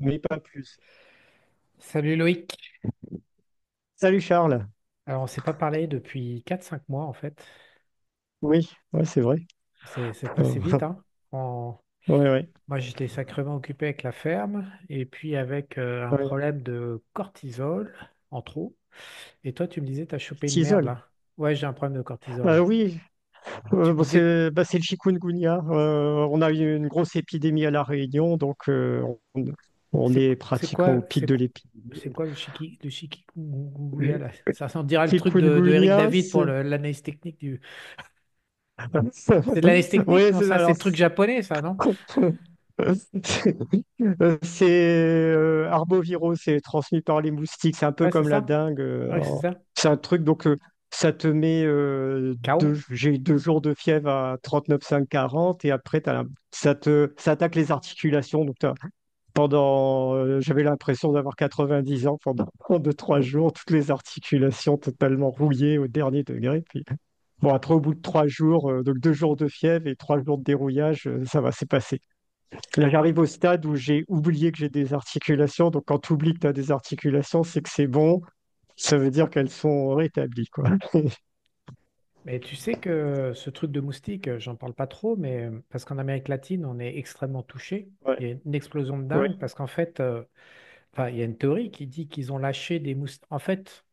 mais pas plus. Salut Loïc. Salut Charles. Alors, on s'est pas parlé depuis 4 5 mois en fait. Oui, ouais, c'est vrai. C'est Euh, passé vite, hein. ouais, ouais, Moi, j'étais sacrément occupé avec la ferme et puis avec un ouais. problème de cortisol en trop. Et toi, tu me disais, t'as chopé une merde Tisol. là. Ouais, j'ai un problème de cortisol. Oui, Tu me bon, disais, c'est le chikungunya. On a eu une grosse épidémie à La Réunion, donc on est c'est pratiquement quoi, au pic de l'épidémie. c'est quoi le chikungunya Oui. là? Ça, on dirait le truc de Eric Chikungunya, David pour l'analyse technique du. c'est C'est de l'analyse technique, ouais, non? Ça, c'est alors, le truc japonais, ça, non? c'est arboviraux, c'est transmis par les moustiques, c'est un peu Ouais, c'est comme la ça. dengue. Ouais, c'est ça. C'est un truc, donc ça te met, KO. j'ai eu 2 jours de fièvre à 39,5 40 et après ça attaque les articulations. Donc j'avais l'impression d'avoir 90 ans pendant 2 3 jours, toutes les articulations totalement rouillées au dernier degré. Puis, bon, après, au bout de 3 jours, donc 2 jours de fièvre et 3 jours de dérouillage, ça va, c'est passé. Là, j'arrive au stade où j'ai oublié que j'ai des articulations. Donc, quand tu oublies que tu as des articulations, c'est que c'est bon. Ça veut dire qu'elles sont rétablies, quoi. Mais tu sais que ce truc de moustique, j'en parle pas trop, mais parce qu'en Amérique latine, on est extrêmement touché. Ouais, Il y a une explosion de ouais, dingue parce qu'en fait, enfin, il y a une théorie qui dit qu'ils ont lâché des moustiques. En fait,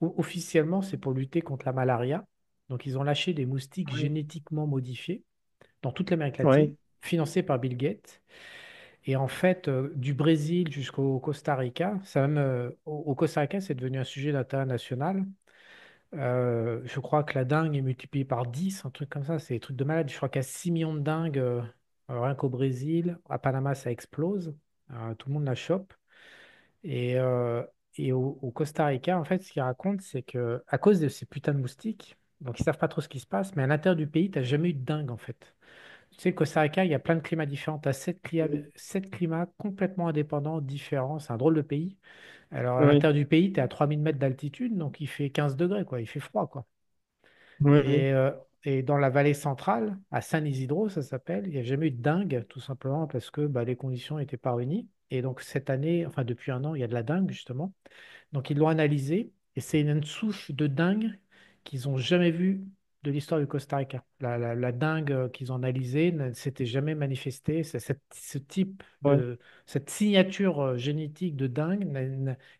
officiellement, c'est pour lutter contre la malaria. Donc, ils ont lâché des moustiques ouais, génétiquement modifiés dans toute l'Amérique latine, ouais, financés par Bill Gates. Et en fait, du Brésil jusqu'au Costa Rica, ça même, au Costa Rica, c'est devenu un sujet d'intérêt national. Je crois que la dingue est multipliée par 10 un truc comme ça. C'est des trucs de malade. Je crois qu'il y a 6 millions de dingues rien qu'au Brésil. À Panama, ça explose. Tout le monde la chope. Et, euh, et au Costa Rica, en fait, ce qu'ils racontent, c'est que à cause de ces putains de moustiques, donc ils savent pas trop ce qui se passe, mais à l'intérieur du pays, tu n'as jamais eu de dingue, en fait. Tu sais, le Costa Rica, il y a plein de climats différents. Tu as sept climats complètement indépendants, différents. C'est un drôle de pays. Alors, à ouais, l'intérieur du pays, tu es à 3000 mètres d'altitude, donc il fait 15 degrés, quoi. Il fait froid, quoi. ouais, Et, euh, et dans la vallée centrale, à San Isidro, ça s'appelle, il n'y a jamais eu de dingue, tout simplement parce que bah, les conditions n'étaient pas réunies. Et donc cette année, enfin depuis un an, il y a de la dingue, justement. Donc ils l'ont analysé, et c'est une souche de dingue qu'ils n'ont jamais vue de l'histoire du Costa Rica. La dingue qu'ils ont analysée ne s'était jamais manifestée. Ce type ouais, de, cette signature génétique de dingue,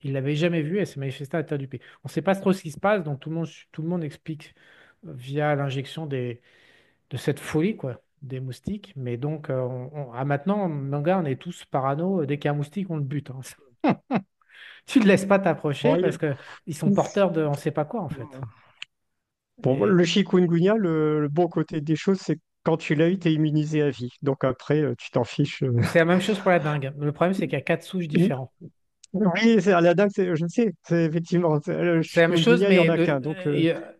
ils ne l'avaient jamais vue, elle s'est manifestée à l'intérieur du pays. On ne sait pas trop ce qui se passe, donc tout le monde explique via l'injection de cette folie, quoi, des moustiques. Mais donc, maintenant, mon gars, on est tous parano. Dès qu'il y a un moustique, on le bute, hein. Tu ne laisses pas t'approcher ouais. parce que ils sont porteurs de on ne sait pas quoi, en fait. Bon, Et le chikungunya, le bon côté des choses, c'est que quand tu l'as eu, tu es immunisé à vie. Donc après, tu t'en fiches. c'est la même chose pour la dingue. Le problème, c'est qu'il y a 4 souches différentes. Oui, c'est à la dingue, je le sais, c'est effectivement. Le C'est la même chose, chikungunya, il n'y mais en a qu'un. Donc,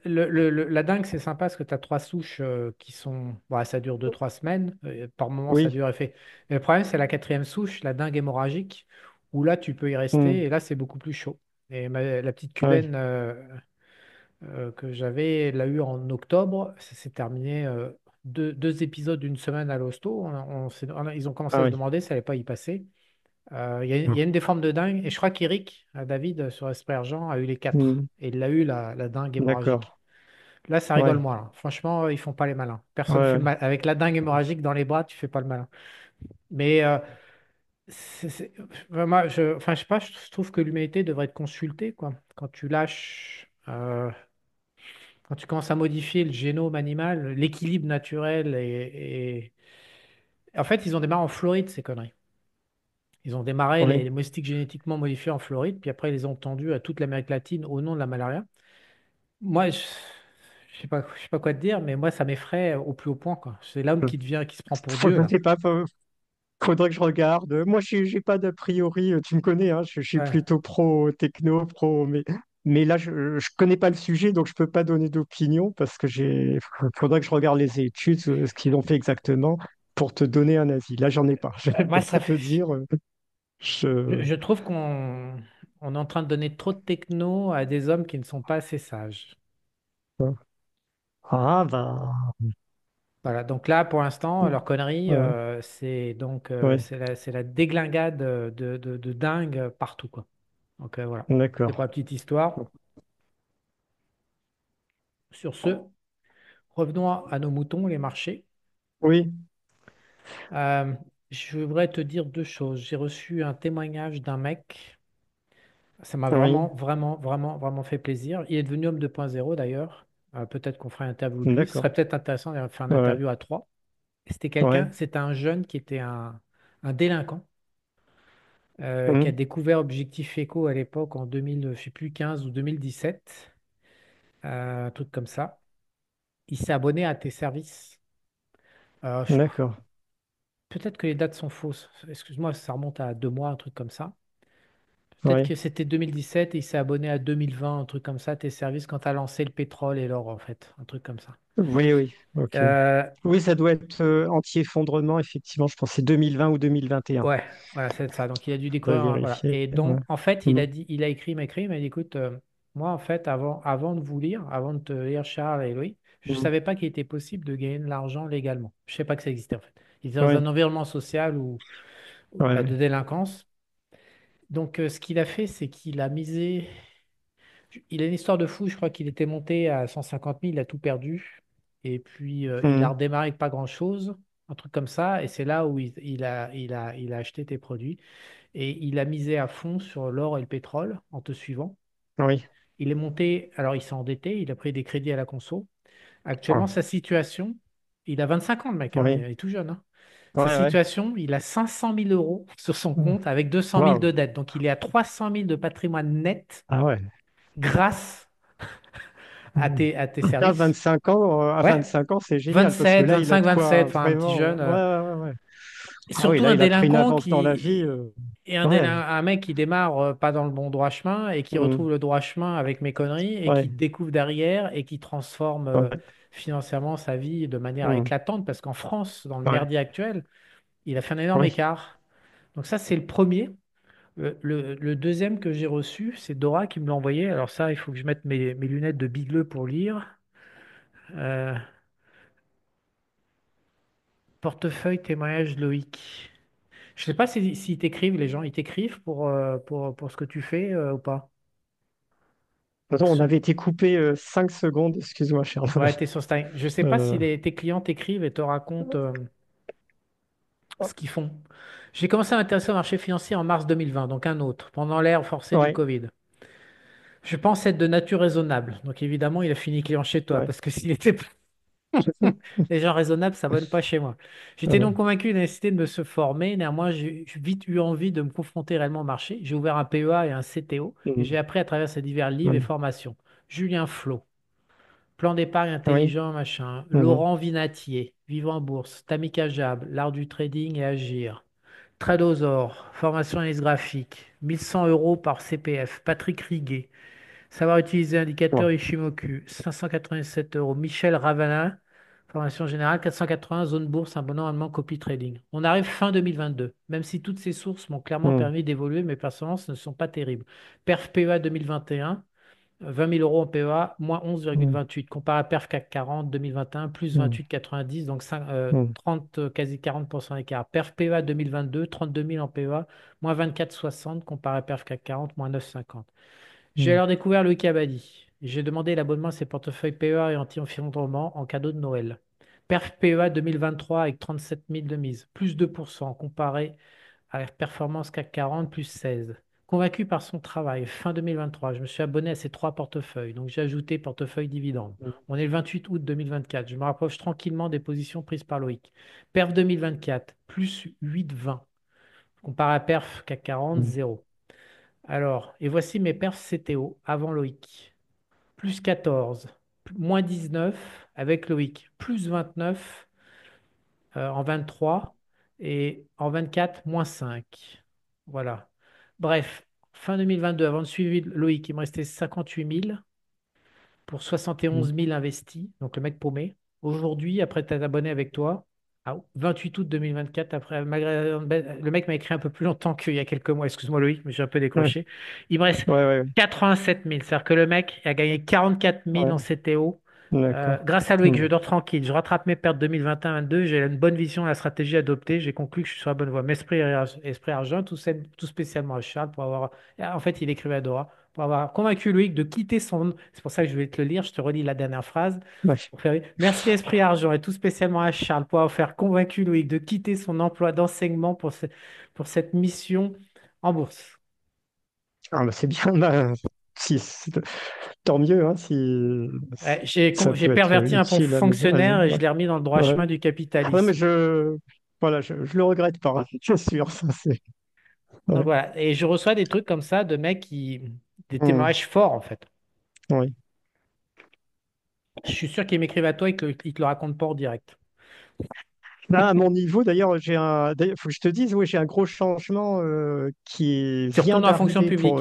la dingue, c'est sympa parce que tu as 3 souches qui sont. Bon, ça dure 2 3 semaines. Par moment, ça oui. dure effet. Mais le problème, c'est la quatrième souche, la dingue hémorragique, où là, tu peux y Hmm. rester et là, c'est beaucoup plus chaud. Et la petite Ouais. cubaine que j'avais, elle l'a eu en octobre. Ça s'est terminé 2 épisodes d'une semaine à l'hosto. Ils ont commencé Ah à se oui. demander si ça allait pas y passer. Il y a Hmm. une des formes de dingue, et je crois qu'Eric, David, sur Aspergent, a eu les 4. Hmm. Et il a eu la dingue D'accord. hémorragique. Là, ça rigole Ouais. moins, là. Franchement, ils font pas les malins. Personne fait Ouais. le mal. Avec la dingue hémorragique dans les bras, tu fais pas le malin. Mais vraiment, enfin, je sais pas, je trouve que l'humanité devrait être consultée, quoi. Quand tu commences à modifier le génome animal, l'équilibre naturel En fait, ils ont démarré en Floride, ces conneries. Ils ont démarré les Oui. moustiques génétiquement modifiés en Floride, puis après, ils les ont tendus à toute l'Amérique latine au nom de la malaria. Moi, je sais pas quoi te dire, mais moi, ça m'effraie au plus haut point, quoi. C'est l'homme qui se prend pour Dieu, Je là. sais pas, faudrait que je regarde. Moi, j'ai pas d'a priori. Tu me connais, hein, je suis Ouais. plutôt pro techno, pro. Mais là, je connais pas le sujet, donc je peux pas donner d'opinion parce que faudrait que je regarde les études, ce qu'ils ont fait exactement pour te donner un avis. Là, j'en ai pas. Je Moi, peux pas te dire. je Je... trouve qu'on est en train de donner trop de techno à des hommes qui ne sont pas assez sages. Ah, bah. Voilà, donc là, pour l'instant, leur connerie, Ouais, ouais, c'est la déglinguade de dingue partout, quoi. Donc voilà, c'est d'accord. pour la petite histoire. Sur ce, revenons à nos moutons, les marchés. Oui, Euh, je voudrais te dire deux choses. J'ai reçu un témoignage d'un mec. Ça m'a oui, vraiment, vraiment, vraiment, vraiment fait plaisir. Il est devenu homme 2.0 d'ailleurs. Peut-être qu'on fera une interview de lui. Ce serait d'accord. peut-être intéressant de faire une Ouais, interview à trois. ouais, C'était un jeune qui était un délinquant qui a hum, découvert Objectif Eco à l'époque en 2000, je sais plus, 15 ou 2017, un truc comme ça. Il s'est abonné à tes services. Euh, je- d'accord. Peut-être que les dates sont fausses. Excuse-moi, ça remonte à 2 mois, un truc comme ça. Peut-être Ouais, que c'était 2017 et il s'est abonné à 2020, un truc comme ça, tes services quand tu as lancé le pétrole et l'or, en fait, un truc comme ça. oui, oui, ok. Euh, Oui, ça doit être anti-effondrement, effectivement. Je pense que c'est 2020 ou 2021. ouais, voilà, c'est ça. Donc il a dû On va découvrir, voilà. vérifier. Et Ouais. donc, en fait, Hum, il m'a dit, écoute, moi, en fait, avant de vous lire, avant de te lire Charles et Louis, je ne hum, savais pas qu'il était possible de gagner de l'argent légalement. Je ne savais pas que ça existait, en fait. Il était dans ouais, un environnement social ouais, bah, ouais. de délinquance. Donc, ce qu'il a fait, c'est qu'il a misé. Il a une histoire de fou. Je crois qu'il était monté à 150 000, il a tout perdu. Et puis, il a Hum, redémarré avec pas grand-chose, un truc comme ça. Et c'est là où il a acheté tes produits. Et il a misé à fond sur l'or et le pétrole en te suivant. oui. Il est monté, alors il s'est endetté, il a pris des crédits à la conso. Actuellement, Ah, sa situation, il a 25 ans, le mec, hein, il oui. est tout jeune, hein. Sa Ouais, ouais. situation, il a 500 000 euros sur son Hum, compte avec 200 000 waouh. de dette. Donc, il est à 300 000 de patrimoine net Ah ouais. grâce Hum. à tes Là, services. 25 ans, à Ouais, 25 ans, c'est génial parce que 27, là, il a 25, de quoi 27, enfin un petit vraiment. jeune. Ouais, ouais, ouais, ouais. Et Ah oui, surtout là, un il a pris une délinquant avance dans la vie. qui et Ouais. un mec qui démarre pas dans le bon droit chemin et qui retrouve Hum, le droit chemin avec mes conneries et qui ouais, découvre derrière et qui transforme ouais. financièrement sa vie de manière Hum, éclatante parce qu'en France, dans le ouais, merdier actuel, il a fait un énorme oui. écart. Donc ça, c'est le premier. Le deuxième que j'ai reçu, c'est Dora qui me l'a envoyé. Alors ça, il faut que je mette mes lunettes de bigleux pour lire. Euh, Portefeuille témoignage Loïc. Je sais pas s'ils t'écrivent, les gens, ils t'écrivent pour ce que tu fais ou pas. Attends, on avait été coupé 5 secondes. Excuse-moi, cher. Ouais, t'es sur Stein. Je sais pas si Euh, tes clients t'écrivent et te racontent ce qu'ils font. J'ai commencé à m'intéresser au marché financier en mars 2020, donc un autre, pendant l'ère forcée du ouais, Covid. Je pense être de nature raisonnable. Donc évidemment, il a fini client chez toi, ouais. parce que s'il était pas les gens raisonnables, ça ne bonne pas chez moi. J'étais Ouais. donc convaincu de la nécessité de me se former. Néanmoins, j'ai vite eu envie de me confronter réellement au marché. J'ai ouvert un PEA et un CTO et j'ai Hum, appris à travers ces divers livres et hum, formations. Julien Flo, Plan d'épargne oui. intelligent, machin. Hum, Laurent Vinatier, Vivre en bourse. Tamika Jab, L'art du trading et agir. Tradosaur, formation analyse graphique. 1 100 € par CPF. Patrick Riguet, savoir utiliser ouais. l'indicateur Ishimoku, 587 €. Michel Ravana, formation générale, 480, zone bourse, abonnement copy trading. On arrive fin 2022. Même si toutes ces sources m'ont clairement Hum, permis d'évoluer, mes performances ne sont pas terribles. Perf PEA 2021, 20 000 € en PEA, moins hum, 11,28. Comparé à Perf CAC 40 2021, plus hum, 28,90, donc hum, 30, quasi 40% d'écart. Perf PEA 2022, 32 000 en PEA, moins 24,60. Comparé à Perf CAC 40, moins 9,50. J'ai hum, alors découvert Loïc Abadi. J'ai demandé l'abonnement à ses portefeuilles PEA et anti-effondrement en cadeau de Noël. Perf PEA 2023 avec 37 000 de mise, plus 2% comparé à la performance CAC 40, plus 16. Convaincu par son travail, fin 2023, je me suis abonné à ces trois portefeuilles. Donc j'ai ajouté portefeuille dividende. hum, On est le 28 août 2024. Je me rapproche tranquillement des positions prises par Loïc. Perf 2024, plus 8,20. Comparé à Perf CAC 40, hum, 0. Alors, et voici mes perfs CTO avant Loïc. Plus 14, moins 19 avec Loïc, plus 29 en 23 et en 24, moins 5. Voilà. Bref, fin 2022, avant de suivre Loïc, il me restait 58 000 pour 71 hum, 000 investis, donc le mec paumé. Aujourd'hui, après t'être abonné avec toi, à 28 août 2024, le mec m'a écrit un peu plus longtemps qu'il y a quelques mois, excuse-moi Loïc, mais j'ai un peu ouais, décroché. Il me reste ouais, ouais, 87 000, c'est-à-dire que le mec a gagné 44 000 ouais. en CTO D'accord. Grâce à Loïc, je Hmm. dors tranquille. Je rattrape mes pertes 2021-2022. J'ai une bonne vision de la stratégie adoptée. J'ai conclu que je suis sur la bonne voie. Mais esprit argent, tout spécialement à Charles pour avoir. En fait, il écrivait à Dora pour avoir convaincu Loïc de quitter son. C'est pour ça que je vais te le lire. Je te relis la dernière phrase. Ouais. Merci Esprit Argent et tout spécialement à Charles pour avoir fait convaincu Loïc de quitter son emploi d'enseignement pour cette mission en bourse. Ah, bah, c'est bien. Bah, si, tant mieux hein, si Ouais, ça j'ai peut être perverti un utile à fonctionnaire et je ouais. l'ai remis dans le droit Ouais. chemin du Ouais, mais capitalisme. voilà, je le regrette pas, hein, c'est sûr, ça c'est. Donc Ouais. voilà, et je reçois des trucs comme ça de mecs des Hmm. témoignages forts en fait. Oui. Je suis sûr qu'ils m'écrivent à toi et qu'ils te le racontent pas en direct. Là, à mon niveau, d'ailleurs, faut que je te dise, oui, j'ai un gros changement qui Tu vient retournes dans la fonction d'arriver publique.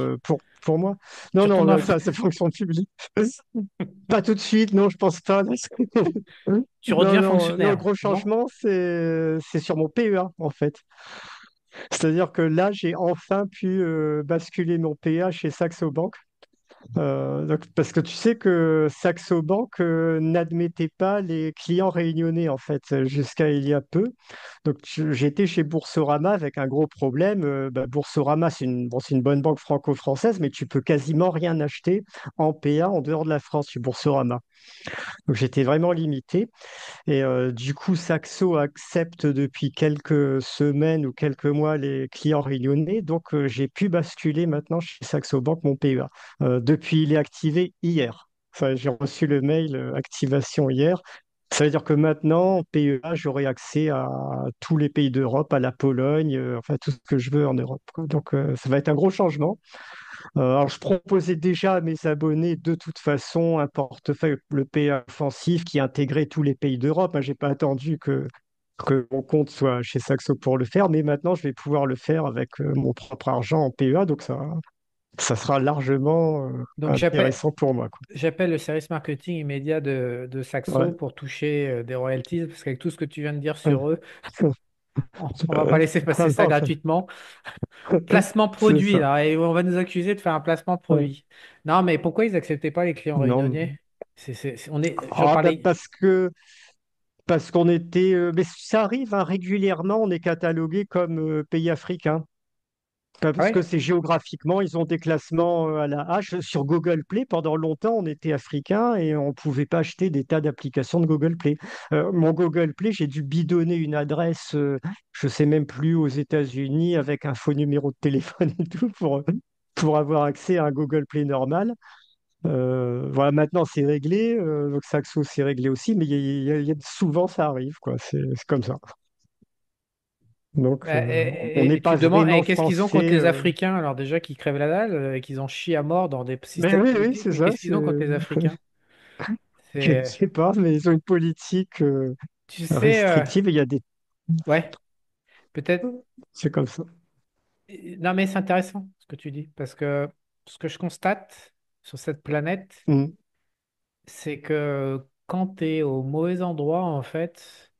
pour moi. Tu Non, retournes non, dans la... ça, c'est fonction publique. Pas tout de suite, non, je pense pas. Tu Non, redeviens non, non, le fonctionnaire, gros non? changement, c'est sur mon PEA, en fait. C'est-à-dire que là, j'ai enfin pu basculer mon PEA chez Saxo Bank. Parce que tu sais que Saxo Bank n'admettait pas les clients réunionnais, en fait, jusqu'à il y a peu. Donc, j'étais chez Boursorama avec un gros problème. Boursorama, c'est une bonne banque franco-française, mais tu peux quasiment rien acheter en PA en dehors de la France chez Boursorama. Donc, j'étais vraiment limité. Et du coup, Saxo accepte depuis quelques semaines ou quelques mois les clients réunionnais. Donc, j'ai pu basculer maintenant chez Saxo Bank mon PEA. Depuis, il est activé hier. Enfin, j'ai reçu le mail activation hier. Ça veut dire que maintenant, en PEA, j'aurai accès à tous les pays d'Europe, à la Pologne, enfin tout ce que je veux en Europe, quoi. Donc, ça va être un gros changement. Alors, je proposais déjà à mes abonnés de toute façon un portefeuille, le PA offensif, qui intégrait tous les pays d'Europe. Je n'ai pas attendu que mon compte soit chez Saxo pour le faire, mais maintenant, je vais pouvoir le faire avec mon propre argent en PEA. Donc, ça sera largement Donc intéressant pour moi, quoi. j'appelle le service marketing immédiat de Saxo Ouais. pour toucher des royalties, parce qu'avec tout ce que tu viens de dire Ouais. sur eux, on va pas laisser passer ça Non, gratuitement. Placement c'est produit, ça. là, et on va nous accuser de faire un placement Ouais. produit. Non, mais pourquoi ils n'acceptaient pas les clients Non. réunionnais? J'en Ah, parlais. parce qu'on était, mais ça arrive hein, régulièrement, on est catalogué comme pays africain. Ah Parce que ouais? c'est géographiquement, ils ont des classements à la hache. Sur Google Play, pendant longtemps, on était africain et on ne pouvait pas acheter des tas d'applications de Google Play. Mon Google Play, j'ai dû bidonner une adresse, je ne sais même plus, aux États-Unis avec un faux numéro de téléphone et tout pour avoir accès à un Google Play normal. Voilà, maintenant c'est réglé. Donc Saxo, c'est réglé aussi, mais souvent ça arrive, quoi. C'est comme ça. Donc, on n'est Et tu pas te demandes, vraiment qu'est-ce qu'ils ont contre censé. les Africains? Alors déjà, qui crèvent la dalle, et qu'ils en chient à mort dans des Mais systèmes oui, oui, politiques, c'est mais ça. qu'est-ce qu'ils ont contre les Africains? Je ne C'est, sais pas, mais ils ont une politique tu sais, restrictive et il y a des. ouais, peut-être. C'est comme ça. Non, mais c'est intéressant ce que tu dis, parce que ce que je constate sur cette planète, Mm. c'est que quand tu es au mauvais endroit, en fait,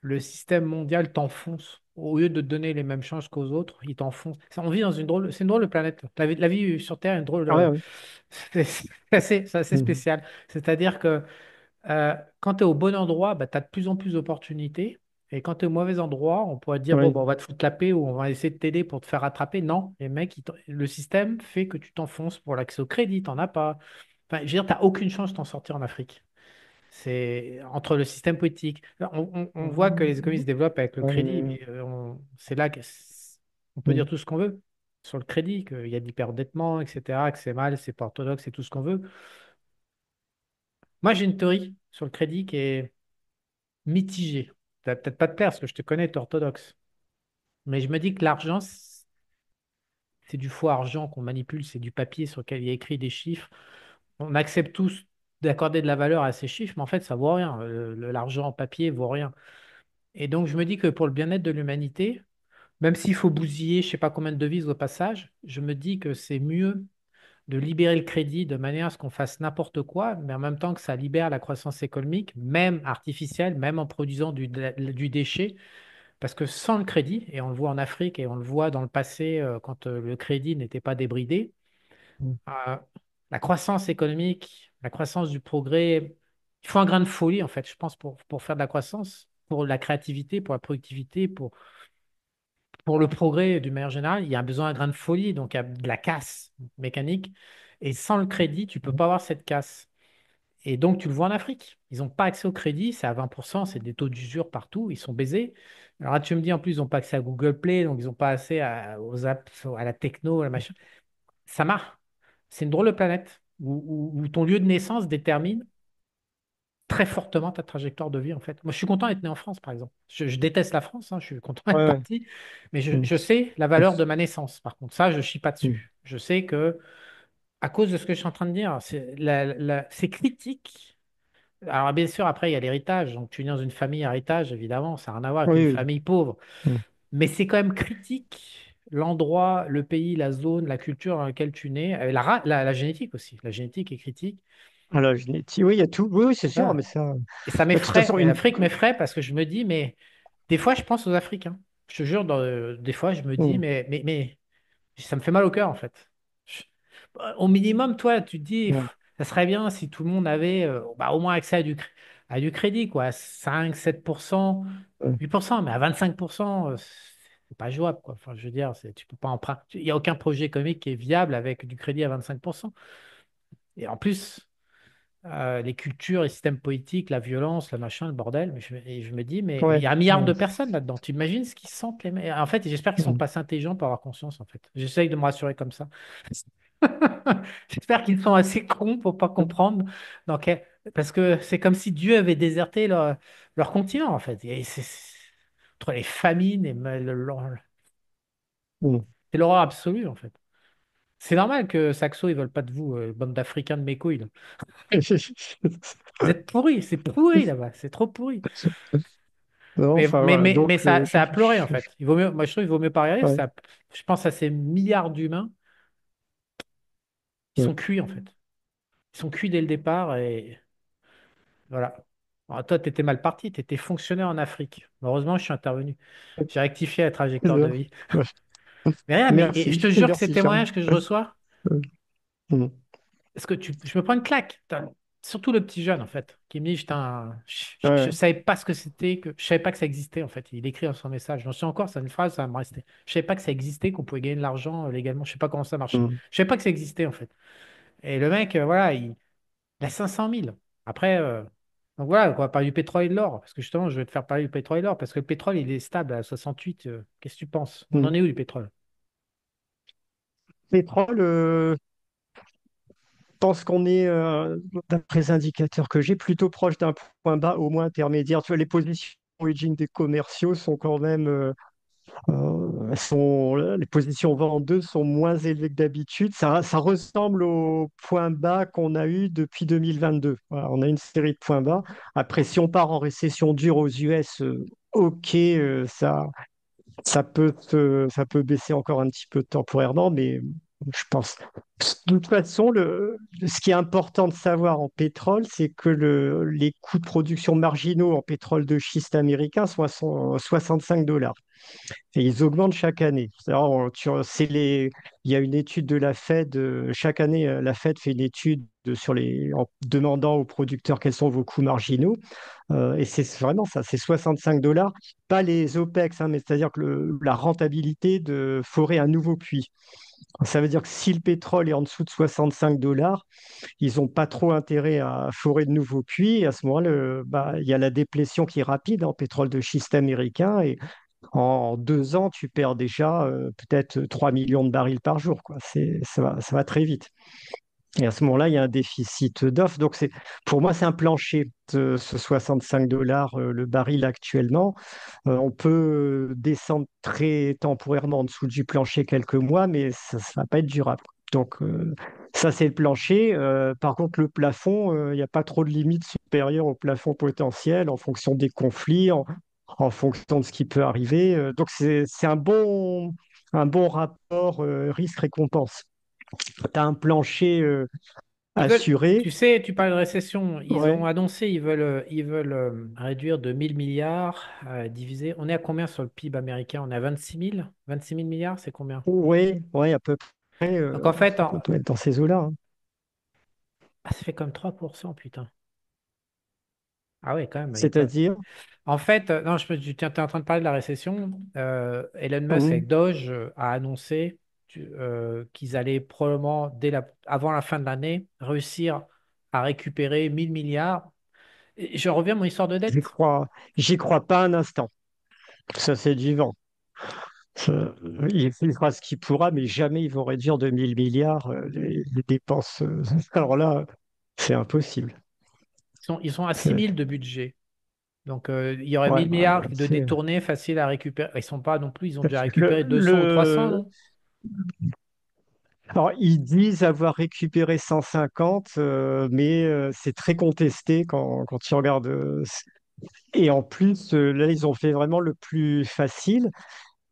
le système mondial t'enfonce. Au lieu de te donner les mêmes chances qu'aux autres, il t'enfonce. On vit dans c'est une drôle de planète. La vie sur Terre est une drôle Ah ouais, de... ouais. C'est assez Mm. spécial. C'est-à-dire que quand tu es au bon endroit, bah, tu as de plus en plus d'opportunités. Et quand tu es au mauvais endroit, on pourrait te dire, bon, Ouais. bah, on va te foutre la paix ou on va essayer de t'aider pour te faire rattraper. Non, les mecs, le système fait que tu t'enfonces pour l'accès au crédit, t'en as pas. Enfin, je veux dire, tu n'as aucune chance de t'en sortir en Afrique. C'est entre le système politique. On voit que les économies se développent avec le crédit, Ouais. mais c'est là que on peut dire Mm. tout ce qu'on veut sur le crédit, qu'il y a de l'hyperendettement, etc., que c'est mal, c'est pas orthodoxe, c'est tout ce qu'on veut. Moi, j'ai une théorie sur le crédit qui est mitigée. Ça va peut-être pas te plaire parce que je te connais, tu es orthodoxe. Mais je me dis que l'argent, c'est du faux argent qu'on manipule, c'est du papier sur lequel il y a écrit des chiffres. On accepte tous d'accorder de la valeur à ces chiffres, mais en fait, ça vaut rien. L'argent en papier vaut rien. Et donc, je me dis que pour le bien-être de l'humanité, même s'il faut bousiller je ne sais pas combien de devises au passage, je me dis que c'est mieux de libérer le crédit de manière à ce qu'on fasse n'importe quoi, mais en même temps que ça libère la croissance économique, même artificielle, même en produisant du déchet. Parce que sans le crédit, et on le voit en Afrique et on le voit dans le passé quand le crédit n'était pas débridé, Mm. euh, la croissance économique, la croissance du progrès, Il faut un grain de folie, en fait, je pense, pour faire de la croissance, pour la créativité, pour la productivité, pour le progrès d'une manière générale. Il y a besoin d'un grain de folie, donc il y a de la casse mécanique. Et sans le crédit, tu peux pas avoir cette casse. Et donc, tu le vois en Afrique. Ils n'ont pas accès au crédit, c'est à 20%, c'est des taux d'usure partout, ils sont baisés. Alors là, tu me dis, en plus, ils n'ont pas accès à Google Play, donc ils n'ont pas accès aux apps, à la techno, à la machin. Ça marche. C'est une drôle de planète où ton lieu de naissance détermine très fortement ta trajectoire de vie, en fait. Moi, je suis content d'être né en France, par exemple. Je déteste la France, hein, je suis content d'être Ouais, ouais. parti, mais je, Mm. je sais la valeur de ma naissance, par contre. Ça, je ne chie pas Mm. dessus. Je sais que, à cause de ce que je suis en train de dire, c'est critique. Alors, bien sûr, après, il y a l'héritage. Donc, tu es né dans une famille héritage, évidemment, ça n'a rien à voir avec une Oui, oui. famille pauvre. Mm. Mais c'est quand même critique l'endroit, le pays, la zone, la culture dans laquelle tu nais, la génétique aussi. La génétique est critique. Ah, la génétique, oui, il y a tout. Oui, oui, c'est sûr, Voilà. mais ça. Et ça De toute m'effraie. façon, Et l'Afrique m'effraie parce que je me dis, mais des fois, je pense aux Africains. Je te jure, des fois, je me dis, Mm. mais ça me fait mal au cœur, en fait. Je- Au minimum, toi, tu te dis, Mm. ça serait bien si tout le monde avait bah, au moins accès à du crédit, quoi. 5, 7%, Mm. 8%, mais à 25%, c'est pas jouable, quoi. Enfin, je veux dire, tu peux pas emprunter. Il n'y a aucun projet économique qui est viable avec du crédit à 25%. Et en plus, les cultures, les systèmes politiques, la violence, le machin, le bordel. Et je me dis, mais il y Ouais. a un milliard Ouais. de personnes là-dedans. Tu imagines ce qu'ils sentent les mecs. En fait, j'espère qu'ils sont Mm. pas assez intelligents pour avoir conscience, en fait. J'essaye de me rassurer comme ça. J'espère qu'ils sont assez cons pour pas comprendre. Donc, parce que c'est comme si Dieu avait déserté leur continent, en fait. Et entre les famines et Mm. c'est l'horreur absolue, en fait. C'est normal que Saxo, ils veulent pas de vous, bande d'Africains de mes couilles, là. Vous êtes pourris, c'est pourri là-bas, c'est trop pourri. Non, Mais, enfin mais, voilà. mais, Donc, mais ça a pleuré en fait. Il vaut mieux, moi je trouve qu'il vaut mieux pas regarder. ouais. Je pense à ces milliards d'humains qui Mm. sont cuits en fait. Ils sont cuits dès le départ et voilà. Alors, toi, tu étais mal parti, tu étais fonctionnaire en Afrique. Heureusement, je suis intervenu. J'ai rectifié la trajectoire de Bien. vie. Ouais. Mais rien, mais et je Merci, te jure que ces merci Charles. témoignages que je reçois, Mm. parce que je me prends une claque. Surtout le petit jeune, en fait, qui me dit, je Ouais. savais pas ce que c'était, je savais pas que ça existait, en fait. Il écrit dans son message. J'en suis encore, c'est une phrase, ça va me rester. Je savais pas que ça existait, qu'on pouvait gagner de l'argent légalement. Je sais pas comment ça marchait. Mm. Je savais pas que ça existait, en fait. Et le mec, voilà, il a 500 000. Après, donc voilà, on va parler du pétrole et de l'or, parce que justement, je vais te faire parler du pétrole et de l'or, parce que le pétrole, il est stable à 68. Qu'est-ce que tu penses? On Mm. en est où du pétrole? Pétrole, je pense qu'on est, d'après les indicateurs que j'ai, plutôt proche d'un point bas, au moins intermédiaire. Tu vois, les positions hedging des commerciaux sont quand même, les positions vendeuses sont moins élevées que d'habitude. Ça ressemble au point bas qu'on a eu depuis 2022. Voilà, on a une série de points bas. Après, si on part en récession dure aux US, ok, ça peut baisser encore un petit peu temporairement, mais je pense. De toute façon, ce qui est important de savoir en pétrole, c'est que les coûts de production marginaux en pétrole de schiste américain sont à 65 $. Et ils augmentent chaque année. Alors, il y a une étude de la Fed, chaque année, la Fed fait une étude en demandant aux producteurs quels sont vos coûts marginaux. Et c'est vraiment ça, c'est 65 $, pas les OPEX, hein, mais c'est-à-dire que la rentabilité de forer un nouveau puits. Ça veut dire que si le pétrole est en dessous de 65 $, ils n'ont pas trop intérêt à forer de nouveaux puits. Et à ce moment-là, bah, il y a la déplétion qui est rapide en pétrole de schiste américain. Et en 2 ans, tu perds déjà peut-être 3 millions de barils par jour, quoi. Ça va très vite. Et à ce moment-là, il y a un déficit d'offres. Donc, pour moi, c'est un plancher, ce 65 $ le baril actuellement. On peut descendre très temporairement en dessous du plancher quelques mois, mais ça ne va pas être durable. Donc, ça, c'est le plancher. Par contre, le plafond, il n'y a pas trop de limites supérieures au plafond potentiel en fonction des conflits, en fonction de ce qui peut arriver. Donc, c'est un bon rapport risque-récompense. Tu as un plancher Tu assuré. sais, tu parles de récession. Ils ont Ouais. annoncé, ils veulent réduire de 1000 milliards, diviser. On est à combien sur le PIB américain? On est à 26 000 milliards, c'est combien? Ouais, ouais, à peu près. Donc en fait, Ça doit être dans ces eaux-là, hein. ça fait comme 3%, putain. Ah ouais, quand même. C'est-à-dire, En fait, non, tu étais en train de parler de la récession. Elon Musk hum, avec Doge a annoncé qu'ils allaient probablement, avant la fin de l'année, réussir à récupérer 1000 milliards. Et je reviens à mon histoire de j'y dette. crois, j'y crois pas un instant. Ça, c'est du vent. Il fera ce qu'il pourra, mais jamais ils vont réduire de 1000 milliards les dépenses. Alors là, c'est impossible. Ils sont à 6 C'est- 000 de budget. Donc, il y aurait Ouais, 1000 milliards bah, de détournés faciles à récupérer. Ils sont pas non plus, ils ont déjà le, récupéré 200 ou 300, le- non? Alors, ils disent avoir récupéré 150, mais c'est très contesté quand tu regardes. Et en plus, là, ils ont fait vraiment le plus facile.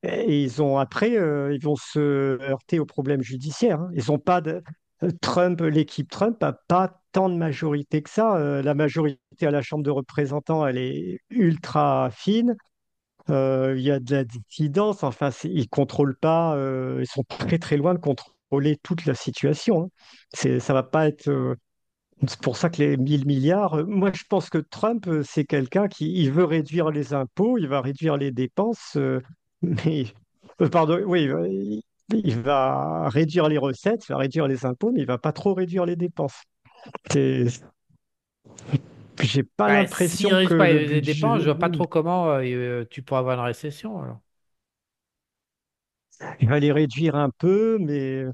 Et ils ont après, ils vont se heurter aux problèmes judiciaires, hein. Ils ont pas de Trump, l'équipe Trump n'a pas tant de majorité que ça. La majorité à la Chambre de représentants, elle est ultra fine. Il y a de la dissidence. Enfin, ils contrôlent pas. Ils sont très très loin de contrôler toute la situation, hein. Ça va pas être. C'est pour ça que les 1000 milliards. Moi, je pense que Trump, c'est quelqu'un qui il veut réduire les impôts, il va réduire les dépenses, mais pardon, oui, il va réduire les recettes, il va réduire les impôts, mais il va pas trop réduire les dépenses. C'est- J'ai pas Bah, s'ils ne l'impression que réduisent pas le les budget, dépenses, je vois pas trop comment tu pourras avoir une récession, alors. il va les réduire un peu, mais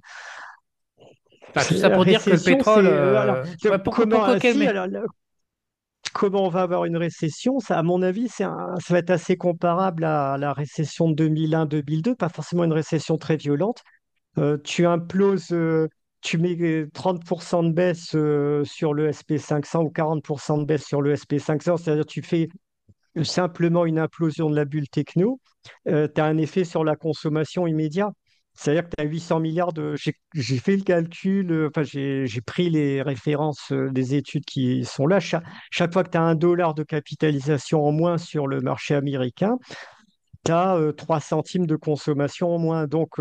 Bah, tout ça la pour dire que le récession, pétrole. c'est alors Ouais, comment pourquoi quel. si alors, comment on va avoir une récession? Ça, à mon avis, ça va être assez comparable à la récession de 2001-2002, pas forcément une récession très violente. Tu imploses, tu mets 30% de baisse sur le SP500 ou 40% de baisse sur le SP500, c'est-à-dire tu fais simplement une implosion de la bulle techno, tu as un effet sur la consommation immédiat. C'est-à-dire que tu as 800 milliards de... J'ai fait le calcul, enfin j'ai pris les références des études qui sont là. Chaque fois que tu as 1 dollar de capitalisation en moins sur le marché américain, tu as 3 centimes de consommation en moins. Donc,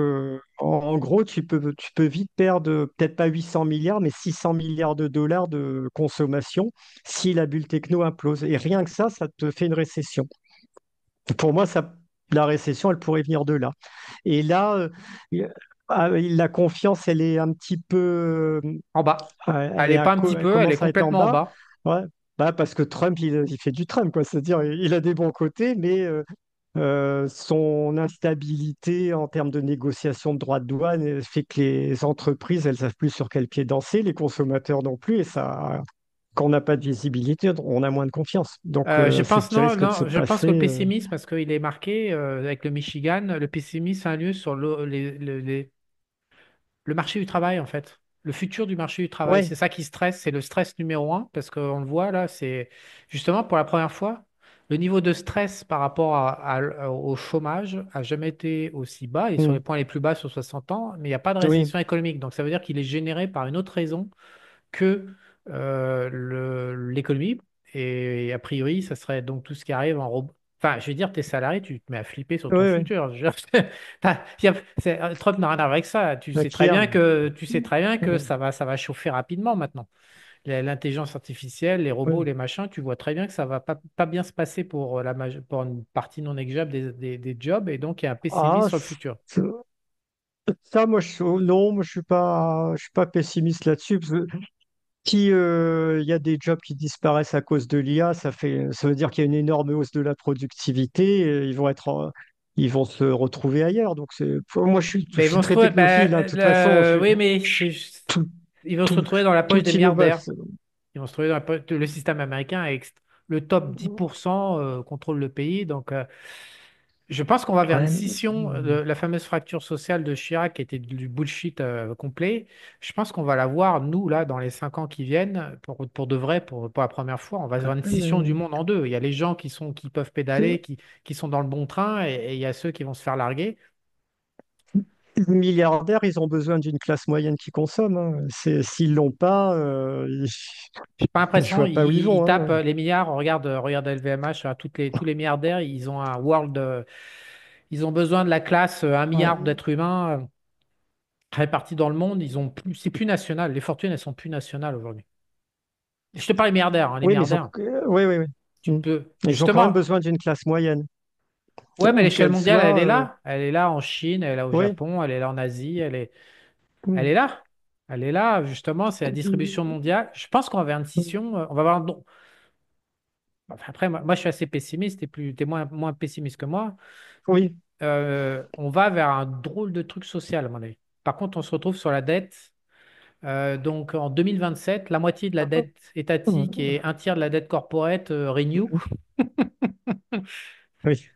en gros, tu peux vite perdre peut-être pas 800 milliards, mais 600 milliards de dollars de consommation si la bulle techno implose. Et rien que ça te fait une récession. Pour moi, la récession, elle pourrait venir de là. Et là, la confiance, elle est un petit peu, En bas. Elle elle est pas un petit elle peu, elle est commence à être en complètement en bas. bas. Ouais. Bah, parce que Trump, il fait du Trump, quoi. C'est-à-dire, il a des bons côtés, mais son instabilité en termes de négociation de droits de douane fait que les entreprises, elles savent plus sur quel pied danser, les consommateurs non plus, et ça, quand on n'a pas de visibilité, on a moins de confiance. Donc, Je c'est ce pense qui non, risque de se non, je pense que passer. le pessimisme, parce qu'il est marqué avec le Michigan, le pessimisme a lieu sur le marché du travail, en fait. Le futur du marché du travail, Ouais. c'est ça qui stresse, c'est le stress numéro un, parce qu'on le voit là, c'est justement pour la première fois, le niveau de stress par rapport au chômage a jamais été aussi bas, et sur les Mm. points les plus bas sur 60 ans, mais il n'y a pas de Oui. récession économique. Donc ça veut dire qu'il est généré par une autre raison que l'économie. Et a priori, ça serait donc tout ce qui arrive en robot. Enfin, je veux dire, tes salariés, tu te mets à flipper sur Oui, ton oui. futur. Je veux dire, Trump n'a rien à voir avec ça. Kian. Tu sais très bien que ça va chauffer rapidement maintenant. L'intelligence artificielle, les robots, Oui. les machins, tu vois très bien que ça va pas bien se passer pour pour une partie non négligeable des jobs, et donc il y a un pessimisme Ah, sur le futur. ça, moi, non, moi, je suis pas pessimiste là-dessus. Parce que si il y a des jobs qui disparaissent à cause de l'IA, ça veut dire qu'il y a une énorme hausse de la productivité. Et ils vont se retrouver ailleurs. Donc, moi, je Ben, ils suis vont se très trouver. technophile, hein. De toute façon, Oui, mais tout, ils vont se tout, retrouver dans la poche des toute milliardaires. innovation. Ils vont se trouver dans le système américain avec le top 10% contrôle le pays. Donc, je pense qu'on va vers une Ouais, scission. La fameuse fracture sociale de Chirac qui était du bullshit complet. Je pense qu'on va la voir, nous, là, dans les 5 ans qui viennent, pour de vrai, pour la première fois. On va voir une scission du mais- monde en deux. Il y a les gens qui peuvent pédaler, qui sont dans le bon train, et il y a ceux qui vont se faire larguer. les milliardaires, ils ont besoin d'une classe moyenne qui consomme, hein. S'ils l'ont pas, J'ai pas je l'impression, vois pas où ils ils vont, tapent hein. les milliards. Regarde LVMH, tous les milliardaires, ils ont un world, ils ont besoin de la classe 1 milliard Ouais. d'êtres humains répartis dans le monde. C'est plus national. Les fortunes, elles sont plus nationales aujourd'hui. Je te parle des milliardaires, hein, les Oui, mais milliardaires. oui, oui, oui. Tu Mm. peux, Ils ont quand même justement, besoin d'une classe moyenne, ouais, mais à l'échelle qu'elle mondiale, elle soit. est là. Elle est là en Chine, elle est là au Oui. Japon, elle est là en Asie, elle Mm. est là. Elle est là, justement, c'est la distribution Mm. mondiale. Je pense qu'on va vers une scission, on va avoir, non. Enfin, après, moi, je suis assez pessimiste, t'es moins pessimiste que moi. Oui. On va vers un drôle de truc social, à mon avis. Par contre, on se retrouve sur la dette. Donc, en 2027, la moitié de la dette étatique Mm. et un tiers de la dette corporate renew. Oui.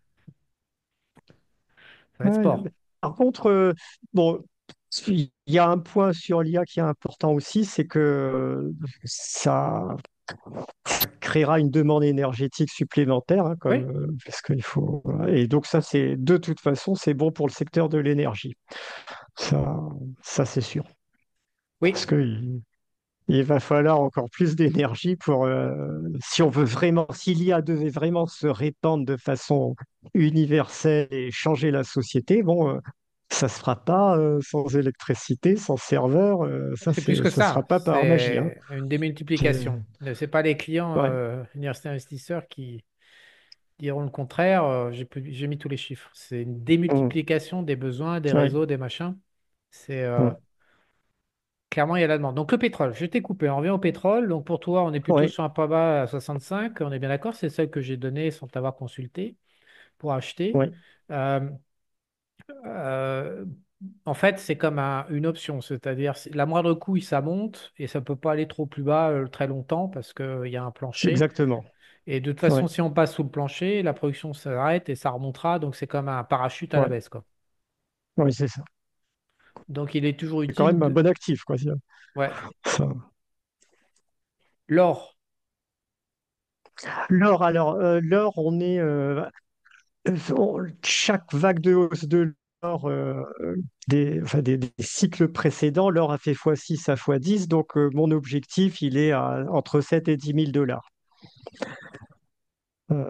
Ça va être Ouais. sport. Par contre, bon, il y a un point sur l'IA qui est important aussi, c'est que ça créera une demande énergétique supplémentaire, hein, Oui, parce qu'il faut. Voilà. Et donc ça, c'est de toute façon, c'est bon pour le secteur de l'énergie. Ça, ça c'est sûr. Parce oui. il va falloir encore plus d'énergie pour, si on veut vraiment, si l'IA devait vraiment se répandre de façon universelle et changer la société, bon, ça se fera pas sans électricité, sans serveur, C'est plus que ça sera ça. pas par magie, hein. C'est une C'est- démultiplication. C'est pas les clients Ouais. universitaires investisseurs qui diront le contraire. J'ai mis tous les chiffres. C'est une Mm. démultiplication des besoins, des Ouais. réseaux, des machins. C'est Mm. clairement, il y a la demande. Donc, le pétrole, je t'ai coupé. On revient au pétrole. Donc, pour toi, on est plutôt Ouais. sur un pas bas à 65. On est bien d'accord. C'est celle que j'ai donnée sans t'avoir consulté pour acheter. Ouais. Euh, euh, En fait, c'est comme une option. C'est-à-dire, la moindre couille, ça monte et ça ne peut pas aller trop plus bas très longtemps parce qu'il y a un plancher. Exactement. Et de toute Ouais. façon, si on passe sous le plancher, la production s'arrête et ça remontera. Donc, c'est comme un parachute à la Ouais. baisse, quoi. Ouais, c'est ça. Donc, il est toujours C'est quand utile même un de... bon actif, quoi. Ouais. Ça. L'or. L'or, alors, l'or, chaque vague de hausse de l'or, enfin, des cycles précédents, l'or a fait x6 à x10, donc mon objectif, il est entre 7 et 10 000 $. Euh,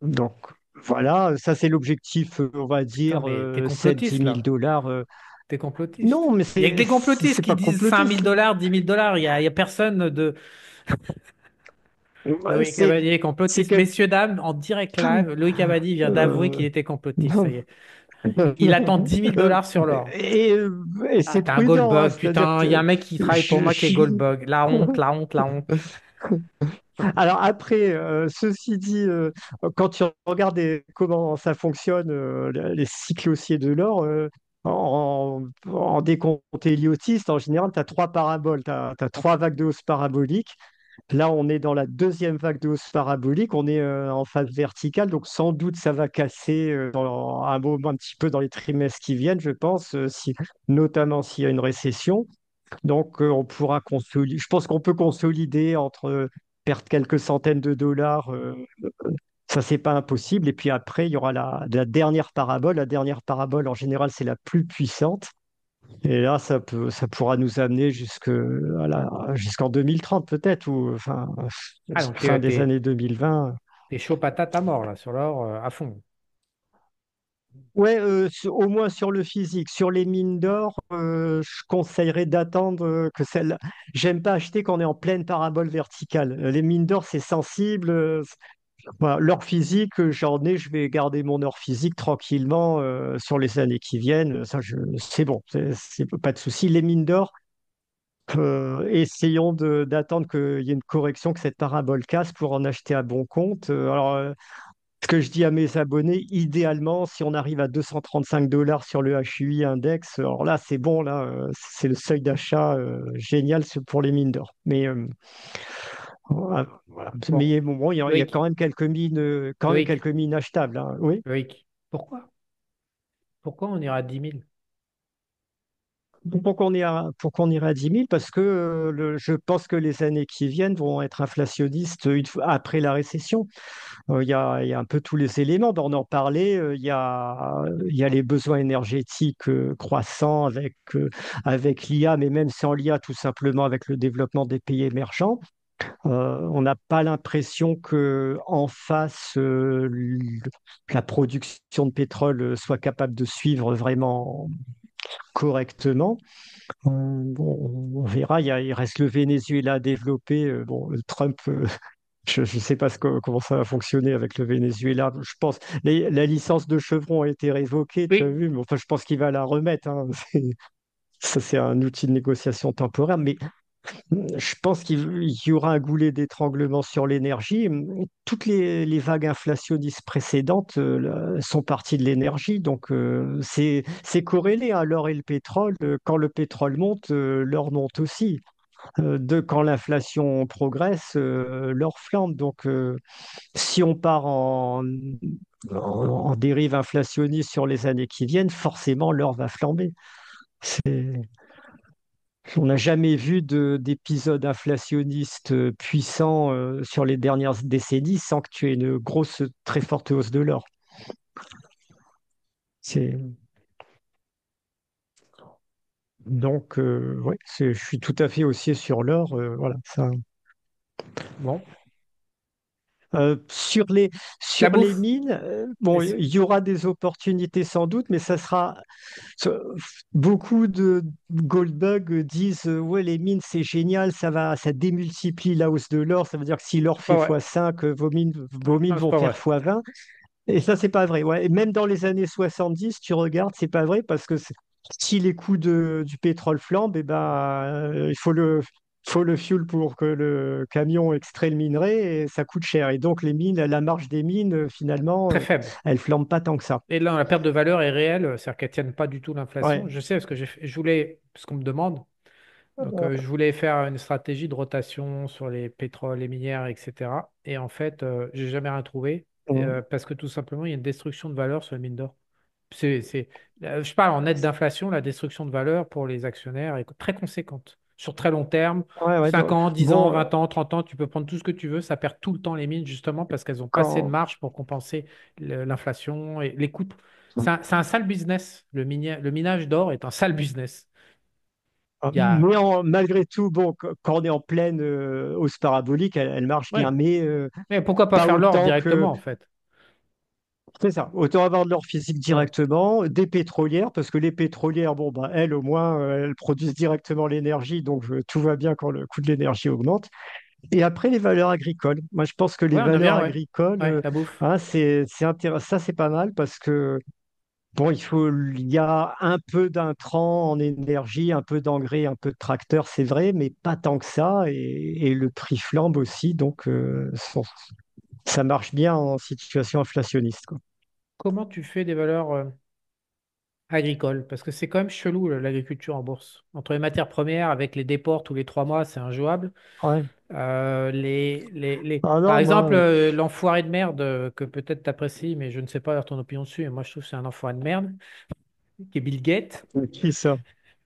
donc voilà, ça c'est l'objectif, on va Putain, dire mais t'es 7-10 complotiste, 000 là. dollars. T'es complotiste. Non, mais Il y a que des complotistes c'est qui pas disent 5 000 complotiste. dollars, 10 000 $. Il y a personne de... Ouais, Loïc Abadi est c'est complotiste. que Messieurs, dames, en direct live, Loïc Abadi vient d'avouer euh, qu'il était complotiste. Ça non. y est. Il attend 10 000 $ sur l'or. Et, Ah, c'est t'es un prudent, hein, Goldbug, c'est-à-dire putain. Il y a que un mec qui travaille pour je moi qui est suis. Goldbug. La honte, la honte, la honte. Alors après, ceci dit, quand tu regardes comment ça fonctionne, les cycles haussiers de l'or, en décompte héliotiste, en général, tu as trois paraboles, tu as trois vagues de hausse parabolique. Là, on est dans la deuxième vague de hausse parabolique, on est en phase verticale, donc sans doute ça va casser dans un moment un petit peu dans les trimestres qui viennent, je pense, notamment s'il y a une récession. Donc, on pourra consolider. Je pense qu'on peut consolider entre perdre quelques centaines de dollars. Ça, c'est pas impossible. Et puis après, il y aura la dernière parabole. La dernière parabole, en général, c'est la plus puissante. Et là, ça pourra nous amener jusqu'en 2030 peut-être, ou enfin, Ah, donc fin des années 2020. t'es chaud patate à mort, là, sur l'or, à fond. Ouais, au moins sur le physique. Sur les mines d'or, je conseillerais d'attendre que celle. J'aime pas acheter quand on est en pleine parabole verticale. Les mines d'or, c'est sensible. Voilà, l'or physique, j'en ai, je vais garder mon or physique tranquillement sur les années qui viennent. Ça, c'est bon, c'est pas de souci. Les mines d'or, essayons d'attendre qu'il y ait une correction, que cette parabole casse pour en acheter à bon compte. Ce que je dis à mes abonnés, idéalement, si on arrive à 235 dollars sur le HUI index, alors là, c'est bon, là, c'est le seuil d'achat génial pour les mines d'or. Voilà. Bon, Mais bon, il y a Loïc, quand même quelques Loïc, mines achetables, hein. Oui. Loïc, pourquoi on ira à 10 000? Pour qu'on ira à 10 000, parce que je pense que les années qui viennent vont être inflationnistes après la récession. Il y a un peu tous les éléments. Ben, on en parlait. Il y a les besoins énergétiques croissants avec l'IA, mais même sans l'IA, tout simplement avec le développement des pays émergents. On n'a pas l'impression que en face, la production de pétrole soit capable de suivre vraiment correctement. Bon, on verra. Il reste le Venezuela à développer. Bon, Trump Je ne sais pas comment ça va fonctionner avec le Venezuela. Je pense la licence de Chevron a été révoquée, tu as Oui, vu, mais enfin, je pense qu'il va la remettre, hein. Ça, c'est un outil de négociation temporaire, mais je pense qu'il y aura un goulet d'étranglement sur l'énergie. Toutes les vagues inflationnistes précédentes sont parties de l'énergie, donc c'est corrélé, hein, l'or et le pétrole. Quand le pétrole monte, l'or monte aussi. Quand l'inflation progresse, l'or flambe. Donc, si on part en dérive inflationniste sur les années qui viennent, forcément l'or va flamber. C'est- On n'a jamais vu d'épisode inflationniste puissant sur les dernières décennies sans que tu aies une grosse, très forte hausse de l'or. C'est donc ouais, je suis tout à fait haussier sur l'or. Voilà, ça. bon. Sur La sur les bouffe. mines, bon, Est-ce- il y aura des opportunités sans doute, mais ça sera beaucoup de Goldbug disent ouais, les mines c'est génial, ça démultiplie la hausse de l'or. Ça veut dire que si l'or C'est pas fait vrai. x5, vos mines Non, c'est vont pas faire vrai. x20. Et ça, c'est pas vrai. Ouais. Et même dans les années 70, tu regardes, c'est pas vrai parce que si les coûts du pétrole flambent, eh ben, il faut le fuel pour que le camion extrait le minerai et ça coûte cher. Et donc, les mines, la marge des mines, finalement, Très faible. elle flambe pas tant que ça. Et là, la perte de valeur est réelle, c'est-à-dire qu'elles ne tiennent pas du tout l'inflation. Ouais. Je sais parce que je voulais, parce qu'on me demande, donc je voulais faire une stratégie de rotation sur les pétroles, les minières, etc. Et en fait, j'ai jamais rien trouvé Mm. parce que tout simplement, il y a une destruction de valeur sur les mines d'or. Je parle en net d'inflation, la destruction de valeur pour les actionnaires est très conséquente. Sur très long terme, Ouais, ouais, 5 ans, 10 ans, bon, 20 ans, 30 ans, tu peux prendre tout ce que tu veux, ça perd tout le temps les mines justement parce qu'elles ont pas assez de quand, marge pour compenser l'inflation et les coûts. C'est un sale business. Le minage d'or est un sale business. Il y a... mais malgré tout, bon, quand on est en pleine hausse parabolique, elle marche bien, Ouais. mais Mais pourquoi pas pas faire l'or autant que. directement en fait? C'est ça. Autant avoir de l'or physique Ouais. directement, des pétrolières, parce que les pétrolières, bon, bah, elles, au moins, elles produisent directement l'énergie, donc tout va bien quand le coût de l'énergie augmente. Et après, les valeurs agricoles. Moi, je pense que les Ouais, on aime valeurs bien, ouais. agricoles, Ouais, la bouffe. hein, c'est intéressant. Ça, c'est pas mal parce que, bon, il y a un peu d'intrants en énergie, un peu d'engrais, un peu de tracteurs, c'est vrai, mais pas tant que ça. Et le prix flambe aussi, donc ça marche bien en situation inflationniste, quoi. Comment tu fais des valeurs agricoles? Parce que c'est quand même chelou l'agriculture en bourse. Entre les matières premières, avec les déports tous les 3 mois, c'est injouable. Ouais. Ah Par non, exemple, moi. l'enfoiré de merde que peut-être t'apprécies, mais je ne sais pas ton opinion dessus, et moi je trouve que c'est un enfoiré de merde, qui est Bill Gates. Qui ça?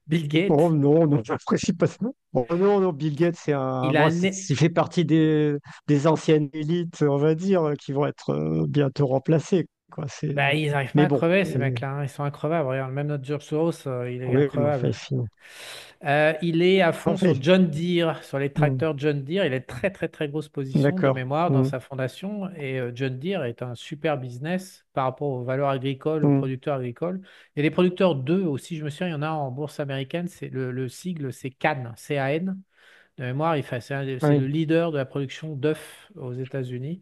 Bill Oh Gates, non, non, j'apprécie pas ça. Oh non, non, Bill Gates, il a moi, un... il fait partie des anciennes élites, on va dire, qui vont être bientôt remplacées, quoi. Bah, ils n'arrivent pas Mais à bon, crever, ces mecs-là, hein. Ils sont increvables. Regarde, même notre George Soros, il est oui, mais enfin, increvable. Il est à fond sur ouais, John Deere, sur les hmm, tracteurs John Deere. Il a une très très très grosse position de d'accord. mémoire dans Hmm, sa fondation. Et John Deere est un super business par rapport aux valeurs agricoles, aux hmm, producteurs agricoles. Il y a des producteurs d'œufs aussi, je me souviens, il y en a en bourse américaine. C'est le sigle, c'est CAN, C-A-N. De mémoire, c'est le oui. leader de la production d'œufs aux États-Unis.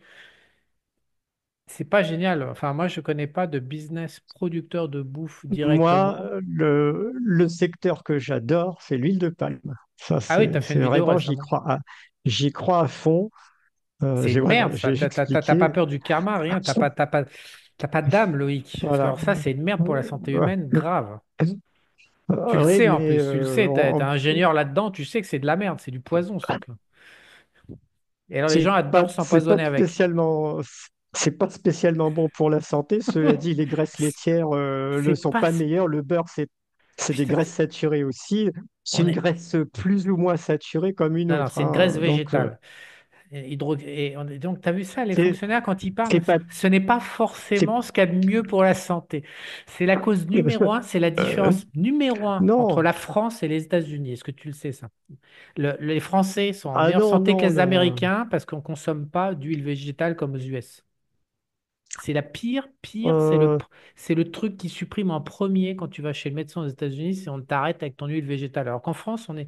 C'est pas génial. Enfin, moi, je connais pas de business producteur de bouffe Moi, directement. le secteur que j'adore, c'est l'huile de palme. Ça, Ah oui, tu as fait c'est une vidéo vraiment, récemment. j'y crois à fond. C'est une Voilà, merde, ça. j'ai T'as pas expliqué. peur du karma, rien. T'as pas d'âme, Loïc. Parce que Voilà. alors ça, c'est une merde pour la santé humaine, grave. Tu le Oui, sais en mais plus, tu le sais. T'es ingénieur là-dedans, tu sais que c'est de la merde, c'est du poison, ce truc-là. Et alors les gens adorent c'est pas s'empoisonner avec. spécialement, c'est pas spécialement bon pour la santé. Cela dit, les graisses laitières ne C'est sont pas. pas meilleures. Le beurre, c'est des Putain, graisses saturées aussi. C'est on une est. graisse plus ou moins saturée comme une Non, non, autre, c'est une graisse hein. Donc, végétale. Donc, tu as vu ça, les c'est fonctionnaires, quand ils parlent, c'est pas, ce n'est pas c'est forcément ce qu'il y a de mieux pour la santé. C'est la cause numéro un, c'est la euh, différence numéro un entre non. la France et les États-Unis. Est-ce que tu le sais, ça? Les Français sont en Ah meilleure non, santé que non, les Américains parce qu'on ne consomme pas d'huile végétale comme aux US. C'est la pire, euh, c'est le truc qui supprime en premier quand tu vas chez le médecin aux États-Unis, c'est on t'arrête avec ton huile végétale. Alors qu'en France, on est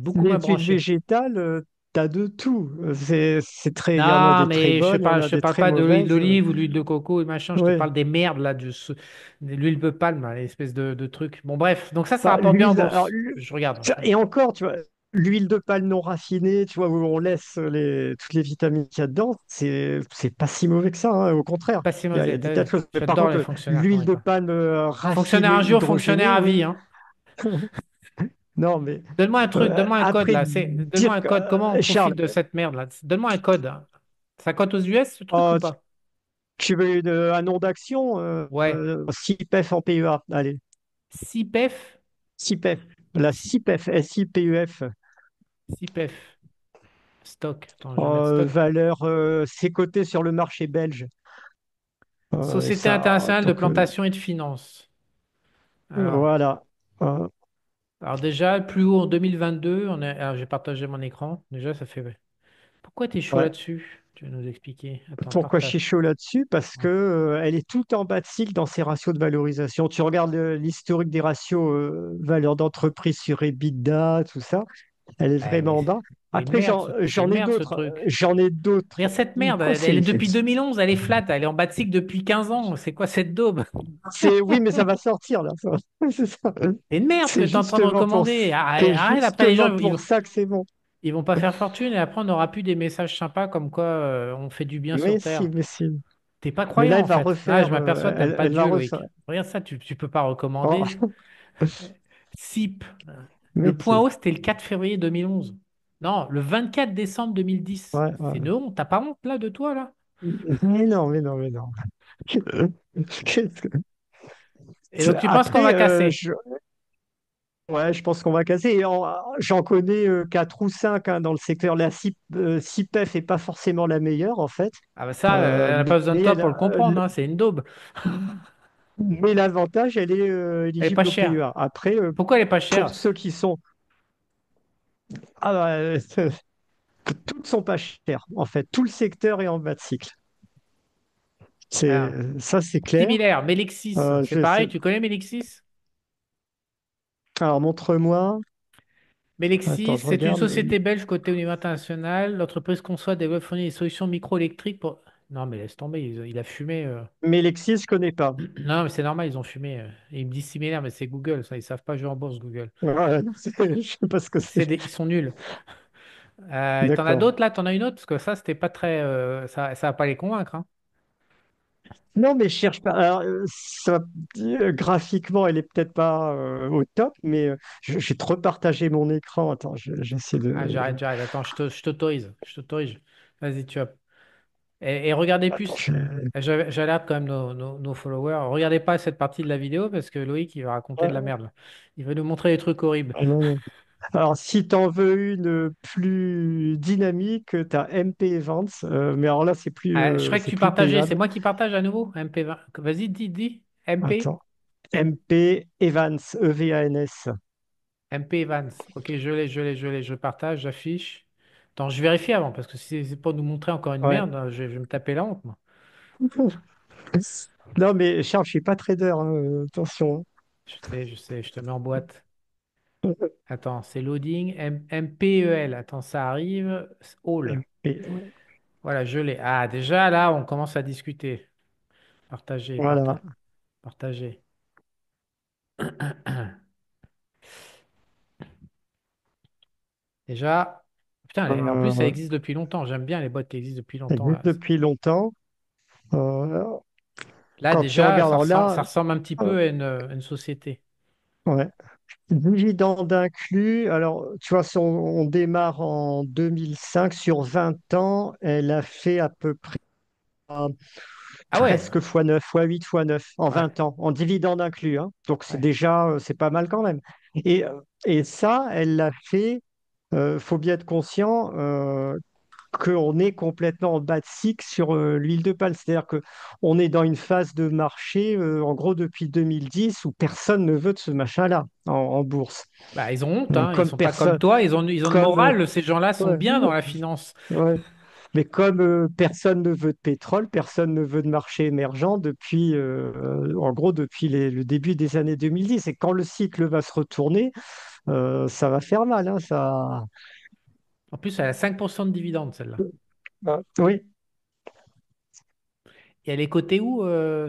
beaucoup les moins huiles branché. végétales. t'as de tout. C'est très, il y en a Non, des très mais bonnes, il y en je a te des parle très pas de l'huile mauvaises. d'olive ou l'huile de coco et machin, je te Ouais. parle des merdes là, de l'huile de palme, là, l'espèce de truc. Bon, bref, donc ça Bah, rapporte bien en l'huile, alors, bourse. Je regarde. et encore, tu vois, l'huile de palme non raffinée, tu vois, où on laisse toutes les vitamines qu'il y a dedans, c'est pas si mauvais que ça, hein, au contraire. Pas si Il y mauvais, a des tas de choses. Mais par j'adore les contre, fonctionnaires comme l'huile de toi. palme Fonctionnaire raffinée, un jour, fonctionnaire hydrogénée, à vie, ouais. hein. Non, mais Donne-moi un truc, donne-moi un code après, là. Donne-moi dire un que, code. Comment on profite Charles, de cette merde là? Donne-moi un code, hein. Ça cote aux US ce truc ou oh, pas? tu veux un nom d'action? Ouais. CIPEF en PEA, allez. CIPEF, CIPEF, la CIPEF, SIPEF. CIPEF, stock. Attends, je vais mettre stock. Valeur, c'est coté sur le marché belge. Société Ça, internationale de donc, plantation et de finances. Alors, voilà. Euh, alors déjà, plus haut en 2022, alors j'ai partagé mon écran. Déjà, ça fait. Ouais. Pourquoi tu es chaud ouais. là-dessus? Tu vas nous expliquer. Attends, Pourquoi je suis partage. chaud là-dessus? Parce Ouais. que, elle est tout en bas de cycle dans ses ratios de valorisation. Tu regardes l'historique des ratios valeur d'entreprise sur EBITDA, tout ça, elle est Eh, mais vraiment en bas. c'est une Après, merde, c'est j'en une ai merde ce d'autres. truc. J'en ai d'autres. Regarde cette merde, Pourquoi elle est depuis 2011, elle est flat, elle est en bas de cycle depuis 15 ans. C'est quoi cette daube? oui, mais ça va sortir là. C'est ça. C'est une merde ce que C'est tu es en train de justement pour, recommander. c'est Arrête, après les gens, justement pour ça que c'est bon. ils vont pas faire fortune et après on n'aura plus des messages sympas comme quoi on fait du bien sur Mais si, Terre. mais si. T'es pas Mais là, croyant elle en va fait. Ah, je refaire. m'aperçois que t'aimes pas Elle va Dieu, refaire. Loïc. Regarde ça, tu peux pas Oh, recommander. SIP. Le mais point si. haut, c'était le 4 février 2011. Non, le 24 décembre 2010. Ouais, C'est une ouais. honte. T'as pas honte là de toi là? Mais non, mais non, mais non. Qu'est-ce que- Et donc tu penses qu'on va Après, casser? ouais, je pense qu'on va casser. J'en connais 4 ou 5 dans le secteur. La CIPEF n'est pas forcément la meilleure, en fait. Ah bah ça, elle n'a pas besoin de Mais, toi pour le comprendre, hein, c'est une daube. mais l'avantage, elle est Elle est pas éligible au chère. PEA. Après, Pourquoi elle est pas pour chère? ceux qui sont. Ah, bah, toutes sont pas chères, en fait. Tout le secteur est en bas de cycle. Ah. Ça, c'est clair. Similaire, Melexis, c'est Je sais. pareil, tu connais Melexis? Alors, montre-moi. Melexis, Attends, je c'est une regarde. société belge cotée au niveau international. L'entreprise conçoit, développe, fournit des solutions microélectriques pour... Non, mais laisse tomber, il a fumé. Mais Lexis, je connais pas. Non, mais c'est normal, ils ont fumé. Et ils me disent similaire, mais c'est Google, ça, ils savent pas jouer en bourse, Google. Ouais, je sais pas ce que c'est. Ils sont nuls. T'en as D'accord. d'autres là? T'en as une autre? Parce que ça, c'était pas très... ça va pas les convaincre, hein. Non, mais je cherche pas. Alors, graphiquement, elle est peut-être pas au top, mais j'ai trop partagé mon écran. Attends, j'essaie Ah, de. j'arrête. Attends, je t'autorise. Je t'autorise. Vas-y, tu vas. Et regardez Attends, plus. J'alerte quand même nos followers. Regardez pas cette partie de la vidéo parce que Loïc, il va raconter de la ouais, merde, là. Il va nous montrer des trucs horribles. ah, non, non. Alors, si tu en veux une plus dynamique, tu as MP Events, mais alors là, Je croyais que c'est tu plus partageais. C'est payable. moi qui partage à nouveau. MP20. Vas-y, dis. MP. Attends. MP Evans, EVANS. MP Evans. Ok, je partage, j'affiche. Attends, je vérifie avant parce que si c'est pour nous montrer encore une Ouais. merde, je vais me taper la honte, moi. Non, mais Charles, je suis pas trader, hein, attention. Je te mets en boîte. Attends, c'est loading. MPEL. Attends, ça arrive. All. MP, ouais. Voilà, je l'ai. Ah, déjà là, on commence à discuter. Partager, Voilà. partager. Déjà, putain, en plus, ça Euh, existe depuis longtemps. J'aime bien les bots qui existent depuis ça longtemps existe là. depuis longtemps. Euh, Là, Quand tu déjà, regardes, alors là, ça ressemble un petit euh, peu à une société. ouais. Dividende inclus. Alors, tu vois, si on démarre en 2005, sur 20 ans, elle a fait à peu près Ah ouais, presque fois 9, fois 8, fois 9 en ouais, 20 ans, en dividende inclus, hein. Donc, c'est ouais. déjà, c'est pas mal quand même. Et ça, elle l'a fait, faut bien être conscient, qu'on est complètement en bas de cycle sur l'huile de palme. C'est-à-dire qu'on est dans une phase de marché, en gros, depuis 2010, où personne ne veut de ce machin-là en bourse. Bah, ils ont honte, hein. Ils Comme sont pas comme personne, toi. Ils ont une comme, morale. Ces gens-là sont ouais, bien dans la finance. ouais. Mais comme personne ne veut de pétrole, personne ne veut de marché émergent depuis, en gros, depuis le début des années 2010. Et quand le cycle va se retourner, ça va faire mal, hein, ça. En plus, elle a 5% de dividendes, celle-là. Oui, Et elle est cotée où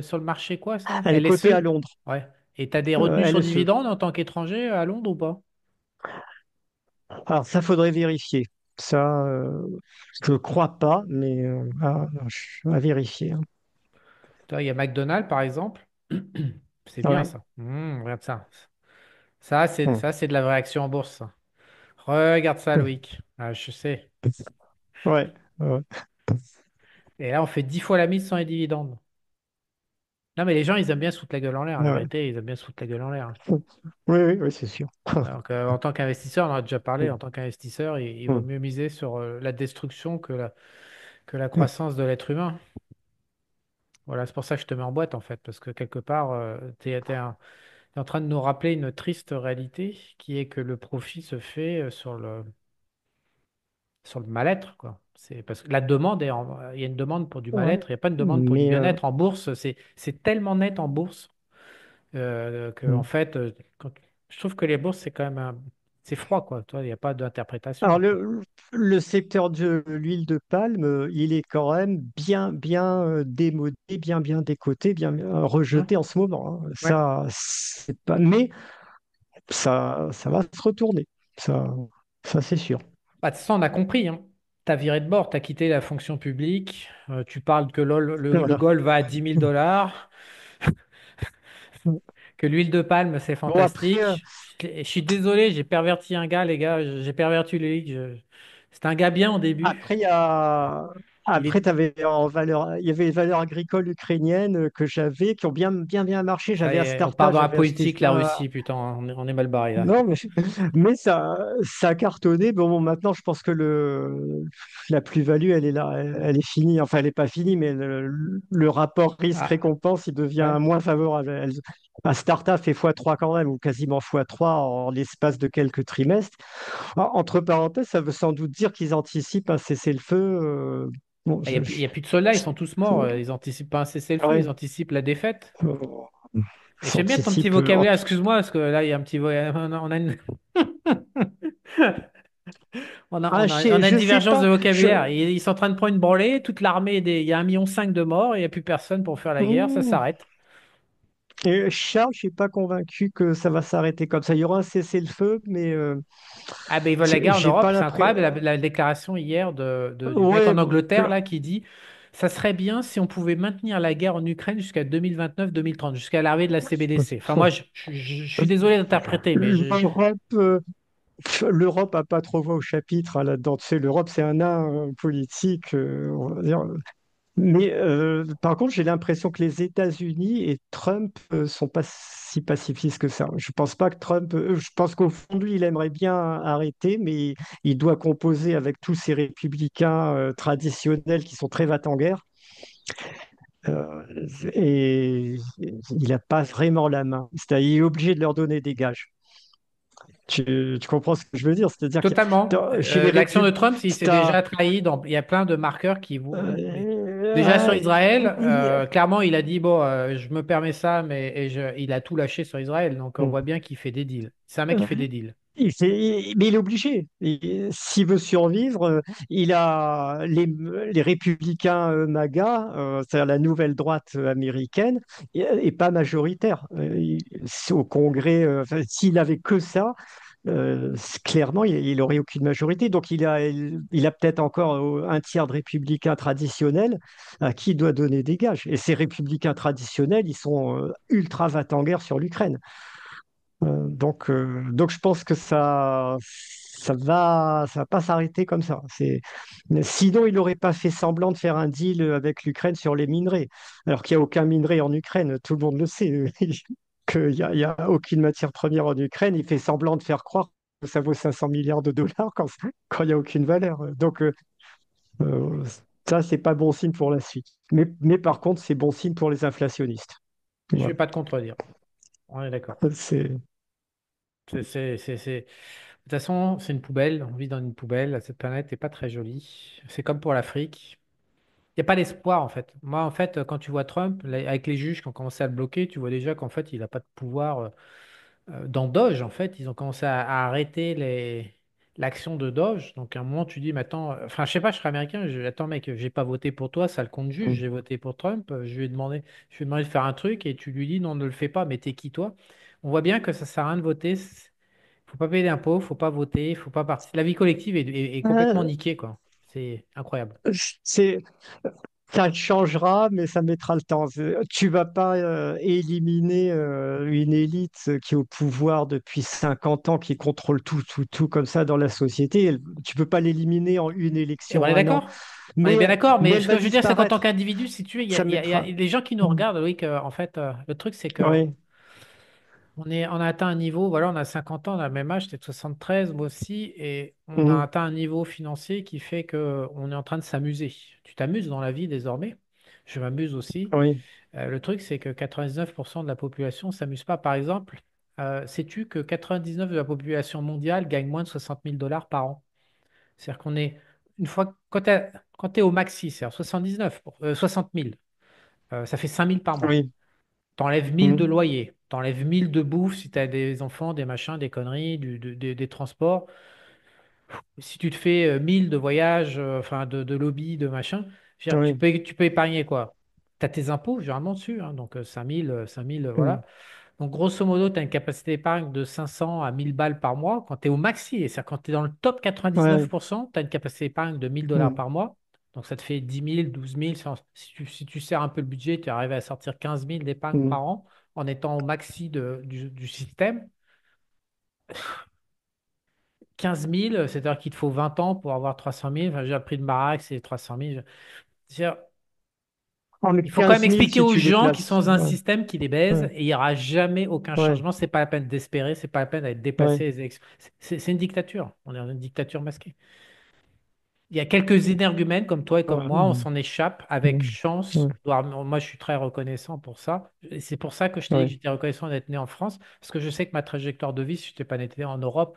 sur le marché, quoi, ça? elle est cotée à LSE? Londres. Ouais. Et tu as des retenues sur LSE. dividendes en tant qu'étranger à Londres ou pas? Alors, ça faudrait vérifier. Ça, je ne crois pas, mais à vérifier, hein. Toi, il y a McDonald's, par exemple. C'est bien Ouais. ça. Regarde ça. Ça, c'est de la vraie action en bourse, ça. Regarde ça, Loïc. Ah, je sais. Ouais. Ouais. Et là, on fait 10 fois la mise sans les dividendes. Non, mais les gens, ils aiment bien se foutre la gueule en l'air. La Ouais. vérité, ils aiment bien se foutre la gueule en l'air. Oui, oui, oui, c'est sûr. Donc, en tant qu'investisseur, on en a déjà parlé, en tant qu'investisseur, il vaut mieux miser sur la destruction que la croissance de l'être humain. Voilà, c'est pour ça que je te mets en boîte, en fait, parce que quelque part, t'es en train de nous rappeler une triste réalité qui est que le profit se fait sur le mal-être, quoi. C'est parce que la demande il y a une demande pour du Ouais. mal-être, il n'y a pas une demande pour du Mais bien-être. En bourse, c'est tellement net en bourse que, en fait, je trouve que les bourses, c'est quand même c'est froid, quoi. Toi, il n'y a pas d'interprétation. alors le secteur de l'huile de palme, il est quand même bien, bien démodé, bien, bien décoté, bien, bien Hein. rejeté en ce moment, hein. Ouais. Ça, c'est pas. Mais ça va se retourner. Ça, ça c'est sûr. Bah, ça, on a compris, hein. Tu as viré de bord, tu as quitté la fonction publique, tu parles que le Voilà. gold va à 10 000 $, que l'huile de palme, c'est Bon, après, fantastique. Je suis désolé, j'ai perverti un gars, les gars, j'ai perverti le league. C'était un gars bien au début. après, il y a. Il Après, est... il y avait les valeurs agricoles ukrainiennes que j'avais, qui ont bien, bien, bien marché. Ça y J'avais est, on part Astarta, dans la j'avais acheté politique, la ça. Russie, putain, on est mal barré là. Non, mais ça a cartonné. Bon, maintenant, je pense que la plus-value, elle est là, elle est finie. Enfin, elle n'est pas finie, mais le rapport Ah, risque-récompense, il devient ouais. moins favorable. Un startup fait x3 quand même, ou quasiment x3 en l'espace de quelques trimestres. Entre parenthèses, ça veut sans doute dire qu'ils anticipent un cessez-le-feu. Bon, Il n'y a, plus y a plus de soldats, ils sont tous morts. Ils anticipent pas un cessez-le-feu, ils ouais, anticipent la défaite. euh, Et ça j'aime bien ton petit anticipe. vocabulaire, excuse-moi, parce que là, il y a un petit on a une... On a, Ah, on a, on a une je sais divergence pas. de vocabulaire. Ils sont en train de prendre une branlée, toute l'armée, il y a 1,5 million de morts, il n'y a plus personne pour faire la guerre, ça Hmm. s'arrête. Et Charles, je suis pas convaincu que ça va s'arrêter comme ça. Il y aura un cessez-le-feu, mais Ah ben ils veulent la guerre en j'ai Europe, pas c'est incroyable. La, l'impression. la déclaration hier du mec Ouais, en Angleterre là qui dit ça serait bien si on pouvait maintenir la guerre en Ukraine jusqu'à 2029-2030, jusqu'à l'arrivée de la CBDC. Enfin moi je suis désolé d'interpréter, mais l'Europe, l'Europe a pas trop voix au chapitre, hein, là-dedans. Tu sais, l'Europe, c'est un nain politique, on va dire. Mais par contre, j'ai l'impression que les États-Unis et Trump sont pas si pacifistes que ça. Je pense pas que Trump, je pense qu'au fond de lui, il aimerait bien arrêter, mais il doit composer avec tous ces républicains traditionnels qui sont très va-t-en-guerre. Euh, et il n'a pas vraiment la main. C'est-à-dire, il est obligé de leur donner des gages. Tu comprends ce que je veux dire? C'est-à-dire que totalement. chez les L'action de républicains, Trump, il s'est déjà trahi il y a plein de marqueurs qui vont. Oui. Déjà sur Israël, clairement, il a dit bon, je me permets ça, il a tout lâché sur Israël. Donc on voit bien qu'il fait des deals. C'est un mec qui fait des deals. mais il est obligé. S'il veut survivre, il a les républicains MAGA, c'est-à-dire la nouvelle droite américaine, est pas majoritaire. Au Congrès, enfin, s'il avait que ça, clairement, il aurait aucune majorité. Donc, il a peut-être encore un tiers de républicains traditionnels à qui il doit donner des gages. Et ces républicains traditionnels, ils sont ultra va-t-en-guerre sur l'Ukraine. Donc, je pense que ça va pas s'arrêter comme ça. Sinon, il n'aurait pas fait semblant de faire un deal avec l'Ukraine sur les minerais, alors qu'il n'y a aucun minerai en Ukraine. Tout le monde le sait, il y a aucune matière première en Ukraine. Il fait semblant de faire croire que ça vaut 500 milliards de dollars quand il n'y a aucune valeur. Donc, euh, ça, c'est pas bon signe pour la suite. Mais par contre, c'est bon signe pour les inflationnistes. Je vais Voilà. pas te contredire. On est d'accord. C'est, De toute façon, c'est une poubelle. On vit dans une poubelle. Cette planète n'est pas très jolie. C'est comme pour l'Afrique. Il n'y a pas d'espoir, en fait. Moi, en fait, quand tu vois Trump, avec les juges qui ont commencé à le bloquer, tu vois déjà qu'en fait, il n'a pas de pouvoir dans Doge, en fait. Ils ont commencé à arrêter l'action de Doge. Donc, à un moment, tu dis, mais attends, enfin, je sais pas, je serais américain, attends, mec, j'ai pas voté pour toi, ça le compte juge, Mm. j'ai voté pour Trump, je lui ai demandé de faire un truc et tu lui dis, non, ne le fais pas, mais t'es qui, toi? On voit bien que ça sert à rien de voter, faut pas payer d'impôts, faut pas voter, faut pas participer. La vie collective est complètement Euh, niquée, quoi. C'est incroyable. c'est, Ça changera, mais ça mettra le temps. Tu vas pas éliminer une élite qui est au pouvoir depuis 50 ans, qui contrôle tout, tout, tout comme ça dans la société. Tu peux pas l'éliminer en une Et on élection, est un an. d'accord? On est bien d'accord, Mais mais elle ce que va je veux dire, c'est qu'en tant disparaître. qu'individu, si tu veux, Ça il y a mettra. des gens qui nous Mm. regardent, oui, que, en fait, le truc, c'est que Oui, on a atteint un niveau, voilà, on a 50 ans, on a le même âge, t'es de 73, moi aussi, et on a mm, atteint un niveau financier qui fait que on est en train de s'amuser. Tu t'amuses dans la vie désormais, je m'amuse aussi. oui, Le truc, c'est que 99% de la population ne s'amuse pas. Par exemple, sais-tu que 99% de la population mondiale gagne moins de 60 000 $ par an? C'est-à-dire qu'on est, une fois, quand tu es au maxi, c'est-à-dire 79, 60 000, ça fait 5 000 par mois. oui, T'enlèves 1000 de mm, loyer, t'enlèves 1000 de bouffe si tu as des enfants, des machins, des conneries, des transports. Si tu te fais 1000 de voyage, enfin de lobby, de machin, je veux dire, tu oui, peux, tu peux épargner quoi? Tu as tes impôts généralement dessus, hein, donc 5000, 5000, mm, voilà. Donc grosso modo, tu as une capacité d'épargne de 500 à 1000 balles par mois quand tu es au maxi. Et c'est-à-dire quand tu es dans le top ouais, 99%, tu as une capacité d'épargne de 1000 $ mm, par mois. Donc ça te fait 10 000, 12 000. Si tu serres un peu le budget, tu arrives à sortir 15 000 d'épargne mm, par an en étant au maxi du système. 15 000, c'est-à-dire qu'il te faut 20 ans pour avoir 300 000. Enfin, j'ai le prix de baraque, c'est 300 000. C'est-à-dire, en il faut quand même 15 000 expliquer si aux tu les gens qui places. sont dans un Ouais, système qui les baise ouais, et il n'y aura jamais aucun ouais, changement. C'est pas la peine d'espérer, c'est pas la peine d'être ouais, dépassé les élections. C'est une dictature. On est dans une dictature masquée. Il y a quelques énergumènes comme toi et comme ouais, moi, on s'en échappe avec mm, chance. mm, Moi, je suis très reconnaissant pour ça. Et c'est pour ça que je t'ai dit que ouais, j'étais reconnaissant d'être né en France, parce que je sais que ma trajectoire de vie, si je n'étais pas né en Europe,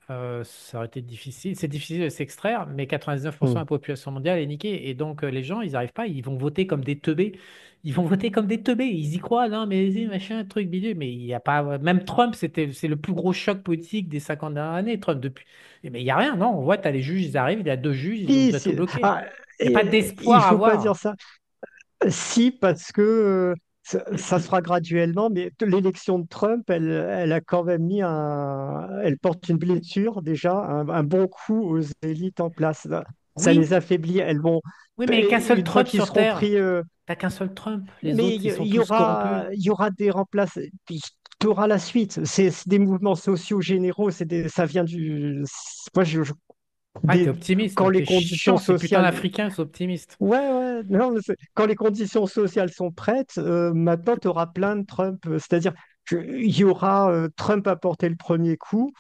ça aurait été difficile. C'est difficile de s'extraire, mais 99% de mm. la population mondiale est niquée. Et donc, les gens, ils n'arrivent pas, ils vont voter comme des teubés. Ils vont voter comme des teubés. Ils y croient, non, mais vas-y, machin, truc bidule. Mais il n'y a pas. Même Trump, c'est le plus gros choc politique des 50 dernières années, Trump, depuis. Mais il n'y a rien, non. On voit, tu as les juges, ils arrivent, il y a deux juges, ils ont Si, déjà tout bloqué. ah, Il n'y a pas il d'espoir à faut pas dire avoir. ça. Si, parce que ça se fera graduellement, mais l'élection de Trump, elle a quand même elle porte une blessure déjà, un bon coup aux élites en place. Ça les Oui, affaiblit. Elles vont, oui, mais qu'un seul une fois Trump qu'ils sur seront Terre. pris, T'as qu'un seul Trump. Les mais autres, ils sont tous corrompus. il y aura des remplaçants. Tu auras la suite. C'est des mouvements sociaux généraux. Ça vient moi, Ah, t'es des, quand optimiste, les t'es conditions chiant, ces putains sociales. d'Africains sont optimistes. Ouais, ouais, non, mais quand les conditions sociales sont prêtes, maintenant, tu auras plein de Trump. C'est-à-dire qu'il y aura Trump a porté le premier coup,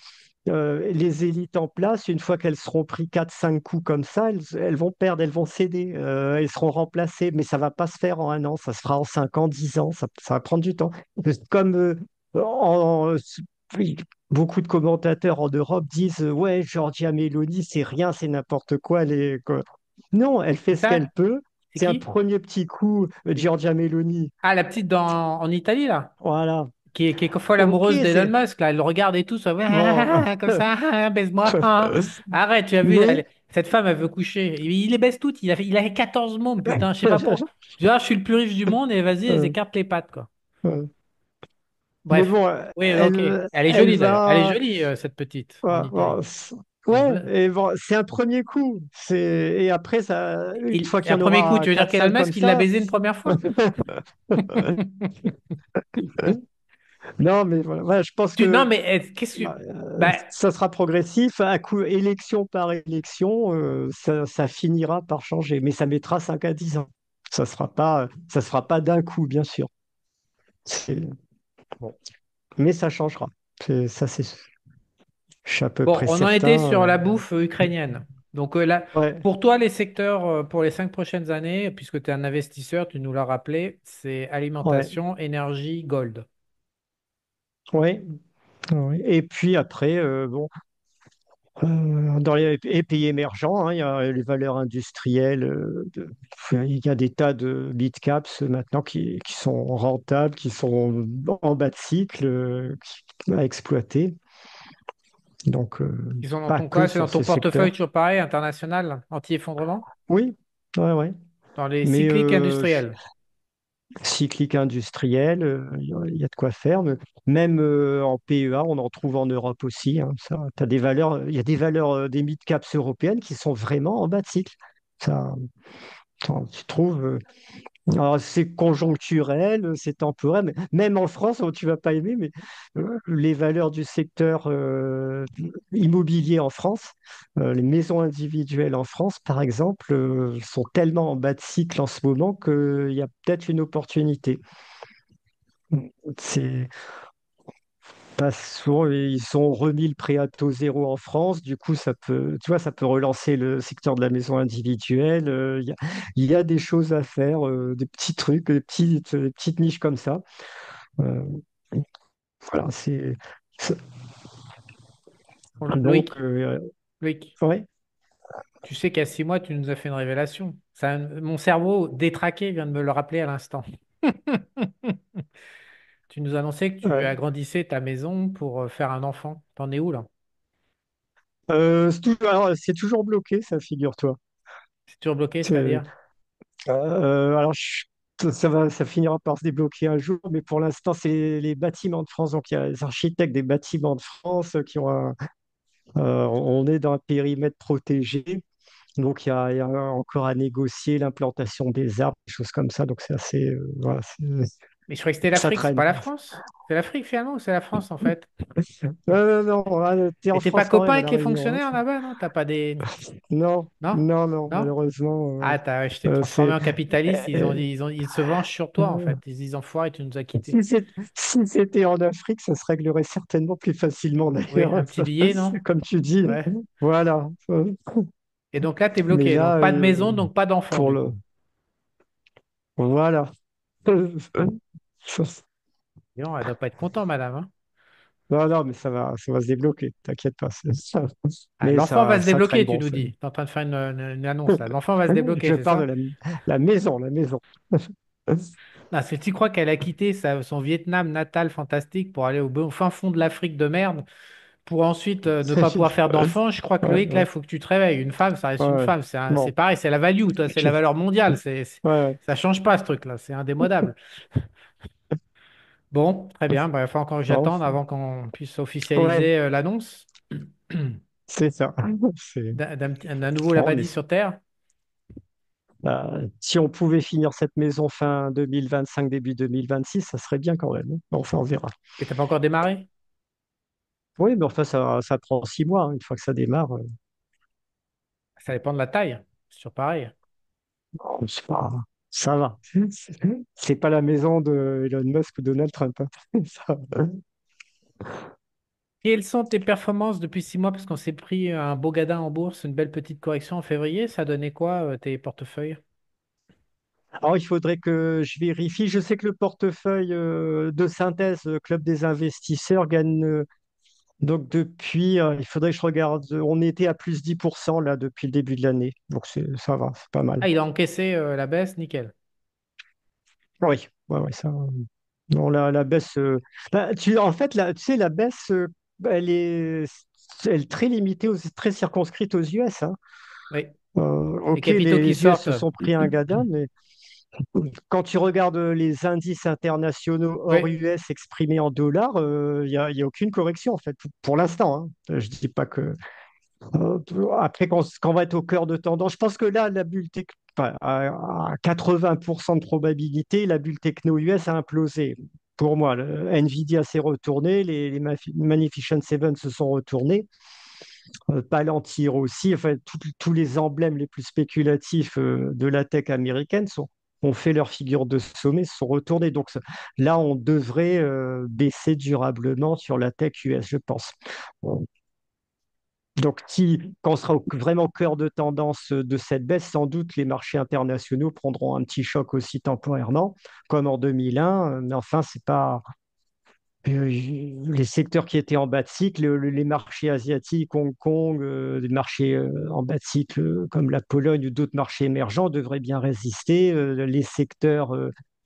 les élites en place, une fois qu'elles seront pris quatre cinq coups comme ça, elles vont perdre, elles vont céder, elles seront remplacées, mais ça va pas se faire en un an, ça se fera en 5 ans, 10 ans, ça va prendre du temps. Comme oui, beaucoup de commentateurs en Europe disent ouais, Giorgia Meloni, c'est rien, c'est n'importe quoi, quoi. Non, elle fait C'est ce qu'elle ça? peut. C'est C'est un qui? premier petit coup, C'est- Giorgia Meloni. Ah, la petite en Italie, là, Voilà. qui est folle Ok, amoureuse d'Elon c'est Musk, là. Elle le regarde et tout, ça, ouais, bon. comme ça, baise-moi. Arrête, tu as vu, Mais cette femme, elle veut coucher. Il les baise toutes. Il a 14 mômes, putain, je sais pas pour. Je suis le plus riche du monde et vas-y, elle écarte les pattes, quoi. mais Bref. bon, Oui, ok. Elle est elle jolie, d'ailleurs. Elle est va. jolie, cette petite, en Ouais, Italie. Elle est ouais, bonne. et bon, c'est un premier coup. Et après, une fois Et qu'il y un en premier coup, aura tu veux dire quatre qu'Elon cinq comme Musk, il l'a ça. baisé une première fois? Non, mais voilà, voilà, je pense Non, que mais qu'est-ce que. Bah, ça sera progressif. À coup, élection par élection, ça finira par changer. Mais ça mettra 5 à 10 ans. Ça se fera pas d'un coup, bien sûr. C'est- bon. Mais ça changera. Ça, je suis à peu Bon, près on en était certain. sur la bouffe ukrainienne. Donc là, Ouais, pour toi, les secteurs pour les 5 prochaines années, puisque tu es un investisseur, tu nous l'as rappelé, c'est ouais, alimentation, énergie, gold. ouais. Ouais. Et puis après, bon, dans les pays émergents, hein, il y a les valeurs industrielles. Il y a des tas de mid-caps maintenant qui sont rentables, qui sont en bas de cycle, à exploiter. Donc, Ils sont dans pas ton que quoi? C'est dans sur ton ce portefeuille secteur. toujours pareil, international, anti-effondrement? Oui, ouais, ouais. Dans les Mais cycliques industriels. cyclique industriel, il y a de quoi faire. Mais même en PEA, on en trouve en Europe aussi, hein. Ça, t'as des valeurs, il y a des valeurs des mid-caps européennes qui sont vraiment en bas de cycle. Ça, tu trouves. Alors, c'est conjoncturel, c'est temporaire, mais même en France, tu vas pas aimer, mais les valeurs du secteur immobilier en France, les maisons individuelles en France, par exemple, sont tellement en bas de cycle en ce moment qu'il y a peut-être une opportunité. C'est pas souvent, ils ont remis le prêt à taux zéro en France, du coup, ça peut, tu vois, ça peut relancer le secteur de la maison individuelle. Il y a des choses à faire, des petits trucs, des petites niches comme ça. Euh, voilà, c'est- Bon, donc, Loïc, ouais. tu sais qu'il y a 6 mois, tu nous as fait une révélation. Mon cerveau détraqué vient de me le rappeler à l'instant. Tu nous annonçais que tu Ouais. agrandissais ta maison pour faire un enfant. T'en es où là? Alors, c'est toujours bloqué, ça, figure-toi. C'est toujours bloqué, C'est- c'est-à-dire? alors, ça finira par se débloquer un jour, mais pour l'instant, c'est les bâtiments de France. Donc, il y a les architectes des bâtiments de France qui ont on est dans un périmètre protégé. Donc, il y a encore à négocier l'implantation des arbres, des choses comme ça. Donc, c'est assez. Voilà, Mais je croyais que c'était ça l'Afrique, c'est traîne. pas la France. C'est l'Afrique finalement ou c'est la France en fait? Non, t'es Et en t'es pas France quand copain même à avec La les Réunion, hein. fonctionnaires là-bas, non? T'as pas des... Non, Non? non, non, Non? malheureusement, Ah, je t'ai transformé c'est. en capitaliste, euh, ils se vengent sur toi en euh, fait. Ils disent enfoiré, tu nous as quittés. si si c'était en Afrique, ça se réglerait certainement plus facilement Oui, d'ailleurs, un petit billet, non? comme tu dis. Ouais. Voilà. Et donc là, t'es Mais bloqué. Donc là, pas de maison, donc pas d'enfant pour du le. coup. Voilà. Non, elle doit pas être contente, madame, hein. Non, non, mais ça va se débloquer, t'inquiète pas. Ah, Mais l'enfant va se ça traîne débloquer, tu bon. nous dis. Tu es en train de faire une annonce là. L'enfant va se débloquer, Je c'est parle de ça? la maison, la maison. Non, si tu crois qu'elle a quitté son Vietnam natal fantastique pour aller au fin fond de l'Afrique de merde, pour ensuite ne pas pouvoir faire d'enfants, je crois que Ouais, Loïc, là, il ouais, faut que tu te réveilles. Une femme, ça reste une ouais. femme. C'est Bon, pareil, c'est la value, toi, c'est ok. la valeur mondiale. Ouais, ouais. Ça change pas ce truc-là, c'est indémodable. Bon, très bien. Bah, il faut encore que Bon, j'attende avant qu'on puisse ouais, officialiser l'annonce c'est ça. C'est... d'un nouveau Bon, Labadie sur Terre. si on pouvait finir cette maison fin 2025, début 2026, ça serait bien quand même, hein. Enfin, on verra. Et t'as pas encore démarré? Oui, mais enfin, ça prend 6 mois, hein, une fois que ça démarre. Ça dépend de la taille. C'est toujours pareil. Bon, ça va. C'est pas la maison de Elon Musk ou Donald Trump, hein. Ça va. Quelles sont tes performances depuis 6 mois? Parce qu'on s'est pris un beau gadin en bourse, une belle petite correction en février. Ça donnait quoi, tes portefeuilles? Alors, il faudrait que je vérifie. Je sais que le portefeuille de synthèse Club des investisseurs gagne. Donc, depuis, il faudrait que je regarde. On était à plus 10% là depuis le début de l'année. Donc, ça va, c'est pas mal. Ah, il a encaissé la baisse, nickel. Oui, ouais, ouais, ça. Non, la baisse. En fait, tu sais, la baisse, elle est très limitée, très circonscrite aux US, hein. Oui. Les Ok, capitaux qui les US sortent. se sont pris un gadin, mais quand tu regardes les indices internationaux hors Oui. US exprimés en dollars, il y a aucune correction, en fait, pour l'instant, hein. Je dis pas que. Après, quand on va être au cœur de tendance, je pense que là, la bulle enfin, à 80% de probabilité, la bulle techno US a implosé. Pour moi, Nvidia s'est retourné, les Magnificent Seven se sont retournés, Palantir aussi, enfin, tous les emblèmes les plus spéculatifs de la tech américaine ont fait leur figure de sommet, se sont retournés. Donc là, on devrait baisser durablement sur la tech US, je pense. Donc, quand on sera vraiment au cœur de tendance de cette baisse, sans doute les marchés internationaux prendront un petit choc aussi temporairement, comme en 2001. Mais enfin, c'est pas les secteurs qui étaient en bas de cycle, les marchés asiatiques, Hong Kong, les marchés en bas de cycle comme la Pologne ou d'autres marchés émergents devraient bien résister. Les secteurs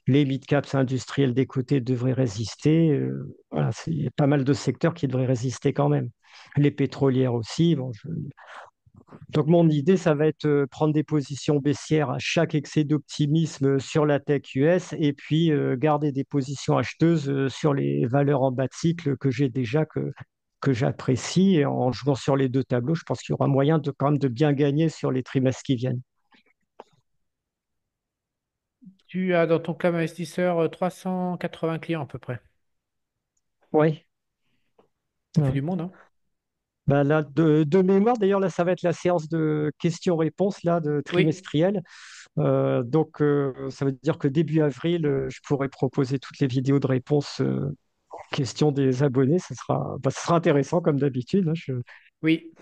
les mid-caps industriels des côtés devraient résister. Voilà, il y a pas mal de secteurs qui devraient résister quand même. Les pétrolières aussi. Bon, donc mon idée, ça va être prendre des positions baissières à chaque excès d'optimisme sur la tech US et puis garder des positions acheteuses sur les valeurs en bas de cycle que j'ai déjà, que j'apprécie. Et en jouant sur les deux tableaux, je pense qu'il y aura moyen de quand même de bien gagner sur les trimestres qui viennent. Tu as dans ton club investisseur 380 clients à peu près. Oui. Ça fait du monde, hein? Bah là, de mémoire, d'ailleurs, là, ça va être la séance de questions-réponses là, de Oui, trimestrielle. Ça veut dire que début avril, je pourrai proposer toutes les vidéos de réponses aux questions des abonnés. Ça sera intéressant comme d'habitude, hein. oui.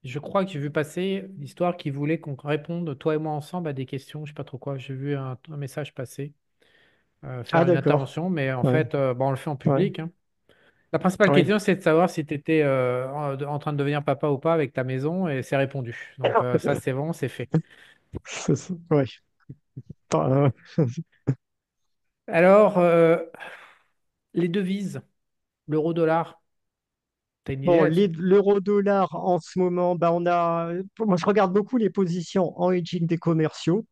Je crois que j'ai vu passer l'histoire qui voulait qu'on réponde, toi et moi ensemble, à des questions, je sais pas trop quoi. J'ai vu un message passer, faire Ah, une d'accord. intervention, mais en Ouais, fait, bon, on le fait en ouais, public, hein. La principale ouais. question, c'est de savoir si tu étais en train de devenir papa ou pas avec ta maison, et c'est répondu. Donc ça, c'est bon, c'est fait. Ouais. Pas- Alors, les devises, l'euro-dollar, tu as une idée Bon, là-dessus? l'euro-dollar en ce moment, bah moi je regarde beaucoup les positions en hedging des commerciaux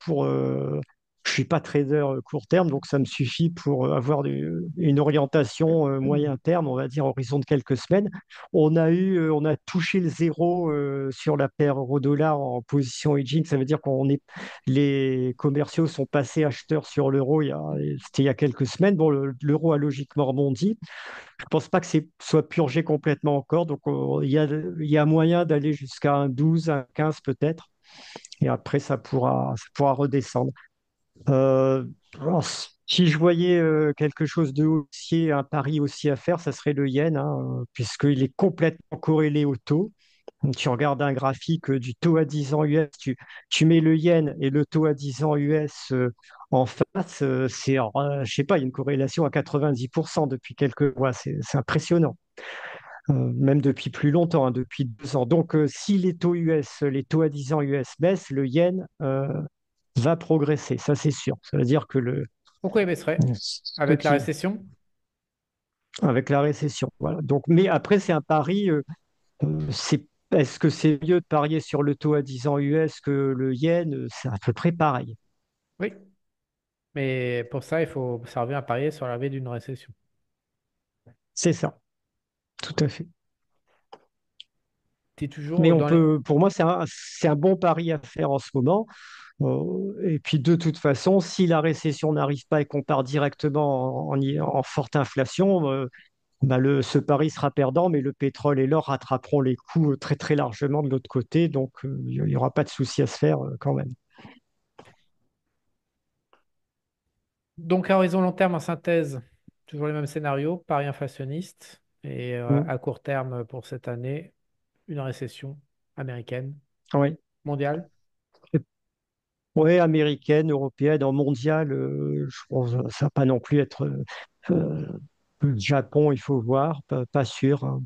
je suis pas trader court terme, donc ça me suffit pour avoir une orientation moyen terme, on va dire horizon de quelques semaines. On a touché le zéro sur la paire euro-dollar en position hedging, ça veut dire les commerciaux sont passés acheteurs sur l'euro c'était il y a quelques semaines. Bon, l'euro a logiquement rebondi. Je pense pas que c'est soit purgé complètement encore. Donc, il y a moyen d'aller jusqu'à un 12, un 15 peut-être. Et après, ça pourra redescendre. Euh, alors, si je voyais quelque chose de haussier, un pari aussi à faire, ça serait le yen, hein, puisqu'il est complètement corrélé au taux. Donc, tu regardes un graphique du taux à 10 ans US, tu mets le yen et le taux à 10 ans US en face, je sais pas, il y a une corrélation à 90% depuis quelques mois. C'est impressionnant. Même depuis plus longtemps, hein, depuis 2 ans. Donc, si les taux à 10 ans US baissent, le yen va progresser, ça c'est sûr. Ça veut dire que Pourquoi il baisserait ce avec la qui, récession? avec la récession, voilà. Donc, mais après, c'est un pari. Est-ce que c'est mieux de parier sur le taux à 10 ans US que le yen? C'est à peu près pareil. Oui, mais pour ça, il faut servir à parier sur l'arrivée d'une récession. C'est ça, tout à fait. Tu es Mais toujours dans les... pour moi, c'est un bon pari à faire en ce moment. Et puis de toute façon, si la récession n'arrive pas et qu'on part directement en forte inflation, ce pari sera perdant, mais le pétrole et l'or rattraperont les coûts très très largement de l'autre côté, donc il n'y aura pas de souci à se faire quand même. Donc, à horizon long terme, en synthèse, toujours les mêmes scénarios, pari inflationniste, et Mm. à court terme pour cette année, une récession américaine, Oui. mondiale. Oui, américaine, européenne, en mondiale, je pense que ça va pas non plus être euh, le Japon, il faut voir, pas sûr, hein,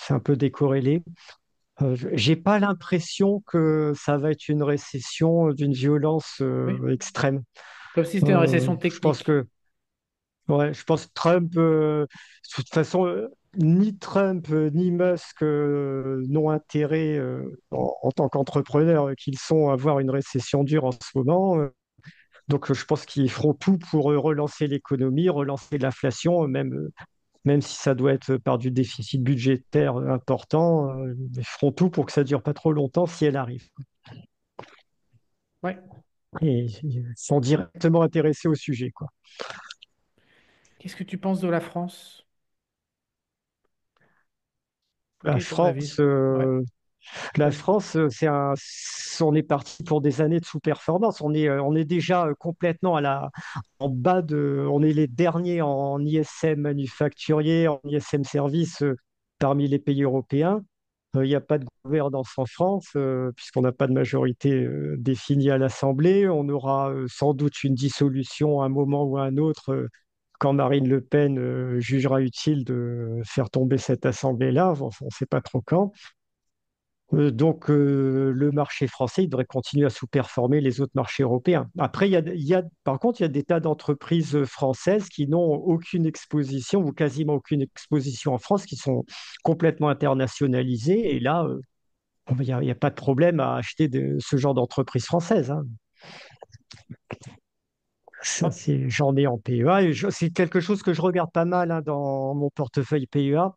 c'est un peu décorrélé. J'ai pas l'impression que ça va être une récession d'une violence Oui. extrême. Comme si c'était une récession Je pense technique. que Ouais, je pense que Trump, de toute façon, ni Trump ni Musk n'ont intérêt en tant qu'entrepreneurs qu'ils sont à avoir une récession dure en ce moment. Donc, je pense qu'ils feront tout pour relancer l'économie, relancer l'inflation, même si ça doit être par du déficit budgétaire important. Ils feront tout pour que ça dure pas trop longtemps si elle arrive. Ouais. Et ils sont directement intéressés au sujet, quoi. Qu'est-ce que tu penses de la France? La Quel est ton avis? France, Ouais, La vas-y. France, on est parti pour des années de sous-performance. On est déjà complètement en bas on est les derniers en ISM manufacturier, en ISM service parmi les pays européens. Il n'y a pas de gouvernance en France puisqu'on n'a pas de majorité définie à l'Assemblée. On aura sans doute une dissolution à un moment ou à un autre quand Marine Le Pen jugera utile de faire tomber cette Assemblée-là. On ne sait pas trop quand. Le marché français, il devrait continuer à sous-performer les autres marchés européens. Après, par contre, il y a des tas d'entreprises françaises qui n'ont aucune exposition ou quasiment aucune exposition en France, qui sont complètement internationalisées. Et là, il y a pas de problème à acheter ce genre d'entreprise française, hein. Hop. J'en ai en PEA et c'est quelque chose que je regarde pas mal, hein, dans mon portefeuille PEA.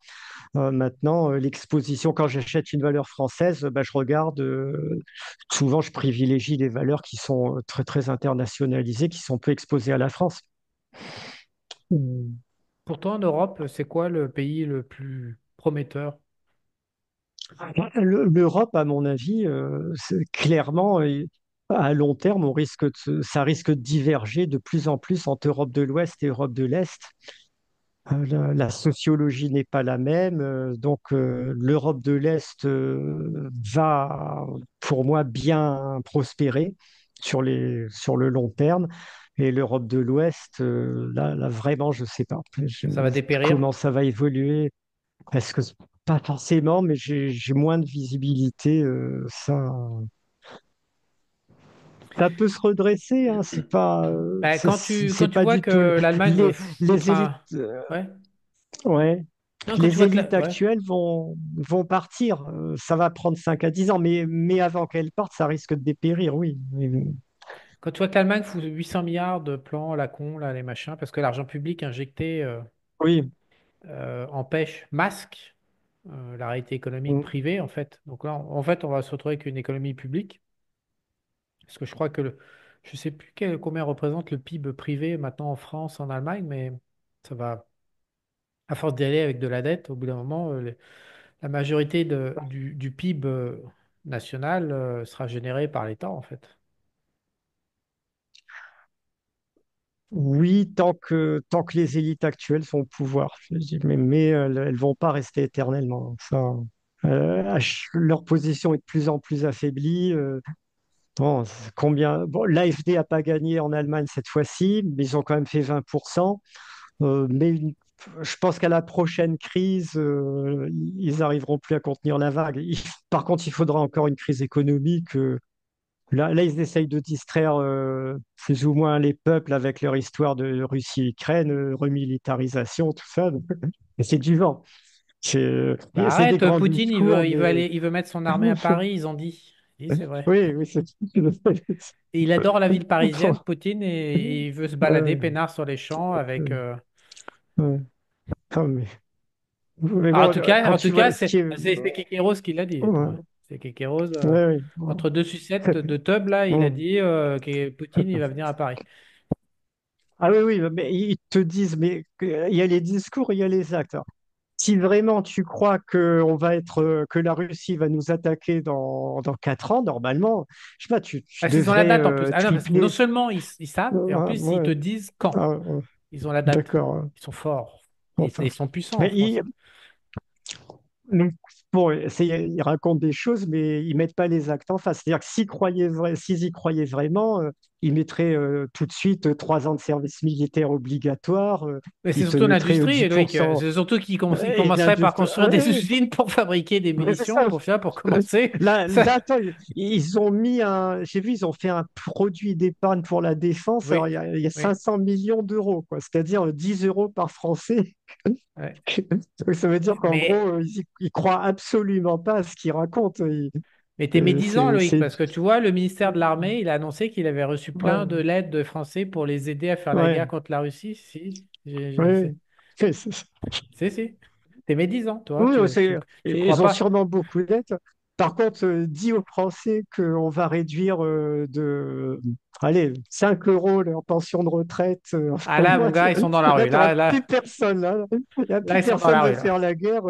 Maintenant, l'exposition, quand j'achète une valeur française, bah, je regarde, souvent je privilégie des valeurs qui sont très très internationalisées, qui sont peu exposées à la France. Mm. Pour toi, en Europe, c'est quoi le pays le plus prometteur? L'Europe, à mon avis, clairement, à long terme, ça risque de diverger de plus en plus entre Europe de l'Ouest et Europe de l'Est. La sociologie n'est pas la même, l'Europe de l'Est va, pour moi, bien prospérer sur le long terme, et l'Europe de l'Ouest, là, vraiment, je ne sais pas. Ça va dépérir? Comment ça va évoluer? Est-ce que pas forcément, mais j'ai moins de visibilité. Ça peut se redresser, hein, Bah, c'est quand tu pas vois du tout que l'Allemagne les, les élites. foutra... Ouais. Ouais. Non, quand tu Les vois que élites Ouais. actuelles vont partir. Ça va prendre 5 à 10 ans, mais avant qu'elles partent, ça risque de dépérir, oui. Quand tu vois que l'Allemagne fout 800 milliards de plans à la con, là, les machins, parce que l'argent public injecté Oui. empêche, masque la réalité économique Mm. privée, en fait. Donc là, en fait, on va se retrouver avec une économie publique. Parce que je crois que je sais plus combien représente le PIB privé maintenant en France, en Allemagne, mais ça va, à force d'y aller avec de la dette, au bout d'un moment, la majorité du PIB national sera générée par l'État, en fait. Oui, tant que les élites actuelles sont au pouvoir. Je dis, elles vont pas rester éternellement. Leur position est de plus en plus affaiblie. Bon, l'AfD n'a pas gagné en Allemagne cette fois-ci, mais ils ont quand même fait 20%. Je pense qu'à la prochaine crise, ils n'arriveront plus à contenir la vague. Par contre, il faudra encore une crise économique. Là, ils essayent de distraire, plus ou moins, les peuples avec leur histoire de Russie-Ukraine, remilitarisation, tout ça. Et c'est du vent. Bah C'est des arrête, grands Poutine, discours, il veut mettre son armée à Paris, ils ont dit. Oui, c'est vrai. oui, oui, c'est. Et il adore la ville parisienne, Poutine, et il veut se balader Ouais, peinard sur les champs avec. ouais. Non, mais Ah, bon, quand en tout tu cas, vois ce qui est. c'est Kékéros qui l'a dit. Attends, Ouais, hein. C'est Kékéros, ouais, ouais. entre deux sucettes de tub, là, il a Mm. dit que Poutine, il va venir à Paris. Ah oui, oui, mais ils te disent, il y a les discours, il y a les actes. Alors, si vraiment tu crois que la Russie va nous attaquer dans 4 ans, normalement, je sais pas, tu Parce qu'ils ont la devrais date en plus. Ah non, parce que non tripler. seulement ils savent, et en Ouais, plus, ils te ouais. disent quand. Ah, Ils ont la date. d'accord. Ils sont forts. Et Enfin. ils sont puissants en Mais France. donc, bon, ils racontent des choses, mais ils mettent pas les actes en face. C'est-à-dire que s'ils y croyaient vraiment, ils mettraient, tout de suite, 3 ans de service militaire obligatoire, Mais c'est ils te surtout mettraient, l'industrie, Loïc. 10%. C'est surtout qu'ils Et commenceraient par construire des usines pour fabriquer des ouais, c'est munitions, ça. pour commencer. Ça... Attends, ils ont j'ai vu, ils ont fait un produit d'épargne pour la défense. Alors, Oui, il y a oui. 500 millions d'euros, quoi. C'est-à-dire 10 euros par Français. Ouais. Donc, ça veut dire qu'en gros, Mais, ils croient absolument pas à ce qu'ils racontent. mais t'es médisant, Loïc, C'est, parce que tu vois, le ministère de l'Armée, il a annoncé qu'il avait reçu plein de ouais, lettres de Français pour les aider à faire la guerre ouais, contre la Russie. Si, ouais. si. T'es médisant, toi. Oui, Tu crois ils ont pas. sûrement beaucoup d'aide. Par contre, dis aux Français qu'on va réduire, allez, 5 euros leur pension de retraite, Ah au là, mon mois. gars, ils sont dans la Là, rue. tu n'auras plus personne. Là, il n'y a Là, plus ils sont dans personne la veut rue, là. faire la guerre.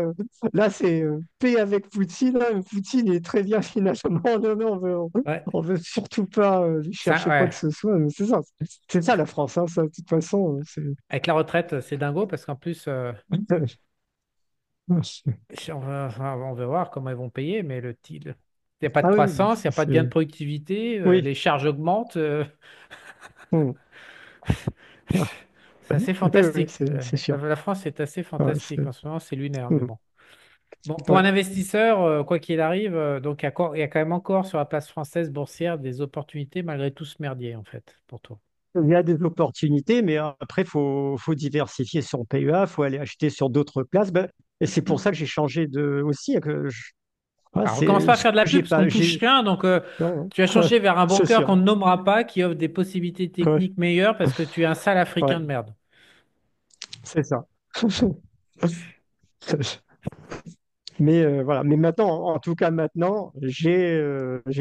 Là, c'est paix avec Poutine. Là. Poutine est très bien finalement. Non, non, Ouais. on veut surtout pas lui chercher quoi Ouais. que ce soit. Mais c'est ça la France. Hein, ça, de toute façon, Avec la retraite, c'est dingo parce qu'en plus, on va voir comment ils vont payer, mais il n'y a pas de Ah oui, croissance, il n'y a pas de gain de productivité, oui. les charges augmentent. Hmm. C'est assez Oui, oui, fantastique. c'est sûr. La France est assez Ouais, fantastique en ce moment, c'est lunaire, mais hmm. bon. Bon, pour un Ouais. investisseur, quoi qu'il arrive, donc il y a quand même encore sur la place française boursière des opportunités malgré tout ce merdier, en fait, pour toi. Il y a des opportunités, mais après, faut diversifier son PEA, il faut aller acheter sur d'autres places. Ben, et c'est pour ça que j'ai changé de aussi. Ouais, Alors, recommence c'est pas à ce faire de la que pub j'ai parce qu'on pas. ne touche rien. Donc, Non, tu as changé vers un c'est broker qu'on sûr. ne nommera pas, qui offre des possibilités Ouais, techniques meilleures parce que tu es un sale Africain ouais, de merde. c'est ça. Mais voilà. Mais maintenant, en tout cas maintenant, j'ai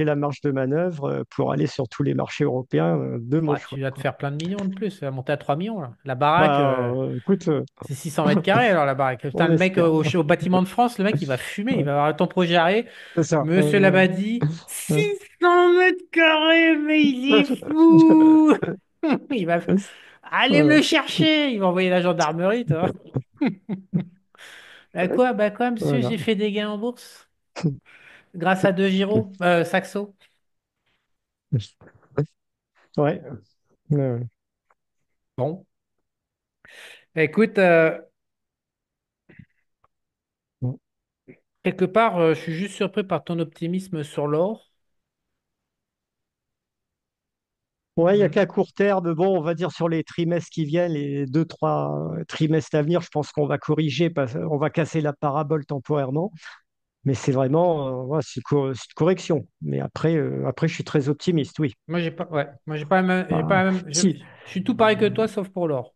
la marge de manœuvre pour aller sur tous les marchés européens de mon Bah, choix, tu vas te quoi. faire plein de millions de plus. Tu vas monter à 3 millions, là. La baraque, Bah, écoute, c'est 600 mètres carrés, alors la baraque. Putain, on le mec espère. au bâtiment de France, le mec, il va fumer. Il Ouais, va avoir ton projet arrêté. c'est ça. Monsieur Labadie, Ouais. 600 mètres carrés, mais il est fou! Il va. Allez me le Ouais, chercher! Il va envoyer la gendarmerie, toi. Quoi? Bah quoi, monsieur, voilà. j'ai fait des gains en bourse grâce à deux Giro, Saxo. Ouais. Ouais. Bon, écoute, quelque part, je suis juste surpris par ton optimisme sur l'or. Ouais, il n'y a Hmm. qu'à court terme, bon, on va dire sur les trimestres qui viennent, les deux, trois trimestres à venir, je pense qu'on va corriger, on va casser la parabole temporairement, mais c'est vraiment, ouais, c'est une correction. Mais après, je suis très optimiste, oui. Moi, j'ai pas, ouais, moi, j'ai pas Ah, la même, si, je suis tout pareil que toi, sauf pour l'or.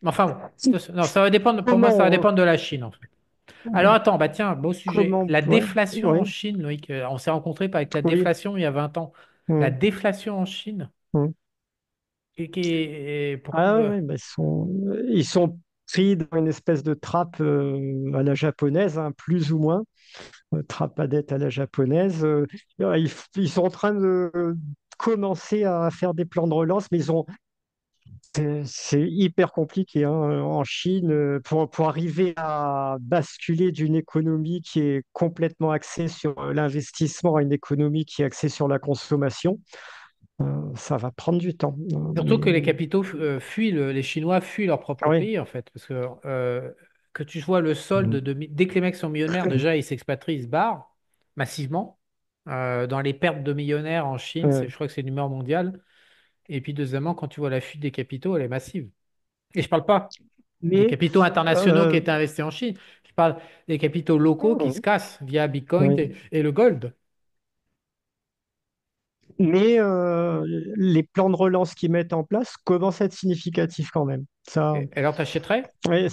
Enfin bon, non, ça va dépendre, pour moi, ça va comment, dépendre de la Chine, en fait. Alors attends, bah tiens, beau sujet. comment, La ouais, déflation en ouais, Chine, Loïc, on s'est rencontrés avec la oui, déflation il y a 20 ans. La hum, déflation en Chine, hum. Ah pourquoi? ouais, bah, ils sont pris dans une espèce de trappe à la japonaise, hein, plus ou moins. Trappe à dette à la japonaise. Ils sont en train de commencer à faire des plans de relance, mais c'est hyper compliqué hein, en Chine pour arriver à basculer d'une économie qui est complètement axée sur l'investissement à une économie qui est axée sur la consommation. Ça va prendre du temps. Surtout que les capitaux fuient, les Chinois fuient leur Ah propre oui, pays, en fait. Parce que tu vois le solde, Mhm. dès que les mecs sont millionnaires, déjà, ils s'expatrient, ils se barrent massivement. Dans les pertes de millionnaires en Chine, Ouais. je crois que c'est le numéro mondial. Et puis, deuxièmement, quand tu vois la fuite des capitaux, elle est massive. Et je parle pas des Mais capitaux internationaux qui euh, étaient investis en Chine. Je parle des capitaux locaux qui se mhm, cassent via Bitcoin oui. et le gold. Mais les plans de relance qu'ils mettent en place commencent à être significatifs quand même. Ça, Et alors, t'achèterais? ouais,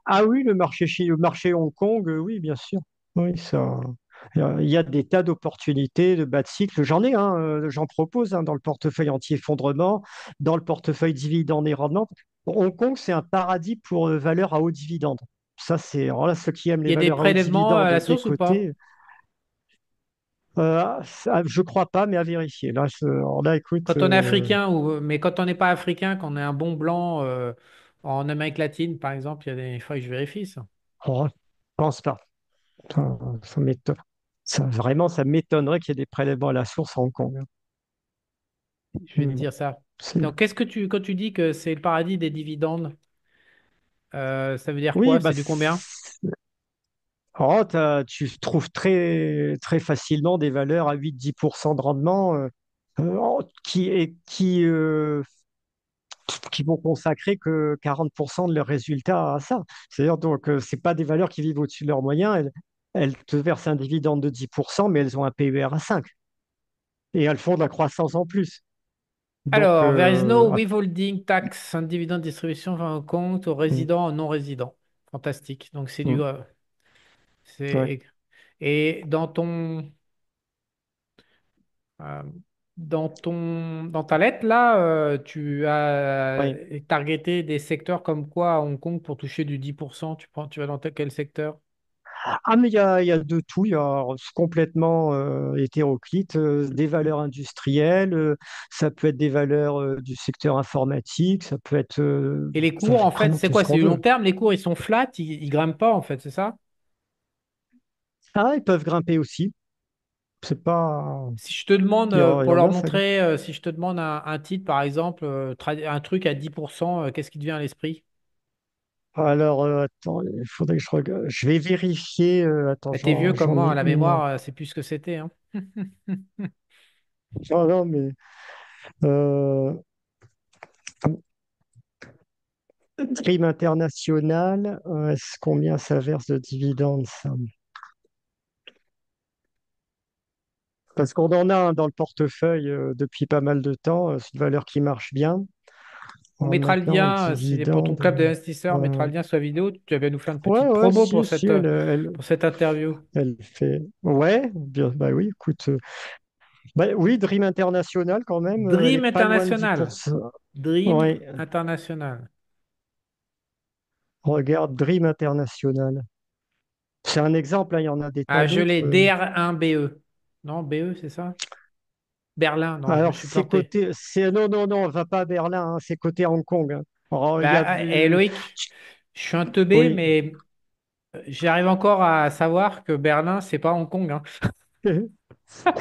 ah oui, le marché Hong Kong, oui, bien sûr. Oui, ça. Il y a des tas d'opportunités de bas de cycle. J'en ai, hein, j'en propose hein, dans le portefeuille anti-effondrement, dans le portefeuille dividende et rendement. Hong Kong, c'est un paradis pour valeurs à haut dividende. Ça, c'est alors là, ceux qui aiment Il les y a des valeurs à haut prélèvements à dividende la des source ou pas? côtés, je crois pas, mais à vérifier. Là, alors là, écoute, Quand on est africain, mais quand on n'est pas africain, qu'on est un bon blanc en Amérique latine, par exemple, il faudrait que je vérifie ça. oh, je pense pas. Ça m'étonne. Vraiment, ça m'étonnerait qu'il y ait des prélèvements à la source à Hong Kong, hein. Je vais te Mais bon, dire ça. c'est- Donc, quand tu dis que c'est le paradis des dividendes, ça veut dire Oui, quoi? bah, C'est du combien? oh, tu trouves très, très facilement des valeurs à 8-10% de rendement qui vont consacrer que 40% de leurs résultats à ça. C'est-à-dire, donc, c'est pas des valeurs qui vivent au-dessus de leurs moyens. Elles te versent un dividende de 10%, mais elles ont un PER à 5. Et elles font de la croissance en plus. Donc, Alors, there is no withholding tax on dividend distribution va en compte aux mm, résidents, aux non-résidents. Fantastique. Donc, c'est du. mm, ouais, C'est... Et euh, dans ta lettre, là, tu as ouais. targeté des secteurs comme quoi à Hong Kong pour toucher du 10%. Tu vas dans quel secteur? Ah, mais il y a de tout. Il y a complètement hétéroclite, des valeurs industrielles, ça peut être des valeurs du secteur informatique, ça peut être Et les cours, en fait, vraiment c'est tout ce quoi? qu'on C'est du long veut. terme. Les cours, ils sont flats, ils grimpent pas, en fait, c'est ça? Ah, ils peuvent grimper aussi. C'est pas. Si je te demande, Il y pour en leur a, ça. montrer, si je te demande un titre, par exemple, un truc à 10%, qu'est-ce qui te vient à l'esprit? Alors, attends, il faudrait que je regarde. Je vais vérifier. Attends, T'es vieux comme j'en moi, hein, ai la une là. mémoire, c'est plus ce que c'était, hein. Non, non, mais euh, prime internationale, combien ça verse de dividendes, ça? Parce qu'on en a un dans le portefeuille depuis pas mal de temps. C'est une valeur qui marche bien. On mettra le Maintenant, en lien, c'est pour ton dividende. club d'investisseurs, on mettra euh, le lien sur la vidéo. Tu vas nous faire une ouais, petite ouais, promo si, si, pour cette interview. elle fait. Ouais, bien, bah oui, écoute. Bah oui, Dream International quand même, elle est Dream pas loin de International. 10%. Dream Ouais, International. regarde, Dream International. C'est un exemple, hein, il y en a des tas Ah, je l'ai, d'autres. DR1BE. Non, BE, c'est ça? Berlin, non, je me Alors, suis c'est planté. côté. Non, non, non, va pas à Berlin, hein, c'est côté Hong Kong, hein. Alors, il y Bah, a. Loïc, je suis un teubé, Oui. mais j'arrive encore à savoir que Berlin, c'est pas Hong Kong, hein.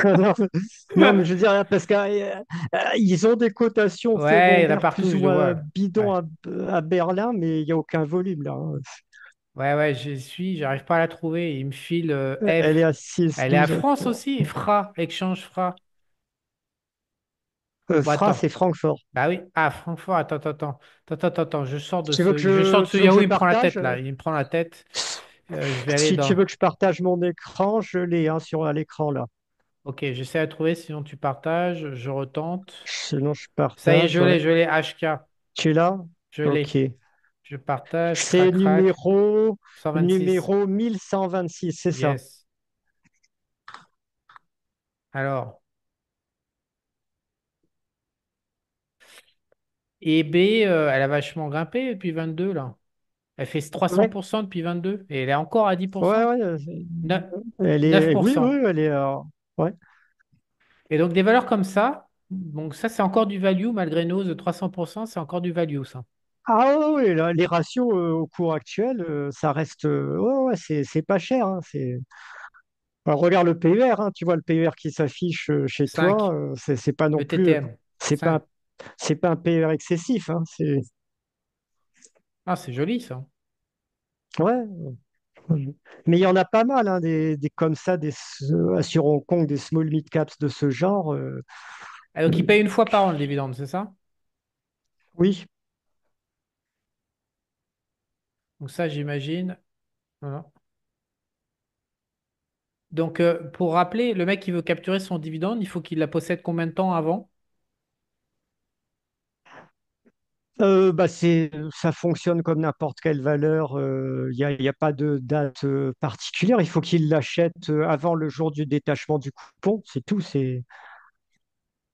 Non, non, mais je veux dire, parce qu'ils ont des cotations Ouais, il y en a secondaires plus partout, ou je moins vois. bidons Ouais, à Berlin, mais il n'y a aucun volume là, hein. ouais, ouais, j'arrive pas à la trouver. Il me file Elle est F. à six Elle est à douze France aussi, Fra, Exchange Fra. Bon, Fra, attends. c'est Francfort. Bah oui. Ah, Francfort, attends. Tu veux que Je sors de ce tu veux que Yahoo, je il me prend la partage? tête, là. Il me prend la tête. Je vais aller Si tu dans. veux que je partage mon écran, je l'ai hein, sur à l'écran là. Ok, j'essaie de trouver, sinon tu partages. Je retente. Sinon, je Ça y est, partage, ouais. je l'ai, HK. Tu l'as? Je Ok. l'ai. Je partage, C'est crac. 126. numéro 1126, c'est ça. Yes. Alors, et B, elle a vachement grimpé depuis 22 là. Elle fait Ouais, 300% depuis 22 et elle est encore à ouais, 10%. ouais. Neuf- Elle est, oui, oui, 9%. elle est, ouais. Et donc des valeurs comme ça, donc ça c'est encore du value malgré nos de 300%, c'est encore du value ça. Ah oui, oui, les ratios au cours actuel, ça reste, ouais, ouais, c'est pas cher, hein, Alors, regarde le PER, hein, tu vois le PER qui s'affiche chez toi, 5. c'est pas non Le plus, TTM. c'est 5. pas, c'est pas un PER excessif, hein, Ah, c'est joli ça. ouais. Mais il y en a pas mal, hein, des comme ça, sur Hong Kong, des small mid caps de ce genre. Ah, donc il paye une fois par an le dividende, c'est ça? Oui. Donc ça j'imagine. Voilà. Donc pour rappeler, le mec qui veut capturer son dividende, il faut qu'il la possède combien de temps avant? Bah ça fonctionne comme n'importe quelle valeur. Il y a pas de date particulière. Il faut qu'il l'achète avant le jour du détachement du coupon. C'est tout.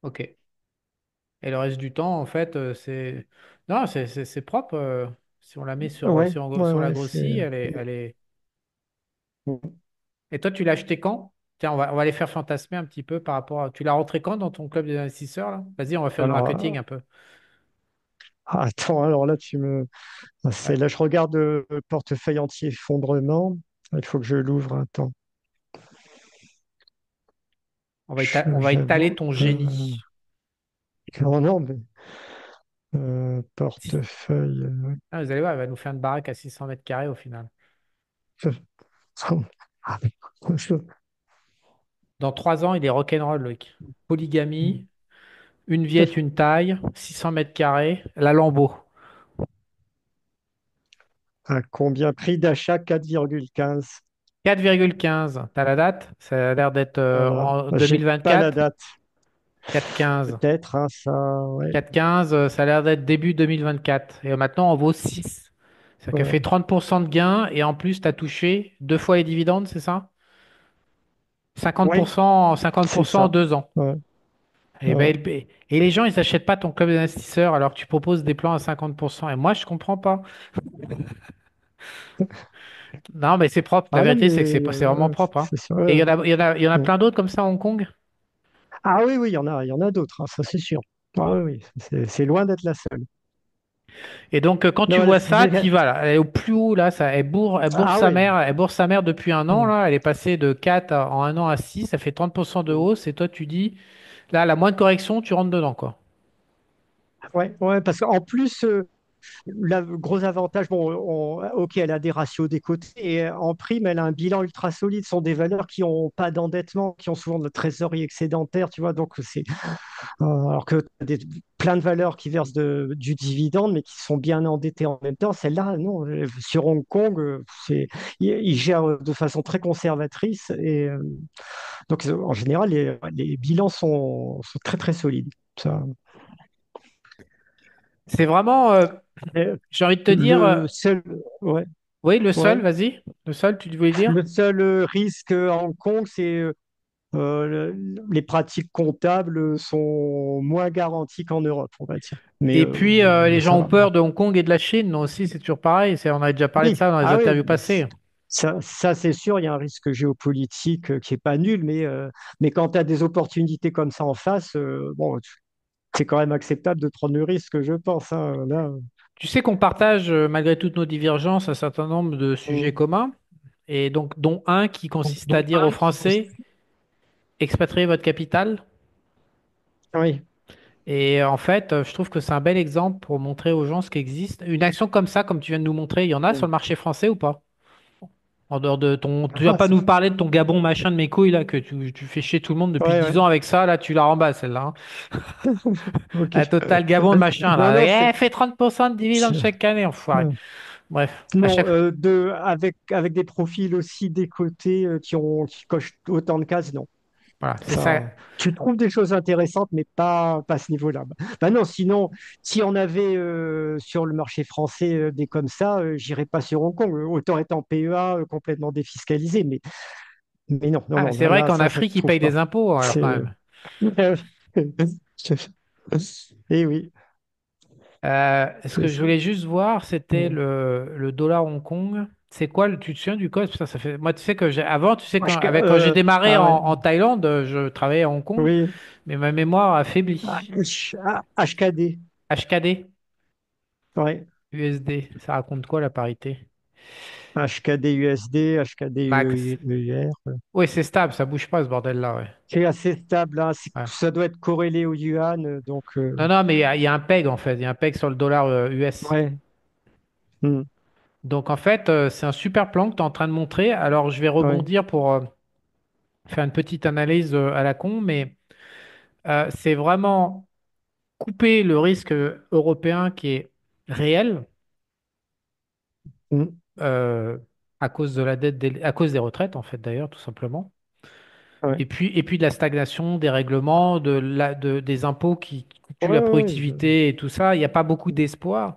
Ok. Et le reste du temps, en fait, c'est... Non, c'est propre. Si on la met Ouais, ouais, si on la ouais. grossit, elle est... Et toi, tu l'as acheté quand? Tiens, on va les faire fantasmer un petit peu par rapport à... Tu l'as rentré quand dans ton club des investisseurs, là? Vas-y, on va faire du Alors, marketing un peu. attends. Alors là, Ouais. là, je regarde le portefeuille anti-effondrement. Il faut que je l'ouvre un temps. On va étaler J'avoue. ton génie. Non, non, mais Si- portefeuille. Ah, vous allez voir, elle va nous faire une baraque à 600 mètres carrés au final. Dans 3 ans, il est rock'n'roll, Loïc. Polygamie, une viette, une taille, 600 mètres carrés, la Lambeau. À combien? Prix d'achat 4,15. 4,15. T'as la date? Ça a l'air d'être Voilà. en J'ai pas la 2024. date. 4,15. Peut-être, hein, ça, ouais. 4,15, ça a l'air d'être début 2024. Et maintenant, on vaut 6. Ça fait Ouais. 30% de gain et en plus, tu as touché 2 fois les dividendes, c'est ça? Ouais, 50%, c'est 50% en ça. 2 ans. Ouais, Et, ouais. et les gens, ils n'achètent pas ton club d'investisseurs alors que tu proposes des plans à 50%. Et moi, je comprends pas. Non, mais c'est propre. La Ah non, vérité, mais c'est que c'est vraiment propre, hein. c'est ça. Et Ouais. il y en a Ouais. plein d'autres comme ça à Hong Kong. Ah oui, oui, il y en a d'autres, hein, ça c'est sûr. Ah oui, oui, c'est loin d'être la seule. Et donc, quand tu Non, vois ça, tu y vas là. Elle est au plus haut là. Ça, elle bourre ah sa oui. mère. Elle bourse sa mère depuis 1 an Hmm. là. Elle est passée de 4 en 1 an à 6. Ça fait 30% de hausse. Et toi, tu dis, là, la moindre correction, tu rentres dedans quoi. Ouais, ouais, parce qu'en plus, le gros avantage, bon, ok, elle a des ratios des côtés, et en prime, elle a un bilan ultra solide. Ce sont des valeurs qui n'ont pas d'endettement, qui ont souvent de la trésorerie excédentaire, tu vois. Donc, alors que t'as plein de valeurs qui versent du dividende, mais qui sont bien endettées en même temps. Celle-là, non. Sur Hong Kong, ils gèrent de façon très conservatrice. Et donc, en général, les bilans sont très, très solides. Ça. C'est vraiment, Et j'ai envie de te dire, le seul, ouais, oui, le seul, ouais. vas-y, le seul, tu voulais dire? Le seul risque à Hong Kong, c'est les pratiques comptables sont moins garanties qu'en Europe, on va dire. Et puis, les Mais gens ça ont va. peur de Hong Kong et de la Chine, non, aussi, c'est toujours pareil. On a déjà parlé de Oui, ça dans les ah oui, interviews passées. ça c'est sûr, il y a un risque géopolitique qui est pas nul, mais quand tu as des opportunités comme ça en face, bon, c'est quand même acceptable de prendre le risque, je pense, hein, là. Tu sais qu'on partage, malgré toutes nos divergences, un certain nombre de sujets Mm. communs, et donc, dont un qui consiste à Donc, dire aux Français, expatriez votre capital. oui, Et en fait, je trouve que c'est un bel exemple pour montrer aux gens ce qui existe. Une action comme ça, comme tu viens de nous montrer, il y en a sur le marché français ou pas? En dehors de ton. Tu vas ah, pas nous parler de ton Gabon machin de mes couilles là, que tu fais chier tout le monde depuis ouais, 10 ouais. ans avec ça, là, tu la rembats celle-là, hein. Ok. La Total Gabon de machin Non, là. non, Eh, fait 30% de dividendes chaque année, enfoiré. Bref, à non, chaque. avec des profils aussi décotés qui cochent autant de cases, non. Voilà, c'est ça. Ça, tu trouves des choses intéressantes, mais pas à ce niveau-là. Bah non, sinon, si on avait sur le marché français des comme ça, j'irais pas sur Hong Kong. Autant être en PEA complètement défiscalisé, mais non, non, Ah, non, c'est là, vrai là, qu'en ça se Afrique, ils trouve payent pas. des impôts alors C'est... quand même. Eh oui. Ce que je voulais juste voir, c'était Mm. le dollar Hong Kong. C'est quoi tu te souviens du code? Putain, ça fait. Moi, tu sais que avant, tu sais, quand j'ai démarré Ah ouais, en Thaïlande, je travaillais à Hong Kong, oui. mais ma mémoire a faibli. HKD, HKD, ouais. USD, ça raconte quoi la parité? HKD USD, HKD Max. EUR. Oui, c'est stable, ça bouge pas ce bordel-là, ouais. C'est assez stable, hein. Ouais. Ça doit être corrélé au yuan, donc Non, non, mais il y a un peg en fait, il y a un peg sur le dollar US. ouais. Mm. Donc en fait, c'est un super plan que tu es en train de montrer. Alors je vais Ouais. rebondir pour faire une petite analyse à la con, mais c'est vraiment couper le risque européen qui est réel Mm. euh, à cause de la dette, à cause des retraites en fait d'ailleurs, tout simplement. Ouais. Et puis de la stagnation, des règlements, des impôts qui tuent Ouais, la ouais, productivité et tout ça. Il n'y a pas beaucoup d'espoir.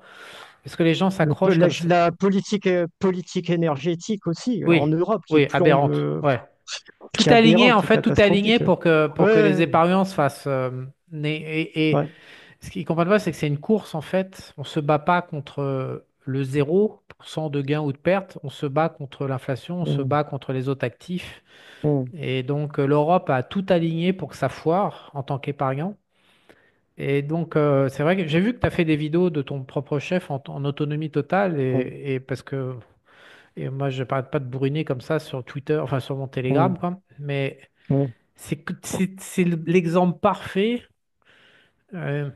Est-ce que les gens s'accrochent La, comme ça? la politique énergétique aussi en Oui, Europe qui oui, plombe, aberrante. Ouais. Tout qui est est aligné, aberrante, en qui est fait, tout est aligné catastrophique. pour que les Ouais, épargnants se fassent. Et ouais. ce qu'ils comprennent pas, c'est que c'est une course, en fait. On se bat pas contre le 0% de gain ou de perte. On se bat contre l'inflation, on se Mm. bat contre les autres actifs. Mm. Et donc, l'Europe a tout aligné pour que ça foire en tant qu'épargnant. Et donc, c'est vrai que j'ai vu que tu as fait des vidéos de ton propre chef en autonomie totale. Mm. Et parce que et moi, je n'arrête pas de bourriner comme ça sur Twitter, enfin sur mon Telegram, Mm. quoi. Mais Mm. c'est l'exemple parfait.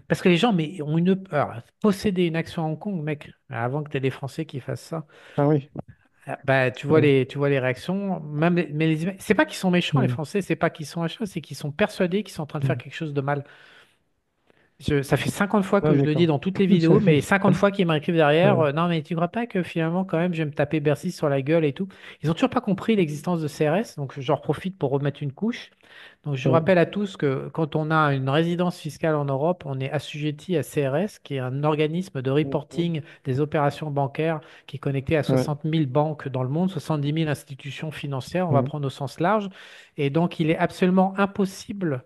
Parce que les gens mais, ont une peur. Posséder une action à Hong Kong, mec, avant que tu aies des Français qui fassent ça. Ah oui. Bah, Ouais. tu vois les réactions. Même mais c'est pas qu'ils sont méchants, les Mm. Français, c'est pas qu'ils sont méchants, c'est qu'ils sont persuadés qu'ils sont en train de faire Mm. quelque chose de mal. Ça fait 50 fois Ah, que je le dis d'accord. dans toutes les vidéos, mais 50 fois qu'ils m'écrivent derrière, non mais tu crois pas que finalement quand même je vais me taper Bercy sur la gueule et tout. Ils ont toujours pas compris l'existence de CRS, donc j'en profite pour remettre une couche. Donc je Ouais. rappelle à tous que quand on a une résidence fiscale en Europe, on est assujetti à CRS, qui est un organisme de Mm. reporting des opérations bancaires qui est connecté à Ouais. 60 000 banques dans le monde, 70 000 institutions financières, on va Mm. prendre au sens large. Et donc il est absolument impossible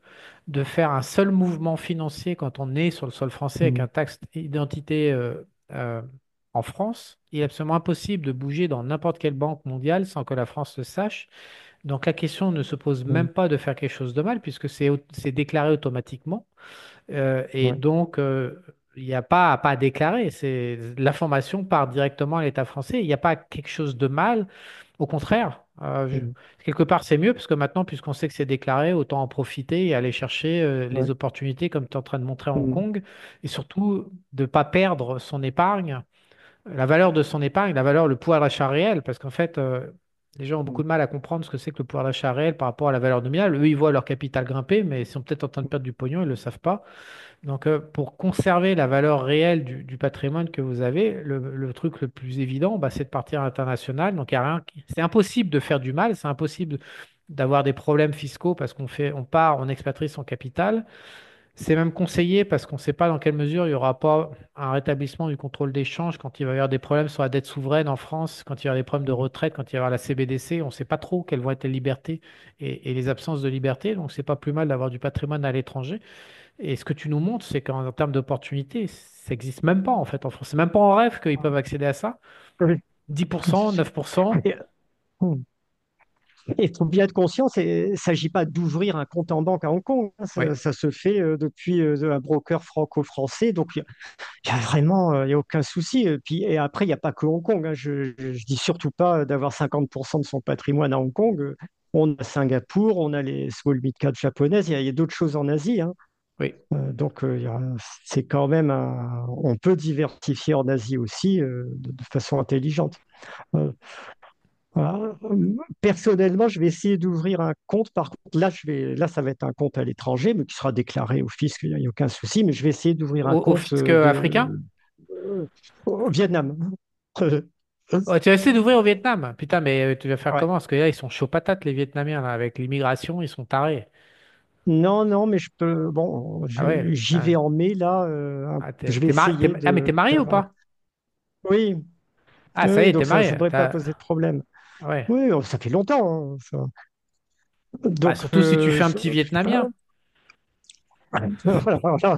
de faire un seul mouvement financier quand on est sur le sol français avec Mm. un taxe identité euh, en France. Il est absolument impossible de bouger dans n'importe quelle banque mondiale sans que la France le sache. Donc la question ne se pose même Mm. pas de faire quelque chose de mal puisque c'est déclaré automatiquement. Et Ouais. donc il n'y a pas à déclarer. L'information part directement à l'État français. Il n'y a pas quelque chose de mal. Au contraire, Mm. Quelque part, c'est mieux parce que maintenant, puisqu'on sait que c'est déclaré, autant en profiter et aller chercher les Ouais. opportunités comme tu es en train de montrer à Hong Mm. Kong et surtout de ne pas perdre son épargne, la valeur de son épargne, la valeur, le pouvoir d'achat réel parce qu'en fait, les gens ont beaucoup Mm. de mal à comprendre ce que c'est que le pouvoir d'achat réel par rapport à la valeur nominale. Eux, ils voient leur capital grimper, mais ils sont peut-être en train de perdre du pognon, ils ne le savent pas. Donc, pour conserver la valeur réelle du patrimoine que vous avez, le truc le plus évident, bah, c'est de partir à l'international. Donc, il y a rien c'est impossible de faire du mal, c'est impossible d'avoir des problèmes fiscaux parce on part, on expatrie son capital. C'est même conseillé parce qu'on ne sait pas dans quelle mesure il n'y aura pas un rétablissement du contrôle d'échange quand il va y avoir des problèmes sur la dette souveraine en France, quand il y aura des problèmes de Mm. retraite, quand il va y avoir la CBDC. On ne sait pas trop quelles vont être les libertés et les absences de liberté. Donc, c'est pas plus mal d'avoir du patrimoine à l'étranger. Et ce que tu nous montres, c'est qu'en termes d'opportunités, ça n'existe même pas en fait en France. C'est même pas en rêve qu'ils peuvent accéder à ça. Oui. 10%, 9%. Et, mm. Il faut bien être conscient, il ne s'agit pas d'ouvrir un compte en banque à Hong Kong, hein. Oui, Ça se fait depuis un broker franco-français. Donc, il y a vraiment il y a aucun souci. Et après, il n'y a pas que Hong Kong, hein. Je dis surtout pas d'avoir 50% de son patrimoine à Hong Kong. On a Singapour, on a les small mid-cap japonaises, il y a d'autres choses en Asie, hein. oui. Donc, c'est quand même on peut diversifier en Asie aussi de façon intelligente. Euh, voilà. Personnellement, je vais essayer d'ouvrir un compte. Par contre, là, ça va être un compte à l'étranger, mais qui sera déclaré au fisc, il n'y a aucun souci. Mais je vais essayer d'ouvrir un Au compte fisc africain? au Vietnam. Euh, Oh, tu vas essayer d'ouvrir au Vietnam. Putain, mais tu vas faire ouais. comment? Parce que là, ils sont chauds patates, les Vietnamiens, là, avec l'immigration, ils sont tarés. Non, non, mais je peux. Bon, Ah ouais, j'y vais en mai là. ah, Je vais essayer ah, mais t'es marié ou d'avoir. pas? Oui, Ah, ça y oui, est, t'es donc ça ne marié. devrait pas poser de problème. Ouais. Oui, ça fait longtemps, hein, ça. Bah, Donc, surtout si tu fais un petit voilà. Vietnamien. Voilà, voilà.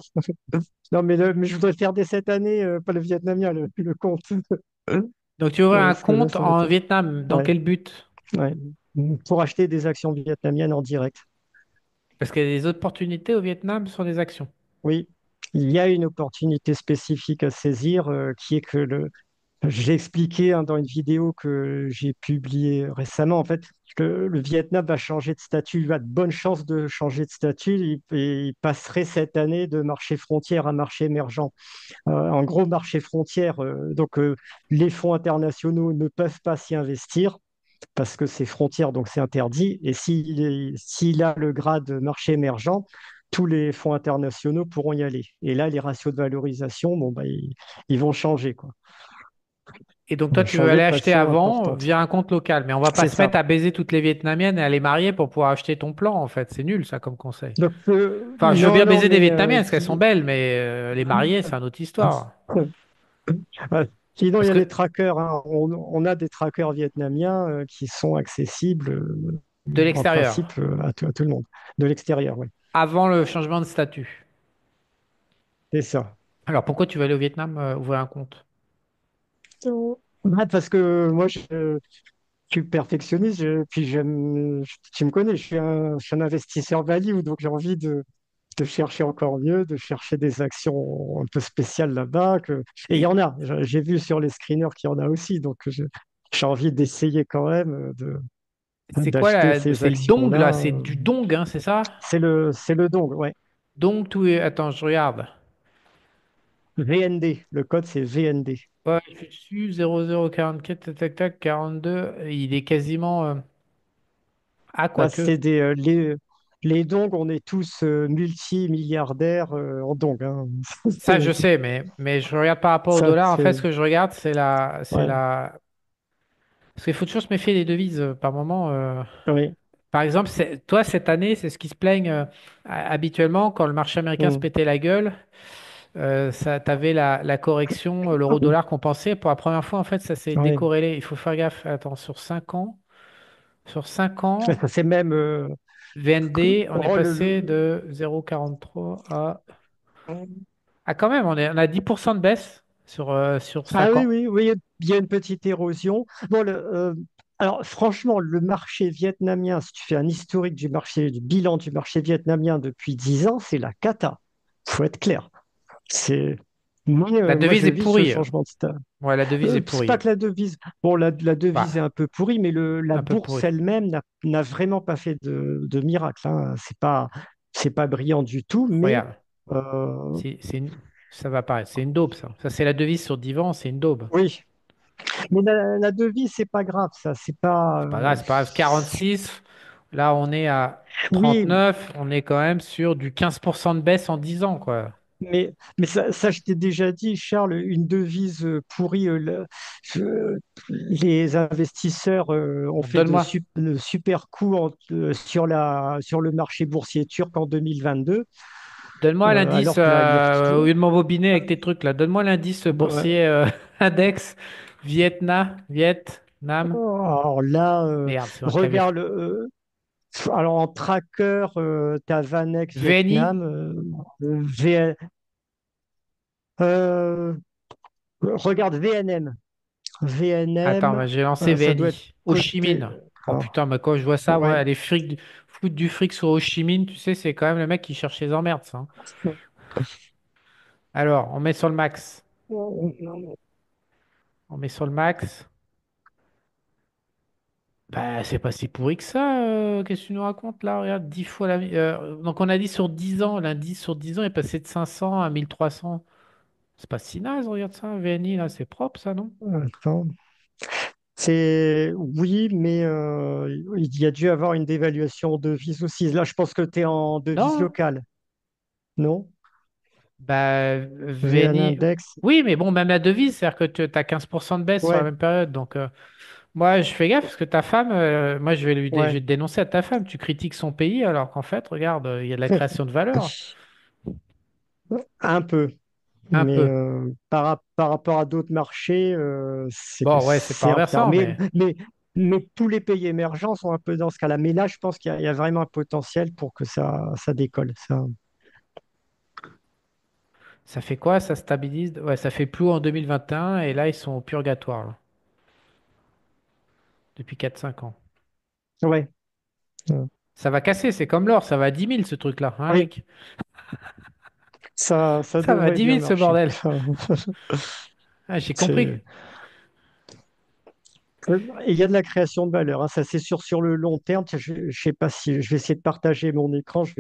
Non, mais je voudrais faire dès cette année, pas le vietnamien, le compte. Donc, tu ouvres un Parce que là, compte ça va en être. Vietnam. Dans Ouais, quel but? ouais. Pour acheter des actions vietnamiennes en direct. Parce qu'il y a des opportunités au Vietnam sur des actions. Oui, il y a une opportunité spécifique à saisir qui est que je l'ai expliqué hein, dans une vidéo que j'ai publiée récemment. En fait, le Vietnam va changer de statut, il a de bonnes chances de changer de statut. Il passerait cette année de marché frontière à marché émergent. En gros, marché frontière, les fonds internationaux ne peuvent pas s'y investir parce que c'est frontière, donc c'est interdit. Et s'il a le grade marché émergent, tous les fonds internationaux pourront y aller. Et là, les ratios de valorisation, bon, bah, ils vont changer, quoi. Et donc, Ils toi, vont tu veux changer aller de acheter façon avant importante. via un compte local. Mais on va pas C'est se mettre ça. à baiser toutes les Vietnamiennes et à les marier pour pouvoir acheter ton plan, en fait. C'est nul, ça, comme conseil. Donc, Enfin, je veux non, bien non, baiser des mais Vietnamiennes parce qu'elles sont belles, mais les marier, c'est une autre histoire. sinon, il y Parce a que les trackers, hein. On a des trackers vietnamiens qui sont accessibles de en l'extérieur, principe à tout le monde, de l'extérieur, oui. avant le changement de statut. C'est ça. Alors, pourquoi tu veux aller au Vietnam ouvrir un compte? Parce que moi, je suis perfectionniste, puis tu me connais, je suis un investisseur value, donc j'ai envie de chercher encore mieux, de chercher des actions un peu spéciales là-bas. Et il y Et en a, j'ai vu sur les screeners qu'il y en a aussi, donc j'ai envie d'essayer quand même c'est quoi d'acheter ces c'est le dong, là? actions-là. C'est du dong, hein, c'est ça? C'est le dong, ouais. Dong tout Attends, je regarde. VND, le code c'est VND. Ouais, je suis dessus, 0044, tac, tac, tac, 42. Il est quasiment. Ah, Là, quoique. les dongs, on est tous multimilliardaires en dongs, hein. Ça, je C'est- sais, mais je regarde par rapport au Ça, dollar. En fait, ce c'est. que je regarde, Ouais, Parce qu'il faut toujours se méfier des devises par moment. oui. Par exemple, toi, cette année, c'est ce qui se plaignent habituellement quand le marché américain se Mm. pétait la gueule. T'avais la correction, l'euro-dollar compensé. Pour la première fois, en fait, ça s'est Ouais. décorrélé. Il faut faire gaffe. Attends, sur 5 ans, Ça, c'est même. VND, on est Oh, passé de 0,43 à... Ah, quand même, on a 10% de baisse sur Ah 5 oui, ans. oui, oui, il y a une petite érosion. Bon, alors, franchement, le marché vietnamien, si tu fais un historique du bilan du marché vietnamien depuis 10 ans, c'est la cata. Faut être clair. C'est. La Moi, devise je est vis ce pourrie. changement de stade. Ouais, la devise est C'est pourrie. pas que la devise. Bon, la devise est Bah, un peu pourrie, mais la un peu bourse pourrie. elle-même n'a vraiment pas fait de miracle, hein. C'est pas brillant du tout, mais Regarde. euh, Ça va paraître. C'est une daube, ça. Ça, c'est la devise sur 10 ans, c'est une daube. oui. Mais la devise, c'est pas grave, ça. C'est pas. C'est pas grave, c'est pas grave. 46, là, on est à Oui, 39, on est quand même sur du 15% de baisse en 10 ans, quoi. mais ça, je t'ai déjà dit, Charles, une devise pourrie, les investisseurs ont fait Donne-moi. de super coups sur le marché boursier turc en 2022, Donne-moi l'indice, alors que là, il est au retourné. lieu de m'embobiner avec tes trucs là, donne-moi l'indice Ouais. boursier index Vietnam. Alors là, Merde, c'est un clavier. regarde, alors en tracker, tu as Vanex VNI? Vietnam, euh, regarde VNM. Attends, bah, VNM, j'ai lancé ça doit être VNI. Ho Chi côté. Minh. Oh Ah, putain, mais quand je vois ça, moi, ouais. aller foutre du fric sur Ho Chi Minh, tu sais, c'est quand même le mec qui cherche les emmerdes, ça, hein. Alors, on met sur le max. On met sur le max. Bah, c'est pas si pourri que ça. Qu'est-ce que tu nous racontes là? Regarde, 10 fois la. Donc, on a dit sur 10 ans, l'indice sur 10 ans est passé de 500 à 1300. C'est pas si naze, regarde ça. VNI, là, c'est propre, ça, non? Attends. Oui, mais il y a dû avoir une dévaluation de devise aussi. Là, je pense que tu es en devise Non? locale, non? Bah, VN VNI. index. Oui, mais bon, même la devise, c'est-à-dire que tu as 15% de baisse sur la Ouais, même période. Donc, moi, je fais gaffe parce que ta femme, moi, je ouais. vais te dénoncer à ta femme. Tu critiques son pays alors qu'en fait, regarde, il y a de la création de valeur. Un peu. Un Mais peu. par rapport à d'autres marchés, Bon, ouais, c'est pas c'est en retard. renversant, mais Mais tous les pays émergents sont un peu dans ce cas-là. Mais là, je pense qu'il y a vraiment un potentiel pour que ça décolle. Ça. ça fait quoi? Ça stabilise? Ouais, ça fait plus haut en 2021 et là, ils sont au purgatoire, là, depuis 4 5 ans. Ouais. Ça va casser, c'est comme l'or, ça va à 10 000 ce truc-là, hein, Oui, Rick? ça Ça va à devrait 10 bien 000 ce marcher. bordel. Ah, j'ai compris. C'est- Et il y a de la création de valeur, hein, ça c'est sûr sur le long terme. Tiens, je sais pas si je vais essayer de partager mon écran. Je